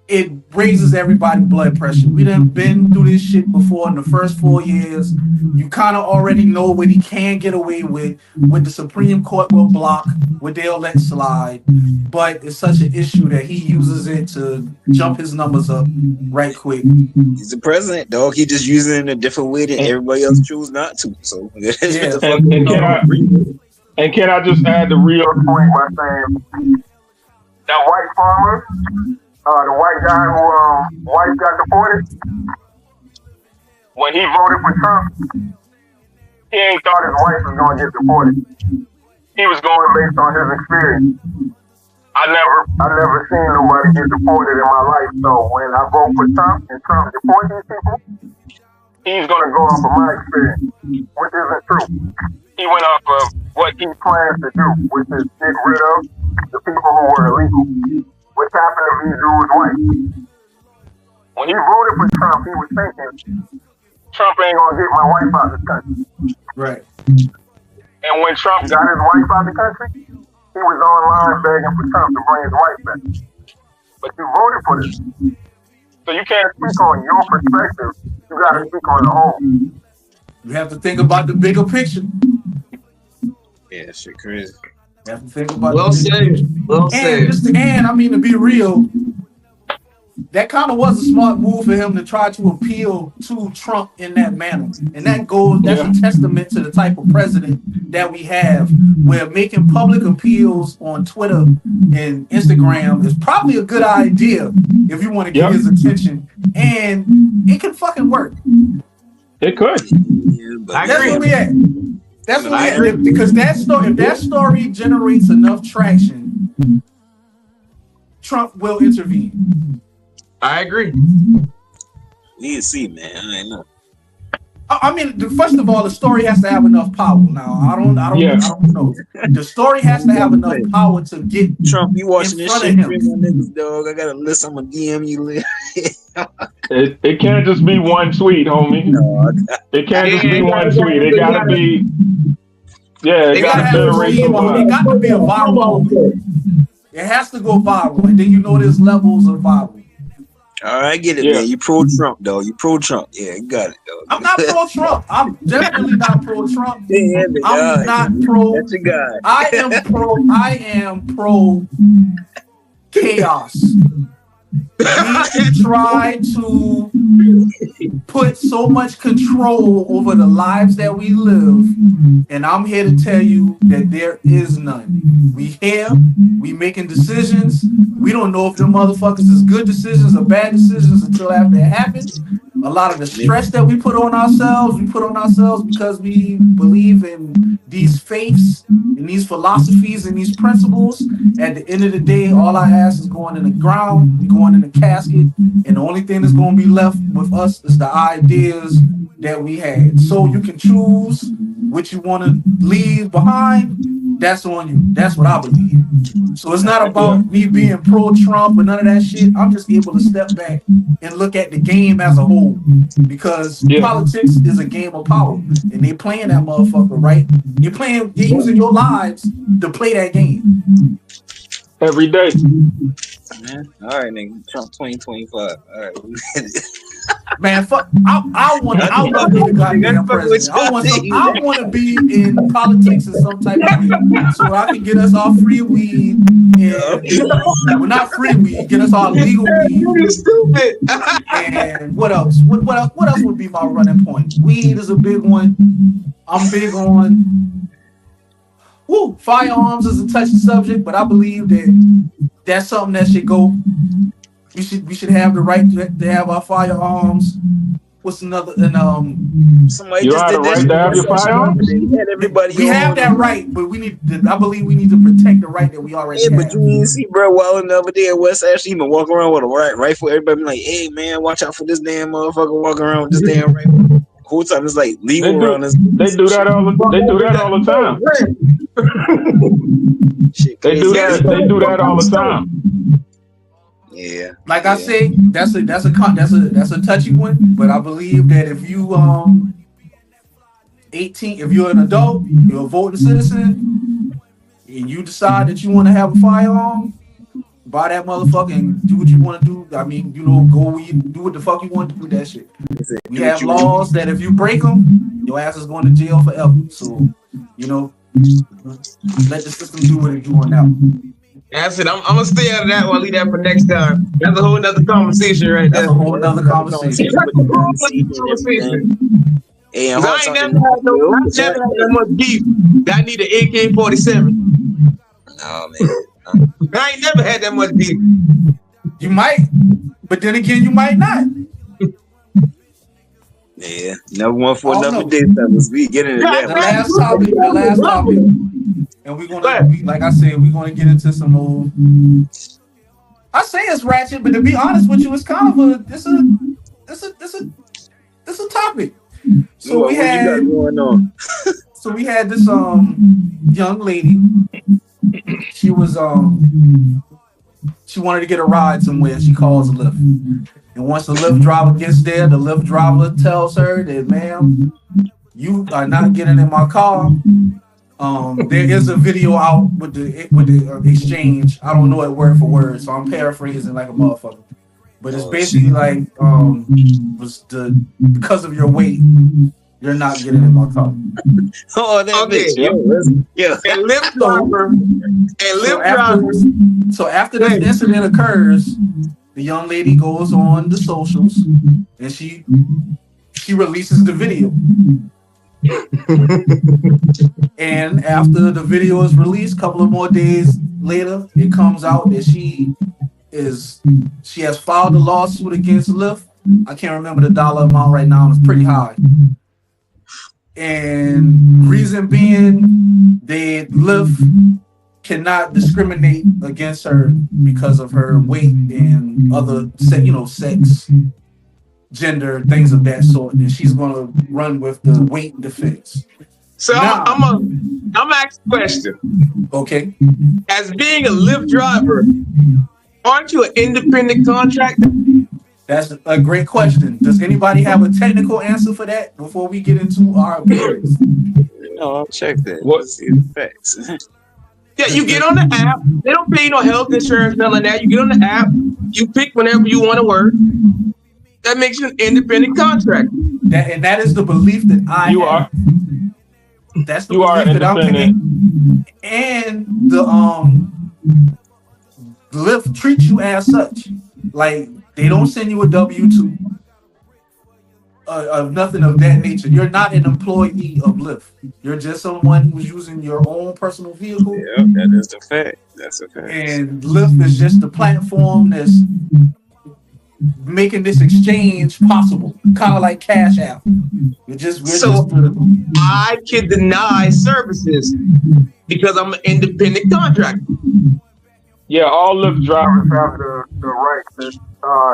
It raises everybody's blood pressure. We done been through this shit before in the first 4 years. You kind of already know what he can get away with. What the Supreme Court will block, what they'll let slide. But it's such an issue that he uses it to jump his numbers up right quick.
He's the president, dog. He just using it in a different way that everybody else choose not to. So
and can I just add the real
point by saying that white farmer. The white guy who wife got deported,
when he
voted for Trump, he ain't thought his wife was going to get deported. He was going based on his experience. I never seen nobody get deported in my life. So when I vote for Trump and Trump deport these people, he's going to go off of my experience, which isn't true. He went off of what he plans to do, which is get rid of the people who were illegal. What's happened to these dudes' wife? When he voted for Trump, he was thinking, Trump ain't gonna get my wife out of the country.
Right.
And when Trump got his wife out of the country, he was online begging for Trump to bring his wife back. But you voted for this. So you can't speak on your perspective. You gotta speak on the whole.
You have to think about the bigger picture.
Yeah, shit crazy.
You have to think about
well said. Well said.
And I mean, to be real, that kind of was a smart move for him to try to appeal to Trump in that manner. And that's a testament to the type of president that we have, where making public appeals on Twitter and Instagram is probably a good idea if you want to get his attention. And it can fucking work.
It could.
That's where we at. That's where we at. Because if that story generates enough traction, Trump will intervene.
I agree.
Need to see, man. I ain't know.
I mean, first of all, the story has to have enough power. Now, I don't know. The story has to have enough power to get
Trump. You watching
in
this
front
shit?
of him.
Niggas, dog. I got a list. I'm gonna DM you.
It can't just be one tweet, homie.
No,
it can't just be one tweet. It gotta be. Yeah, it gotta generate some.
It got to be a viral. It has to go viral, and then there's levels of viral.
All right, I get it, man. You pro Trump, though. You pro Trump. Yeah, you got it, though.
I'm not pro Trump. I'm definitely not pro Trump.
I'm
not pro.
That's your guy.
I am pro chaos. We try to put so much control over the lives that we live, and I'm here to tell you that there is none. We making decisions. We don't know if them motherfuckers is good decisions or bad decisions until after it happens. A lot of the stress that we put on ourselves because we believe in these faiths and these philosophies and these principles. At the end of the day, all our ass is going in the ground, we going in the casket, and the only thing that's going to be left with us is the ideas that we had. So you can choose what you want to leave behind. That's on you. That's what I believe. So it's not about me being pro-Trump or none of that shit. I'm just able to step back and look at the game as a whole, because politics is a game of power, and they playing that motherfucker, right? You're using your lives to play that game
every day.
Man. All right, nigga. Trump 2025. All right.
Man, fuck. I want to be the goddamn president. I want to be in politics in some type of way, so I can get us all free weed. Well, not free weed. Get us all legal weed.
You're stupid.
And what else? What else would be my running point? Weed is a big one. I'm big on. Firearms is a touchy subject, but I believe that that's something that should go. We should have the right to have our firearms. What's another? And
somebody
you
just
have the right to have your firearms.
We have that right, but I believe we need to protect the right that we already have.
But you didn't see bro Wallen the other day at West Ashley even walk around with a rifle. Everybody be like, "Hey man, watch out for this damn motherfucker walking around with this damn rifle." Whole time it's like legal around this.
They do that all the time. They do that all the time.
Yeah.
Like I say, that's a touchy one. But I believe that if you 18, if you're an adult, you're a voting citizen, and you decide that you want to have a firearm, buy that motherfucker and do what you want to do. I mean, go do what the fuck you want to do with that shit. We have laws that if you break them, your ass is going to jail forever. So, let the system do what it's doing now.
That's it. I'm gonna stay out of that one. Leave that for next time. That's a whole nother conversation right there.
That's a whole nother conversation.
Hey, I ain't never had that much beef that I need an AK-47.
Oh man.
I ain't never had that much beef.
You might, but then again, you might not.
Yeah, never one for another day, fellas. We get into that.
The last topic, and we're gonna, like I said, we're gonna get into some old. I say it's ratchet, but to be honest with you, it's kind of it's a topic. So we had this young lady. She was she wanted to get a ride somewhere. She calls a Lyft. And once the Lyft driver gets there, the Lyft driver tells her that, ma'am, you are not getting in my car. There is a video out with the exchange. I don't know it word for word, so I'm paraphrasing like a motherfucker. But it's basically like because of your weight, you're not getting in my car.
Oh, that bitch. Yeah.
And Lyft driver.
So after this incident occurs, the young lady goes on the socials and she releases the video. And after the video is released, a couple of more days later, it comes out that she has filed a lawsuit against Lyft. I can't remember the dollar amount right now. It's pretty high. And reason being, Lyft cannot discriminate against her because of her weight and other, sex, gender, things of that sort. And she's going to run with the weight defense.
So now, I'm asking a question.
Okay.
As being a Lyft driver, aren't you an independent contractor?
That's a great question. Does anybody have a technical answer for that before we get into our opinions?
No, I'll check that.
What?
See the facts.
Yeah, you get on the app. They don't pay no health insurance, nothing like that. You get on the app. You pick whenever you want to work. That makes you an independent contractor.
That is the belief that I
you
have.
are.
That's the
you
belief
are
that I'm thinking. And the Lyft treats you as such. Like, they don't send you a W-2 of nothing of that nature. You're not an employee of Lyft. You're just someone who's using your own personal vehicle.
Yeah, that is a fact. That's a fact.
And Lyft is just the platform that's making this exchange possible, kind of like Cash App.
I can deny services because I'm an independent contractor.
Yeah, all Lyft drivers
have the right to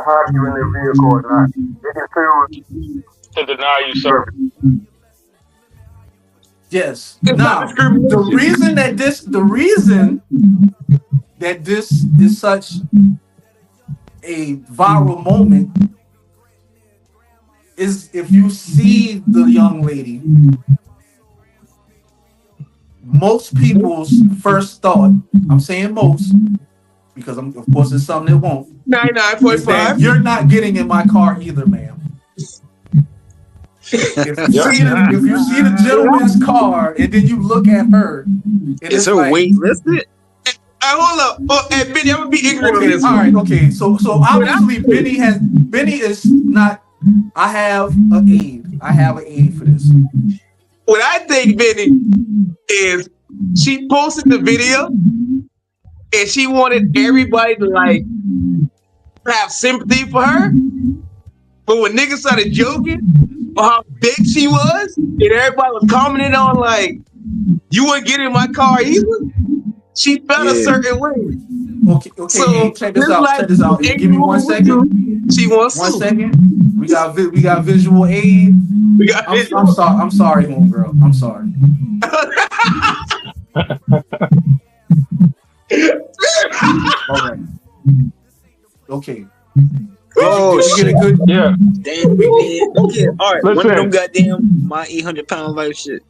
have you in their vehicle or not. They can tell
to deny you service.
Yes. Now, the reason that this is such a viral moment is if you see the young lady, most people's first thought, I'm saying most, because of course it's some that won't.
99.5.
You're not getting in my car either, ma'am. If you see the gentleman's car and then you look at her,
is her weight listed?
Hold up. Hey, Benny, I'm gonna be ignorant on this.
All right, okay. So obviously Benny is not. I have an aid. I have an aid for this.
What I think, Benny, is she posted the video and she wanted everybody to like have sympathy for her. But when niggas started joking on how big she was, and everybody was commenting on like, you wouldn't get in my car either, she felt a certain way.
Okay. So check this out. Give me 1 second.
She wants
1 second. We got visual aid. I'm sorry, homegirl. I'm sorry. All right. Okay.
Oh,
we get a good.
Yeah.
Damn, we did. Okay. All right.
Listen.
One of them goddamn my 800-pound life shit.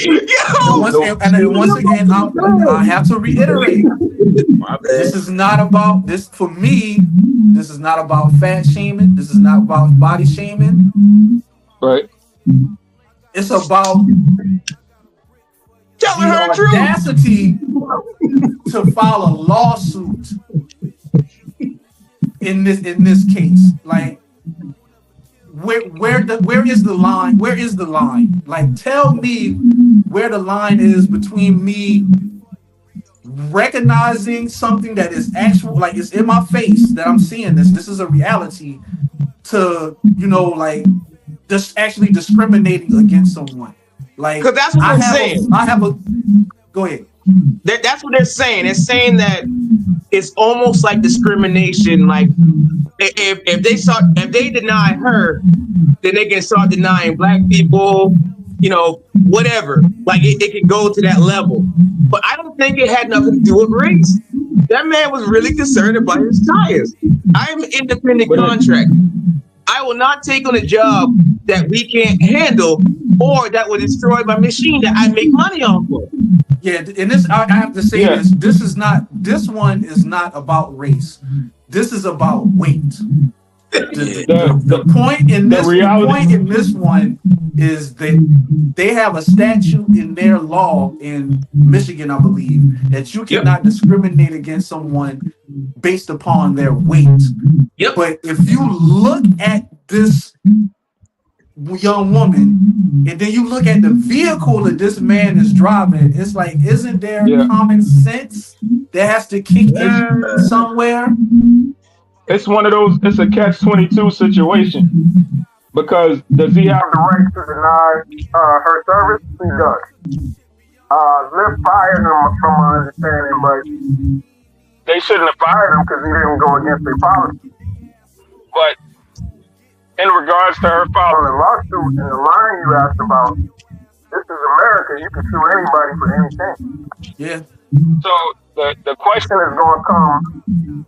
Once again, I have to reiterate. This is not about this for me. This is not about fat shaming. This is not about body shaming.
Right.
It's about
telling her
the audacity to file a lawsuit in this case. Like, where is the line? Where is the line? Like, tell me where the line is between me recognizing something that is actual, like it's in my face that I'm seeing this. This is a reality. To like just actually discriminating against someone. Like,
because that's what they're saying.
Go ahead.
That's what they're saying. They're saying that it's almost like discrimination. Like if they deny her, then they can start denying black people, whatever. Like it can go to that level. But I don't think it had nothing to do with race. That man was really concerned about his tires. I'm an independent contractor. I will not take on a job that we can't handle or that will destroy my machine that I make money off of.
Yeah, and this I have to say this one is not about race. This is about weight. The point in this one is that they have a statute in their law in Michigan, I believe, that you cannot discriminate against someone based upon their weight.
Yep.
But if you look at this young woman and then you look at the vehicle that this man is driving, it's like, isn't there common sense that has to kick in somewhere?
It's one of those, it's a catch-22 situation. Because does he have
the right to deny her service? He does. Lyft fired him from my understanding, but they shouldn't have fired him because he didn't go against their policy.
But in regards to her
filing a lawsuit and the line you asked about, this is America. You can sue anybody for anything.
Yeah.
So the question
is going to come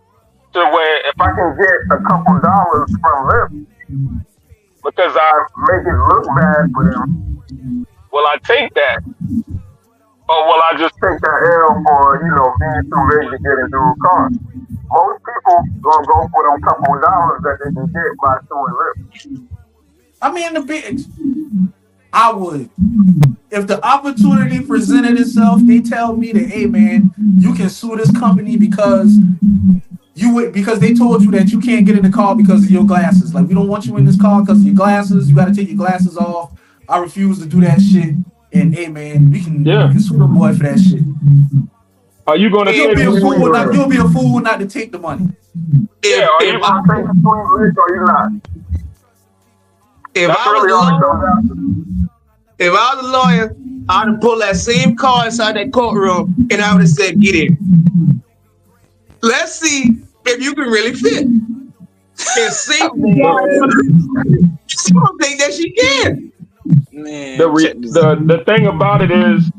to where if I can get a couple dollars from Lyft, because I make it look bad for them,
will I take that? Or will I just
take that L for, being too big to get into a car? Most people gonna go for them couple of dollars that they can get by suing Lyft.
I mean, I would. If the opportunity presented itself, they tell me that, hey man, you can sue this company because they told you that you can't get in the car because of your glasses. Like, we don't want you in this car because of your glasses. You got to take your glasses off. I refuse to do that shit. And hey man, we can sue the boy for that shit.
Are you gonna?
You'll be a fool not to take the money.
If I think it's or you not.
If I was a lawyer, I'd have pulled that same car inside that courtroom and I would have said, get in. Let's see if you can really fit. And see she don't think that she can.
Man,
the thing about it is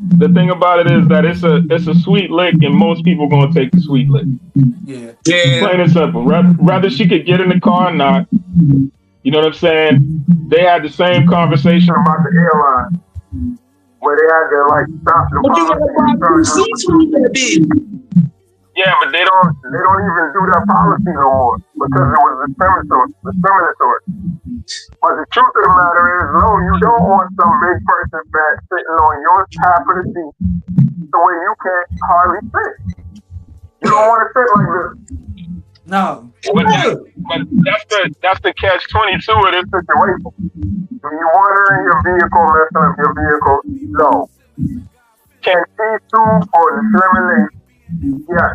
that it's a sweet lick and most people gonna take the sweet lick.
Yeah.
Plain and simple. Rather she could get in the car or not. You know what I'm saying? They had the same conversation
about the airline where they had to stop the
policy.
Yeah, but they don't
even do that policy no more because it was discriminatory. But the truth of the matter is, no, you don't want some big person fat sitting on your half of the seat the way you can't hardly sit. You don't want to sit like this.
No.
But that's the catch-22 of this situation.
Do you want her in your vehicle, messing up your vehicle? No. Can she sue for discrimination? Yes.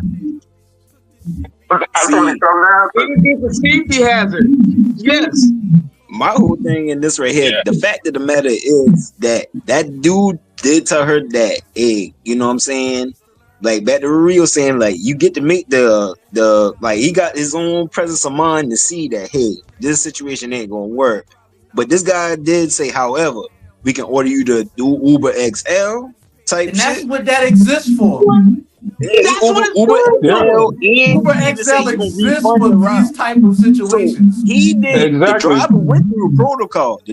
It's a safety hazard. Yes.
My whole thing in this right here, the fact of the matter is that dude did tell her that, hey, you know what I'm saying? Like, back to Rio saying, like, you get to make the like, he got his own presence of mind to see that, hey, this situation ain't gonna work. But this guy did say, however, we can order you to do Uber XL type
and that's
shit.
what that exists for.
Uber
XL exists for these type of situations.
So he did. Exactly. The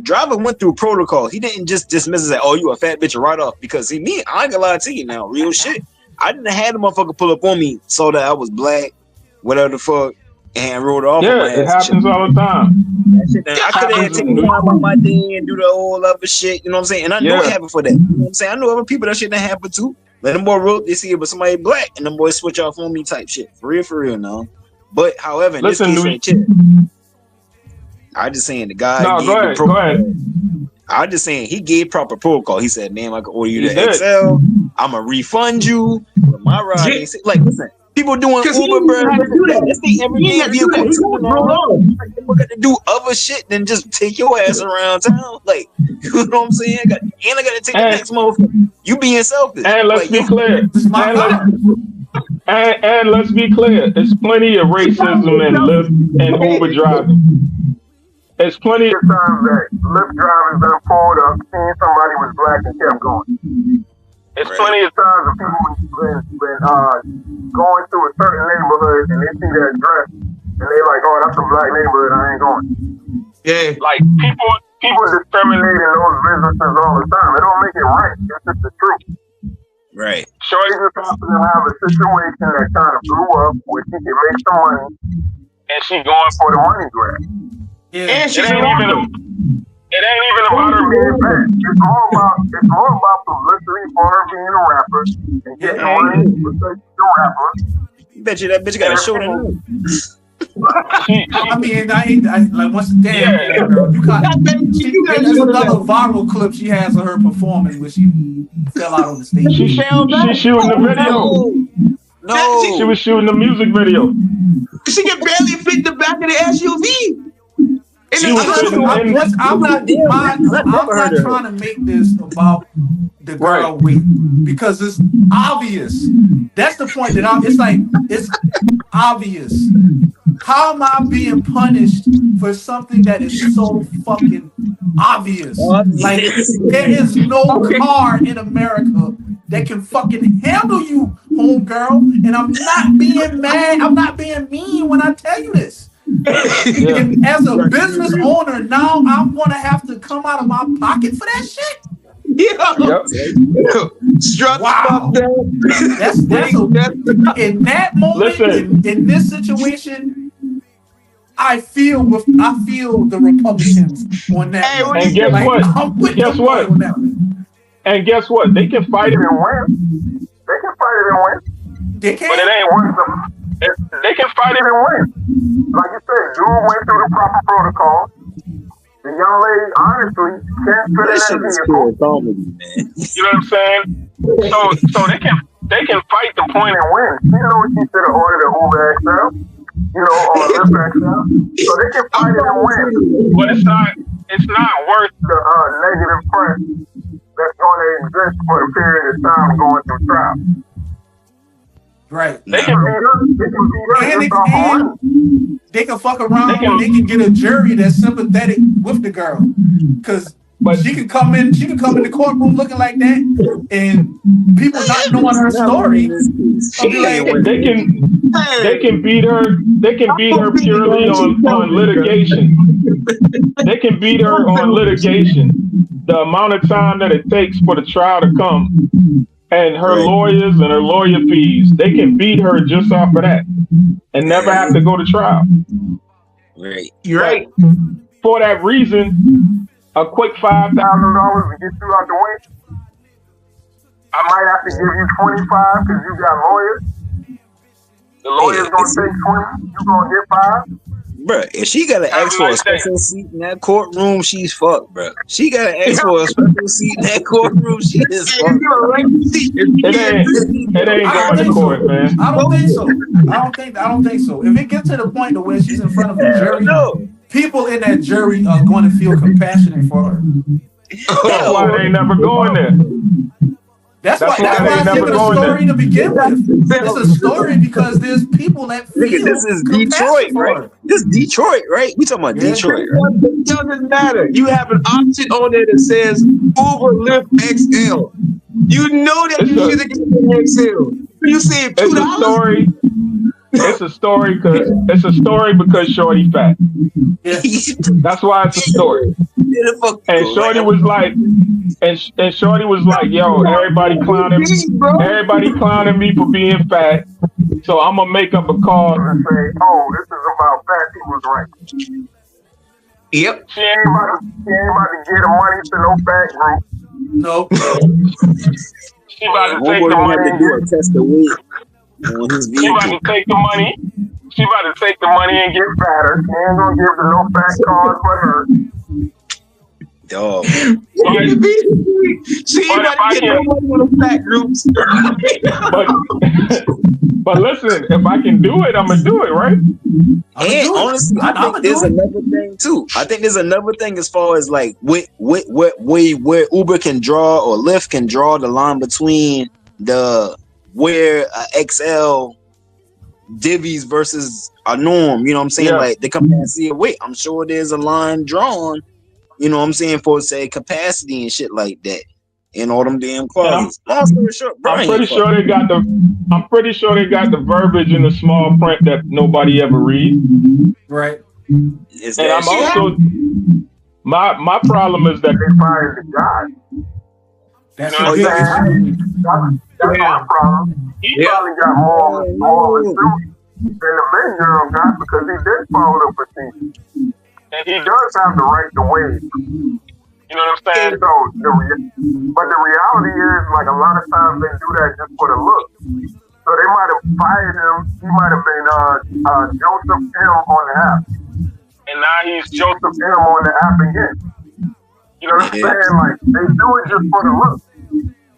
driver went through protocol. He didn't just dismiss it as, oh, you a fat bitch right off. Because I ain't gonna lie to you now, real shit. I didn't have the motherfucker pull up on me, saw that I was black, whatever the fuck, and rode off.
Yeah, it happens all the time.
I could have taken time on my thing and do the whole other shit, you know what I'm saying? And I know it happened for that. You know what I'm saying? I know other people that shit that happened too. Let them boy wrote, they see it, but somebody black, and them boys switch off on me type shit. For real now. But however, in
listen,
this case, I just saying the guy.
No, go ahead.
I just saying he gave proper protocol. He said, "Man, I can order you the XL. I'ma refund you for my ride." Like, listen, people doing Uber, bro. That's the everyday vehicle. People got to do other shit than just take your ass around town. Like, you know what I'm saying? I got to take the next motherfucker. You being selfish.
And let's be clear. And let's be clear. There's plenty of racism in Lyft and Uber driving. There's plenty
of times that Lyft drivers been pulled up, seen somebody was black and kept going.
There's plenty of
times that people been going through a certain neighborhood and they see that dress and they like, oh, that's a black neighborhood, I ain't going.
Yeah,
like people
discriminating those businesses all the time. It don't make it right. It's just the truth.
Right.
Shorty just happens to have a situation that kind of blew up where she can make some money.
and she going
for the money grab.
Yeah.
And
It ain't even about her
being bad. It's more about publicity for her being a rapper and getting money because she's a rapper.
Bet you that bitch got a show tonight.
I mean, like once damn, girl, you got. There's another viral clip she has of her performing where she fell out on the stage.
She shooting the video.
No,
she was shooting the music video.
She can barely fit the back of the SUV.
I'm not trying to make this about the girl weight because it's obvious. That's the point it's obvious. How am I being punished for something that is so fucking obvious? Like there is no car in America that can fucking handle you, homegirl. And I'm not being mad. I'm not being mean when I tell you this. And as a business owner, now I'm gonna have to come out of my pocket for that shit. Wow. That's in that moment, in this situation, I feel the Republicans on that.
And guess what? And guess what? They can fight it and win.
They can fight it and win.
They can.
But it ain't worth them. They can fight it and win.
Like you said, dude went through the proper protocol. The young lady, honestly, can't fit in that vehicle.
You know what I'm saying? So they can fight the point and win.
She knows she should have ordered an Uber XL, or a Lyft XL. So they can fight it and win.
But it's not worth
the negative press that's going to exist for the period of time going through trial.
Right.
They can
they can fuck around. They can get a jury that's sympathetic with the girl, because she can come in the courtroom looking like that, and people not knowing her story.
They can beat her. They can beat her purely on litigation. They can beat her on litigation. The amount of time that it takes for the trial to come. And her lawyers and her lawyer fees, they can beat her just off of that and never have to go to trial.
Right.
You're right.
For that reason, a quick $5,000
to get you out the way. I might have to give you 25 because you got lawyers. The lawyer's gonna take 20. You gonna get 5.
Bruh, if she gotta ask for a special seat in that courtroom, she's fucked, bruh. She gotta ask for a special seat in that courtroom, she is fucked.
It ain't going to court, man.
I don't think so. If it gets to the point where she's in front of a jury, people in that jury are going to feel compassionate for her.
That's why they ain't never going there.
That's why I said the story to begin with. It's a story because there's people that feel.
This is Detroit, right? This is Detroit, right? We talking about Detroit, right?
It doesn't matter. You have an option on there that says Uber Lyft XL. You know that you should have gotten the XL. You saved $2.
It's a story because Shorty fat. That's why it's a story. And Shorty was like, and Shorty was like, yo, everybody clowning me for being fat. So I'm gonna make up a call.
And say, oh, this is about fat people's rights.
Yep.
She ain't about to get the money to no fat group.
Nope.
She about to take the money and
do a test of weight.
She about to take the money. She about to take the money and get
fatter. She ain't gonna give the no fat cars for her.
Dog.
She ain't about to get no money on the fat groups.
but listen, if I can do it, I'm gonna do it, right?
And honestly, I think there's another thing too. I think there's another thing as far as like where Uber can draw or Lyft can draw the line between where XL divvies versus a norm, you know what I'm saying?
Yeah.
Like the capacity of weight. I'm sure there's a line drawn, you know what I'm saying, for say capacity and shit like that in all them damn clauses. I'm pretty sure they got the verbiage in the small print that nobody ever reads.
Right.
And I'm also my problem is that
they fired the guy.
That's
That's my problem. He probably got more than the Ben girl got because he did follow the procedure.
And he
does have the right to win.
You know what I'm saying?
So but the reality is, like, a lot of times they do that just for the look. So they might have fired him. He might have been Joseph M on the app.
And now he's
Joseph M on the app again. You know what I'm saying? Like, they do it just for the look.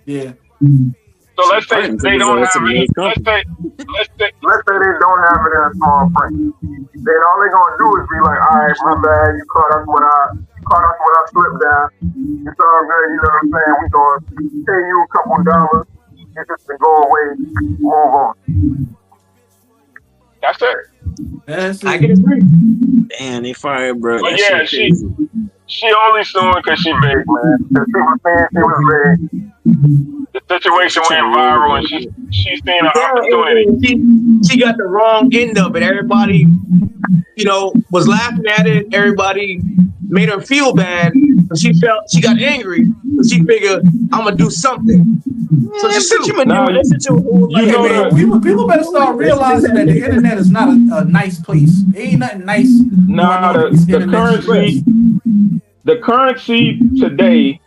Yeah.
So let's say they don't have it. Let's say
they don't have it in a small print. Then all they're gonna do is be like, all right, my bad, you caught us when I slipped down. It's all good, you know what I'm saying? We gonna pay you a couple dollars, get this to go away, move on.
That's it.
I can agree.
Damn, they fired, bro.
But yeah, she only suing because she big, man.
Because people saying she was big.
The situation went viral, and she's seeing an opportunity.
She got the wrong end of it. Everybody, was laughing at it. Everybody made her feel bad. She got angry. She figured, I'm gonna do something. So
people better start realizing that the internet is not a nice place. It ain't nothing nice.
The currency today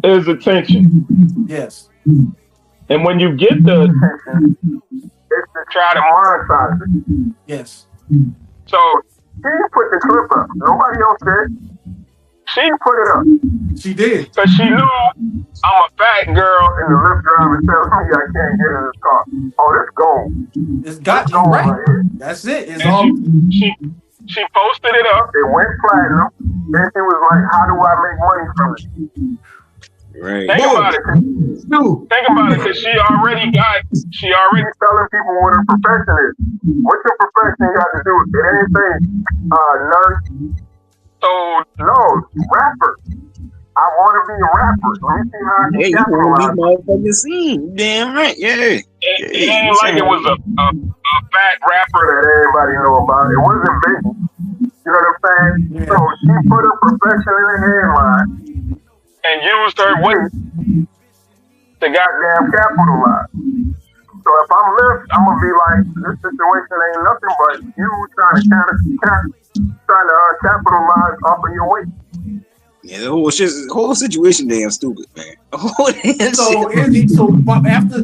is attention.
Yes.
And when you get
it's to try to monetize it.
Yes.
So she put the clip up. Nobody else did. She put it up.
She did.
Because she knew I'm a fat girl,
and the Lyft driver tells me I can't get in this car. Oh, it's gold.
It's got you right. That's it. It's all.
She posted it up.
It went platinum. Then she was like, how do I make money from it?
Right.
Think about it. Think about it, because she already
telling people what her profession is. What's your profession got to do with it? Anything? Nurse?
So
no, rapper. I want to be a rapper. Let me see how I can
you want to be motherfucking scene. Damn right, yeah.
It ain't like it was a fat rapper
that everybody know about. It wasn't big. You know what I'm saying? Yeah. So she put her profession in the headline
and used her weight to goddamn
capitalize. So if I'm Lyft, I'm gonna be like, this situation ain't nothing but you trying to capitalize off of your weight.
Yeah, the whole situation damn stupid, man.
So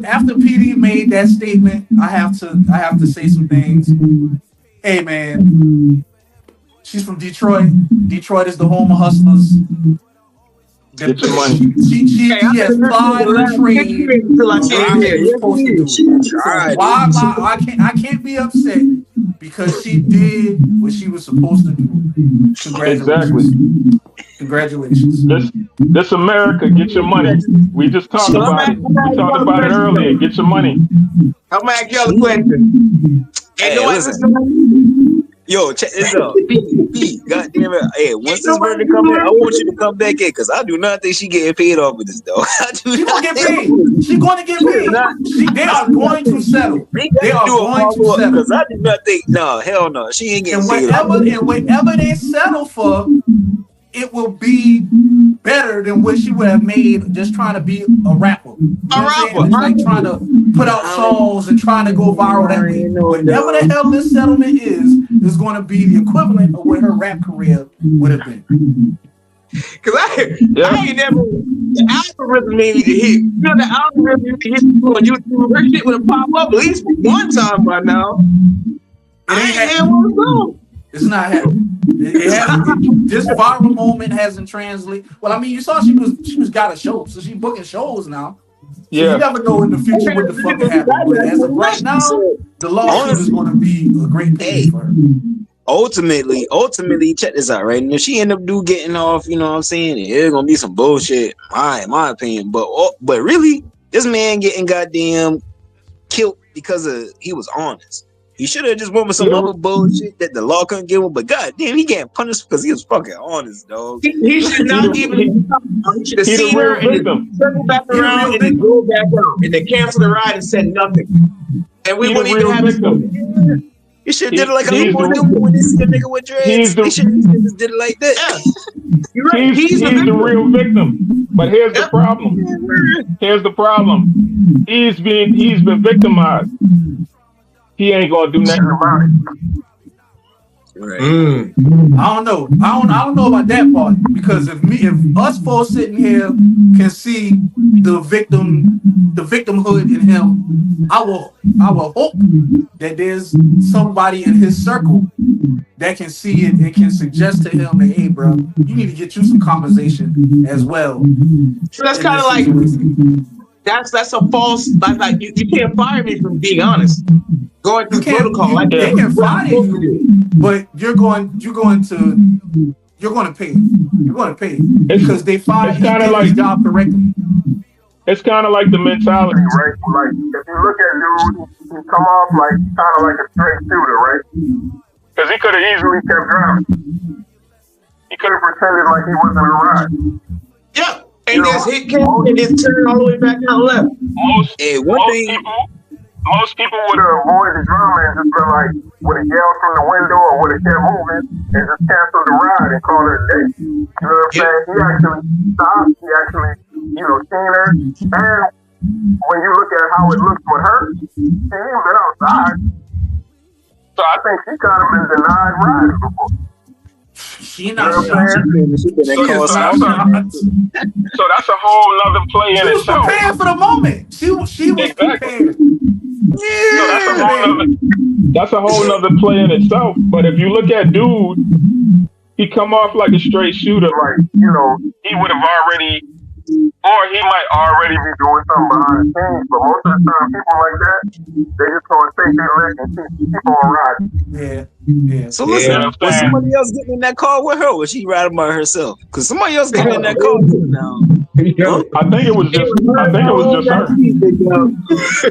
after PD made that statement, I have to say some things. Hey man, she's from Detroit. Detroit is the home of hustlers.
Get your money.
She has plied her trade. I can't be upset because she did what she was supposed to do. Congratulations.
Exactly.
Congratulations.
This America, get your money. We just talked about it. We talked about it earlier. Get your money.
I'm gonna ask y'all a question.
Yo, check this out. B, goddamn it. Hey, once this verdict come in, I want you to come back in because I do not think she getting paid off of this, though.
She's gonna get paid. She's gonna get paid. They are going to settle. They are going to settle.
Because I do not think, no, hell no. She ain't getting paid off.
And whatever they settle for, it will be better than what she would have made just trying to be a rapper. Like trying to put out songs and trying to go viral that way. Whatever the hell this settlement is going to be the equivalent of what her rap career would have been.
Because I ain't never, the algorithm made me to hit. You know, the algorithm made me hit on YouTube. Her shit would have popped up at least one time by now. I ain't had one song.
It's not happening. This viral moment hasn't translated. Well, I mean, you saw she was got a show, so she's booking shows now. So you never know in the future what the fuck can happen. But as of right now, the lawsuit is going to be a great pay for her.
Ultimately, check this out, right? And if she end up getting off, you know what I'm saying, it's gonna be some bullshit, in my opinion. But really, this man getting goddamn killed because he was honest. He should have just went with some other bullshit that the law couldn't give him. But goddamn, he getting punished because he was fucking honest, dog.
He should not even. He should have seen her and circle back around and then go back out and then cancel the ride and said nothing. And we wouldn't even have it.
You should have did it like a when they see a nigga with dreads. They should have just did it like that.
Yeah. You're right.
He's the real victim. But here's the problem. He's been victimized. he ain't gonna do nothing about it.
Right.
I don't know. I don't know about that part, because if us four sitting here can see the victimhood in him, I will hope that there's somebody in his circle that can see it and can suggest to him that, hey, bro, you need to get you some compensation as well.
So that's kind of like that's a false, like you can't fire me from being honest. Going through protocol,
they can fire you, but you're going to pay. You're going to pay because they fired him and his job correctly.
It's kind of like the mentality,
right? Like if you look at dude, he come off like kind of like a straight shooter, right?
Because he could have easily
kept driving. He could have pretended like he wasn't around.
Yeah. And just hit came and just turned all the way back out left.
Most people would
have avoided the drama and just been like, would have yelled from the window or would have kept moving and just canceled the ride and called it a day. You know what I'm saying? He actually stopped. He actually, seen her. And when you look at how it looks with her, she ain't been outside. So I think she kind of been denied rides before.
She not
so that's a whole nother play in itself.
She was prepared for the moment. She was prepared.
Yeah. So that's a whole nother play in itself. But if you look at dude, he come off like a straight shooter.
Like,
he would have already, or he might already be
doing something behind the scenes. But most of the time, people like that, they just gonna take their leg and keep on riding.
Yeah.
So listen, was somebody else getting in that car with her, or was she riding by herself? Because somebody else getting in that car now.
I think it was just her.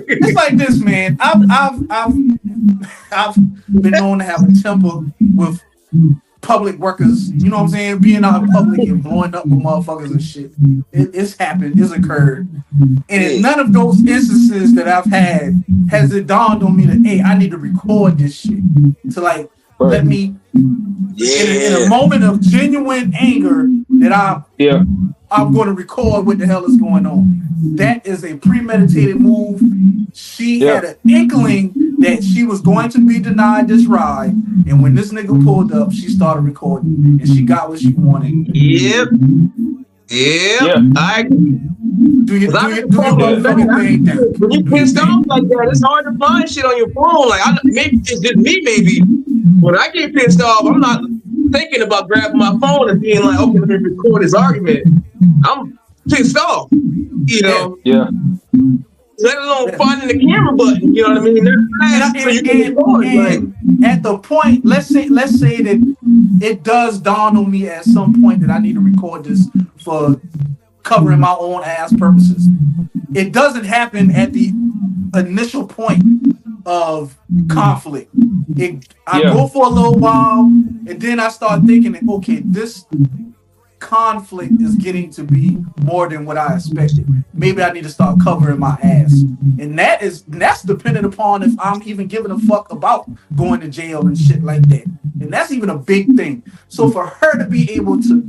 It's like this, man. I've been known to have a temper with public workers, you know what I'm saying? Being out in public and blowing up with motherfuckers and shit. It's happened. It's occurred. And in none of those instances that I've had has it dawned on me that, hey, I need to record this shit. To let me, in a moment of genuine anger, that I'm going to record what the hell is going on. That is a premeditated move. She had an inkling that she was going to be denied this ride, and when this nigga pulled up, she started recording, and she got what she wanted.
Yep. I
do your motherfucking thing.
When you pissed off like that, it's hard to find shit on your phone. Like maybe it's just me. Maybe when I get pissed off, I'm not thinking about grabbing my phone and being like, okay, let me record this argument. I'm pissed off,
Yeah.
Let alone finding the camera button. You know what I mean?
And at the point, let's say that it does dawn on me at some point that I need to record this for covering my own ass purposes. It doesn't happen at the initial point of conflict. I go for a little while, and then I start thinking that, okay, this conflict is getting to be more than what I expected. Maybe I need to start covering my ass. And that's dependent upon if I'm even giving a fuck about going to jail and shit like that. And that's even a big thing. So for her to be able to,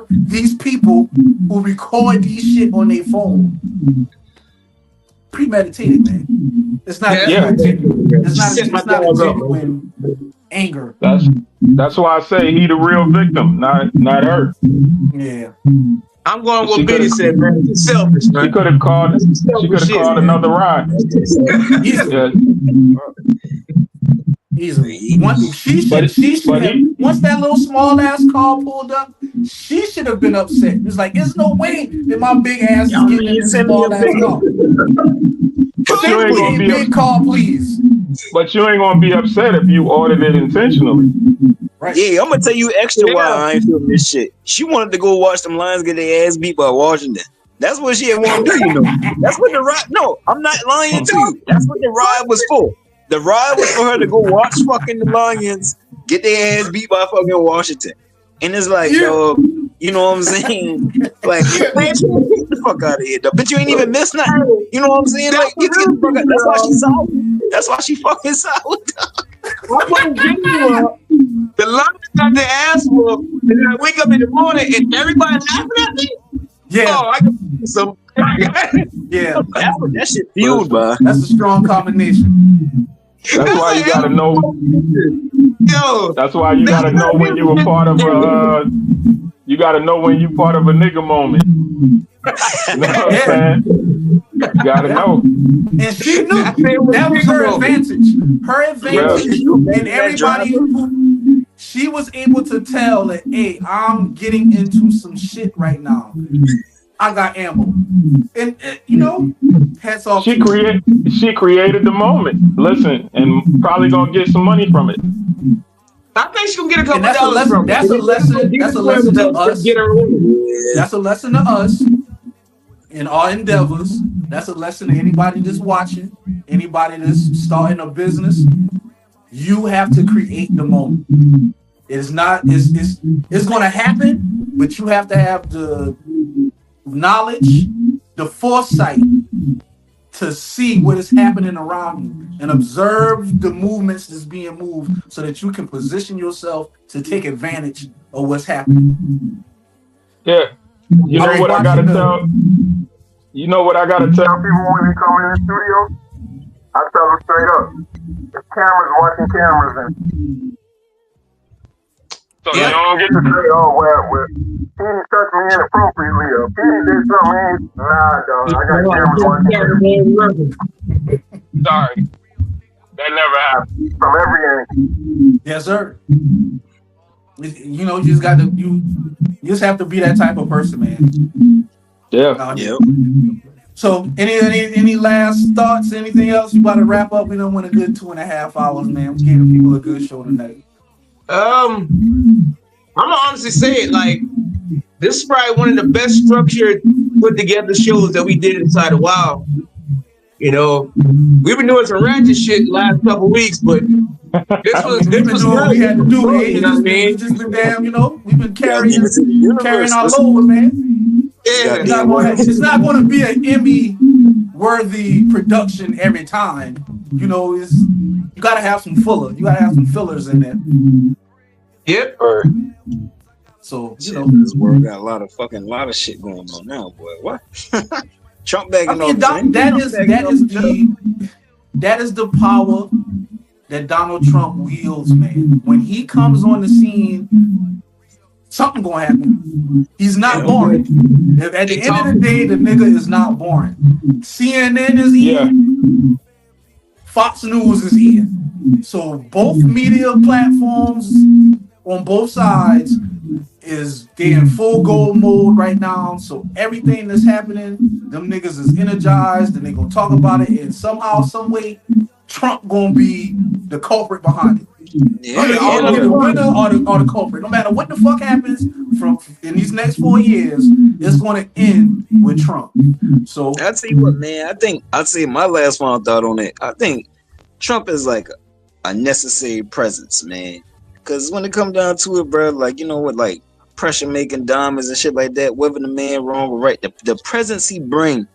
these people who record these shit on their phone, premeditated, man. It's not genuine. It's not a genuine anger.
That's why I say he the real victim, not her.
Yeah.
I'm going with Benny said, man. He's selfish, man.
She could have called another ride.
Easily. Once that little small ass car pulled up, she should have been upset. It's like, there's no way that my big ass is getting in this small ass car.
But you ain't gonna be
big car, please.
But you ain't gonna be upset if you ordered it intentionally.
Right.
Yeah, I'm gonna tell you extra why I ain't feeling this shit. She wanted to go watch them Lions get their ass beat by Washington. That's what she want to do, That's what the ride. No, I'm not lying to you. That's what the ride was for. The ride was for her to go watch fucking the Lions get their ass beat by fucking Washington. And it's like, yo, you know what I'm saying? Like, man, get the fuck out of here, though. But you ain't even missed nothing. You know what I'm saying? Like, get the fuck out. That's why she's sour. That's why she fucking sour.
The Lions got their ass whooped, and I wake up in the morning and everybody laughing at me.
Yeah.
Oh, I can do some.
Yeah.
That's what that shit fueled by.
That's a strong combination.
That's why you gotta know.
Yo,
that's why you gotta know when you were part of a. You gotta know when you part of a nigga moment. You know what I'm saying? You gotta know.
And she knew that was her advantage. Her advantage, and everybody who she was able to tell that, hey, I'm getting into some shit right now. I got ammo, and you know, hats off.
She created the moment. Listen, and probably gonna get some money from it.
I think she gonna get a couple
that's
dollars from it.
That's a lesson. That's a lesson to us. That's a lesson to us in our endeavors. That's a lesson to anybody that's watching, anybody that's starting a business. You have to create the moment. It's not. It's going to happen, but you have to have the knowledge, the foresight to see what is happening around you and observe the movements that's being moved so that you can position yourself to take advantage of what's happening.
Yeah. You know what I gotta tell? You know what I gotta tell
people when they come in the studio? I tell them straight up. There's cameras watching cameras and
so you don't get to
say, oh well, Petey touched me inappropriately or Petey did something. Nah, dog. I got cameras watching cameras.
Sorry. That never happened.
From every angle.
Yes, sir. You know, you just got to you just have to be that type of person, man.
Yeah.
So any last thoughts? Anything else? You about to wrap up? We done went a good 2.5 hours, man. We gave people a good show tonight.
I'm gonna honestly say it, like, this is probably one of the best structured, put together shows that we did inside a while. You know, we've been doing some ratchet shit the last couple weeks, but this was
what we had to do. You know what I mean? Just been damn, you know, we've been carrying our load, man.
Yeah,
it's not going to be an Emmy-worthy production every time. You know, you got to have some filler. You got to have some fillers in there.
Yep.
So
you know, this world got a lot of shit going on now, boy. What? Trump bagging
that is the power that Donald Trump wields, man. When he comes on the scene, something gonna happen. He's not boring. At the end of the day, the nigga is not boring. CNN is in. Fox News is in. So both media platforms on both sides they in full gold mode right now. So everything that's happening, them niggas is energized and they gonna talk about it, and somehow, some way, Trump gonna be the culprit behind it. Either the winner or the culprit. No matter what the fuck happens in these next 4 years, it's gonna end with Trump. So
I'll tell you what, man. I'll say my last final thought on it. I think Trump is like a necessary presence, man. Because when it comes down to it, bro, like, you know what, like pressure making diamonds and shit like that, whether the man wrong or right, the presence he bring,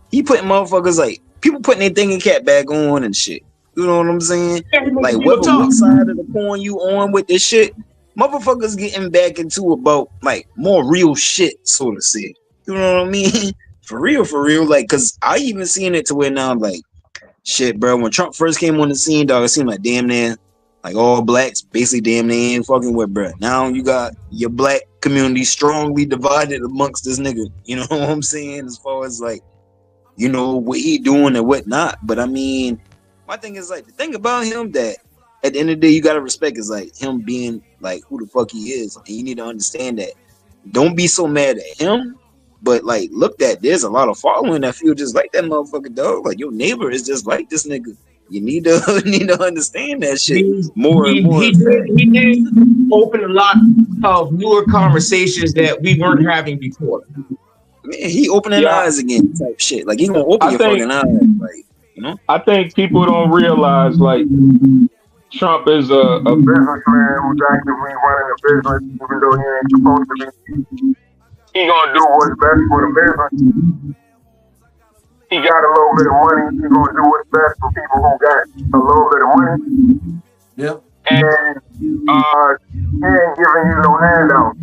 he putting motherfuckers, like, people putting their thinking cap back on and shit. You know what I'm saying? Like, what side of the coin you on with this shit, motherfuckers getting back into about, like, more real shit, so to say. You know what I mean? For real. Like, because I even seen it to where now I'm like, shit, bro, when Trump first came on the scene, dog, it seemed like damn near, like, all blacks basically damn near ain't fucking with, bro. Now you got your black community strongly divided amongst this nigga. You know what I'm saying? As far as, like, you know, what he doing and what not. But I mean, my thing is, like, the thing about him that at the end of the day you gotta respect is, like, him being, like, who the fuck he is. And you need to understand that. Don't be so mad at him, but, like, look, that there's a lot of following that feel just like that motherfucker, dog. Like, your neighbor is just like this nigga. You need to understand that shit more and more.
He did open a lot of newer conversations that we weren't having before.
Man, he opening eyes again, type shit. Like, he gonna open your fucking eyes, like, you know.
I think people don't realize, like, Trump is a
businessman who's actively running a business, even though he ain't supposed to be.
He gonna
do what's best for the business. He got a little bit of money. He gonna do what's best for people who got a little bit of money.
Yep.
And he ain't giving you no handout.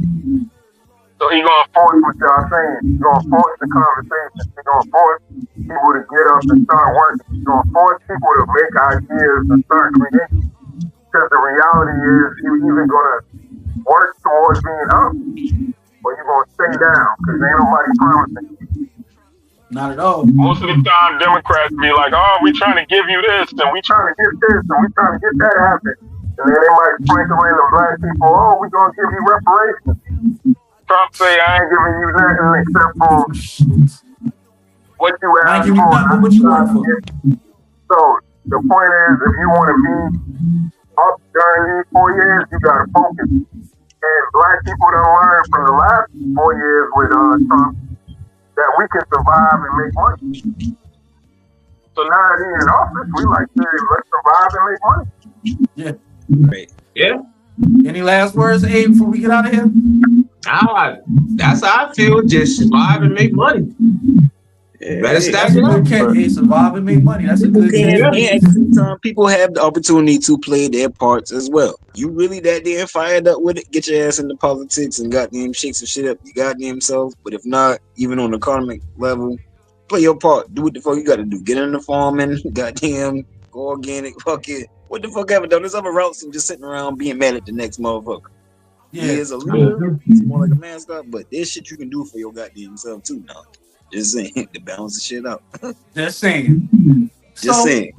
So he gonna
force what y'all saying. He gonna force the conversation. He gonna force people to get up and start working. You're going to force people to make ideas and start creating. Because the reality is you're either going to work towards being up or you're going to stay down because ain't nobody promising you.
Not at all.
Most of the time, Democrats be like, "Oh, we trying to give you this, and we
trying to get this, and we trying to get that happen." And then they might sprinkle in the black people, "Oh, we gonna give you reparations."
Trump say, "I ain't
giving you nothing except for what you asked for."
What you want for.
So the point is, if you want to be up during these 4 years, you gotta focus. And black people don't learn from the last 4 years with Trump that we can survive and make money. So now that he's in office, we like, let's survive and make money.
Yeah.
Right.
Yeah.
Any last words, Abe, before we get out of here?
That's how I feel. Just survive and make money. Better stack it up.
Hey, survive and make money. That's a good
And at the same time, people have the opportunity to play their parts as well. You really that damn fired up with it? Get your ass into politics and goddamn shake some shit up. You goddamn self. But if not, even on the economic level, play your part. Do what the fuck you got to do. Get into farming. Goddamn, go organic. Fuck it. What the fuck haven't done? There's other routes than just sitting around being mad at the next motherfucker. Yeah, it's a little. It's more like a mascot, but there's shit you can do for your goddamn self too. Now, just saying to balance the shit out.
Just saying.
Just saying.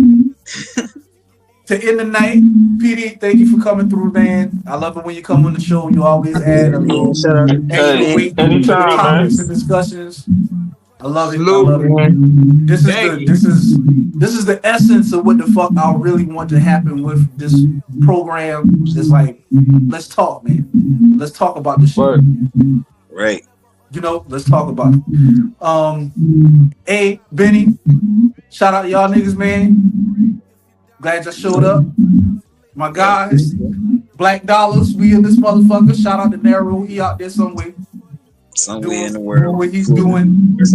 To end the night, PD, thank you for coming through, man. I love it when you come on the show. You always add a little
anytime,
topics and discussions. I love it. I love it. This is the essence of what the fuck I really want to happen with this program. It's like, let's talk, man. Let's talk about this shit.
Right.
You know, let's talk about it. Hey, Benny, shout out to y'all niggas, man. Glad y'all showed up. My guys, Black Dollars, we in this motherfucker. Shout out to Nero, he out there somewhere.
Somewhere in the world.
What he's doing.
That's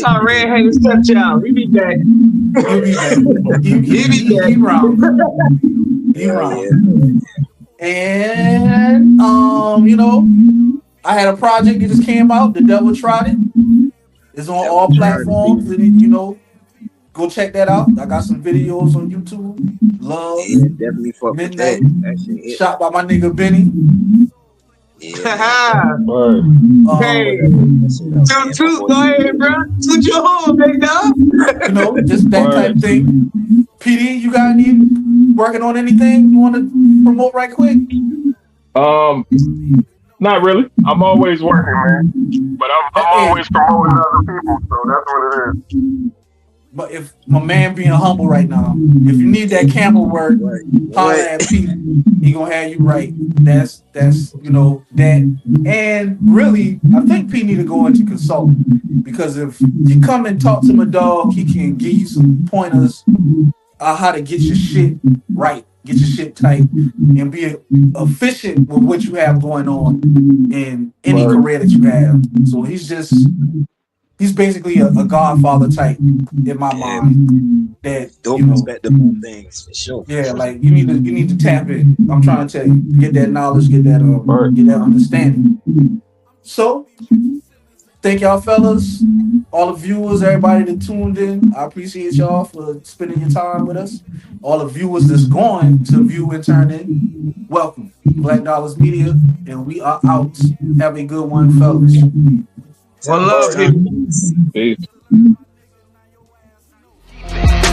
how Red-Headed Stepchild. He be back.
He be back. He round. He round. And you know, I had a project that just came out. The Devil Tried It. It's on all platforms, and you know, go check that out. I got some videos on YouTube. Love.
Yeah, definitely fuck
Midnight.
with that.
Shot by my nigga Benny.
Yeah. Hey, toot, go ahead, bro. Toot your home, big dog.
You know, just that type of thing. PD, you got any working on anything you want to promote right quick?
Not really. I'm always working, man. But I'm always promoting other people, so that's what it is.
But if my man being humble right now, if you need that camera work, holler at Pete. He gonna have you right. That's you know that. And really, I think Pete need to go into consulting, because if you come and talk to my dog, he can give you some pointers on how to get your shit right, get your shit tight, and be efficient with what you have going on in any career that you have. So he's basically a godfather type in my mind. That
don't perspective on things for sure.
Yeah, like you need to tap in. I'm trying to tell you, get that knowledge, get that understanding. So, thank y'all fellas, all the viewers, everybody that tuned in. I appreciate y'all for spending your time with us. All the viewers that's going to view and turn in, welcome. Black Dollars Media, and we are out. Have a good one, fellas.
One love,
peace.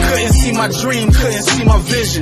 Couldn't see my dream, couldn't see my vision.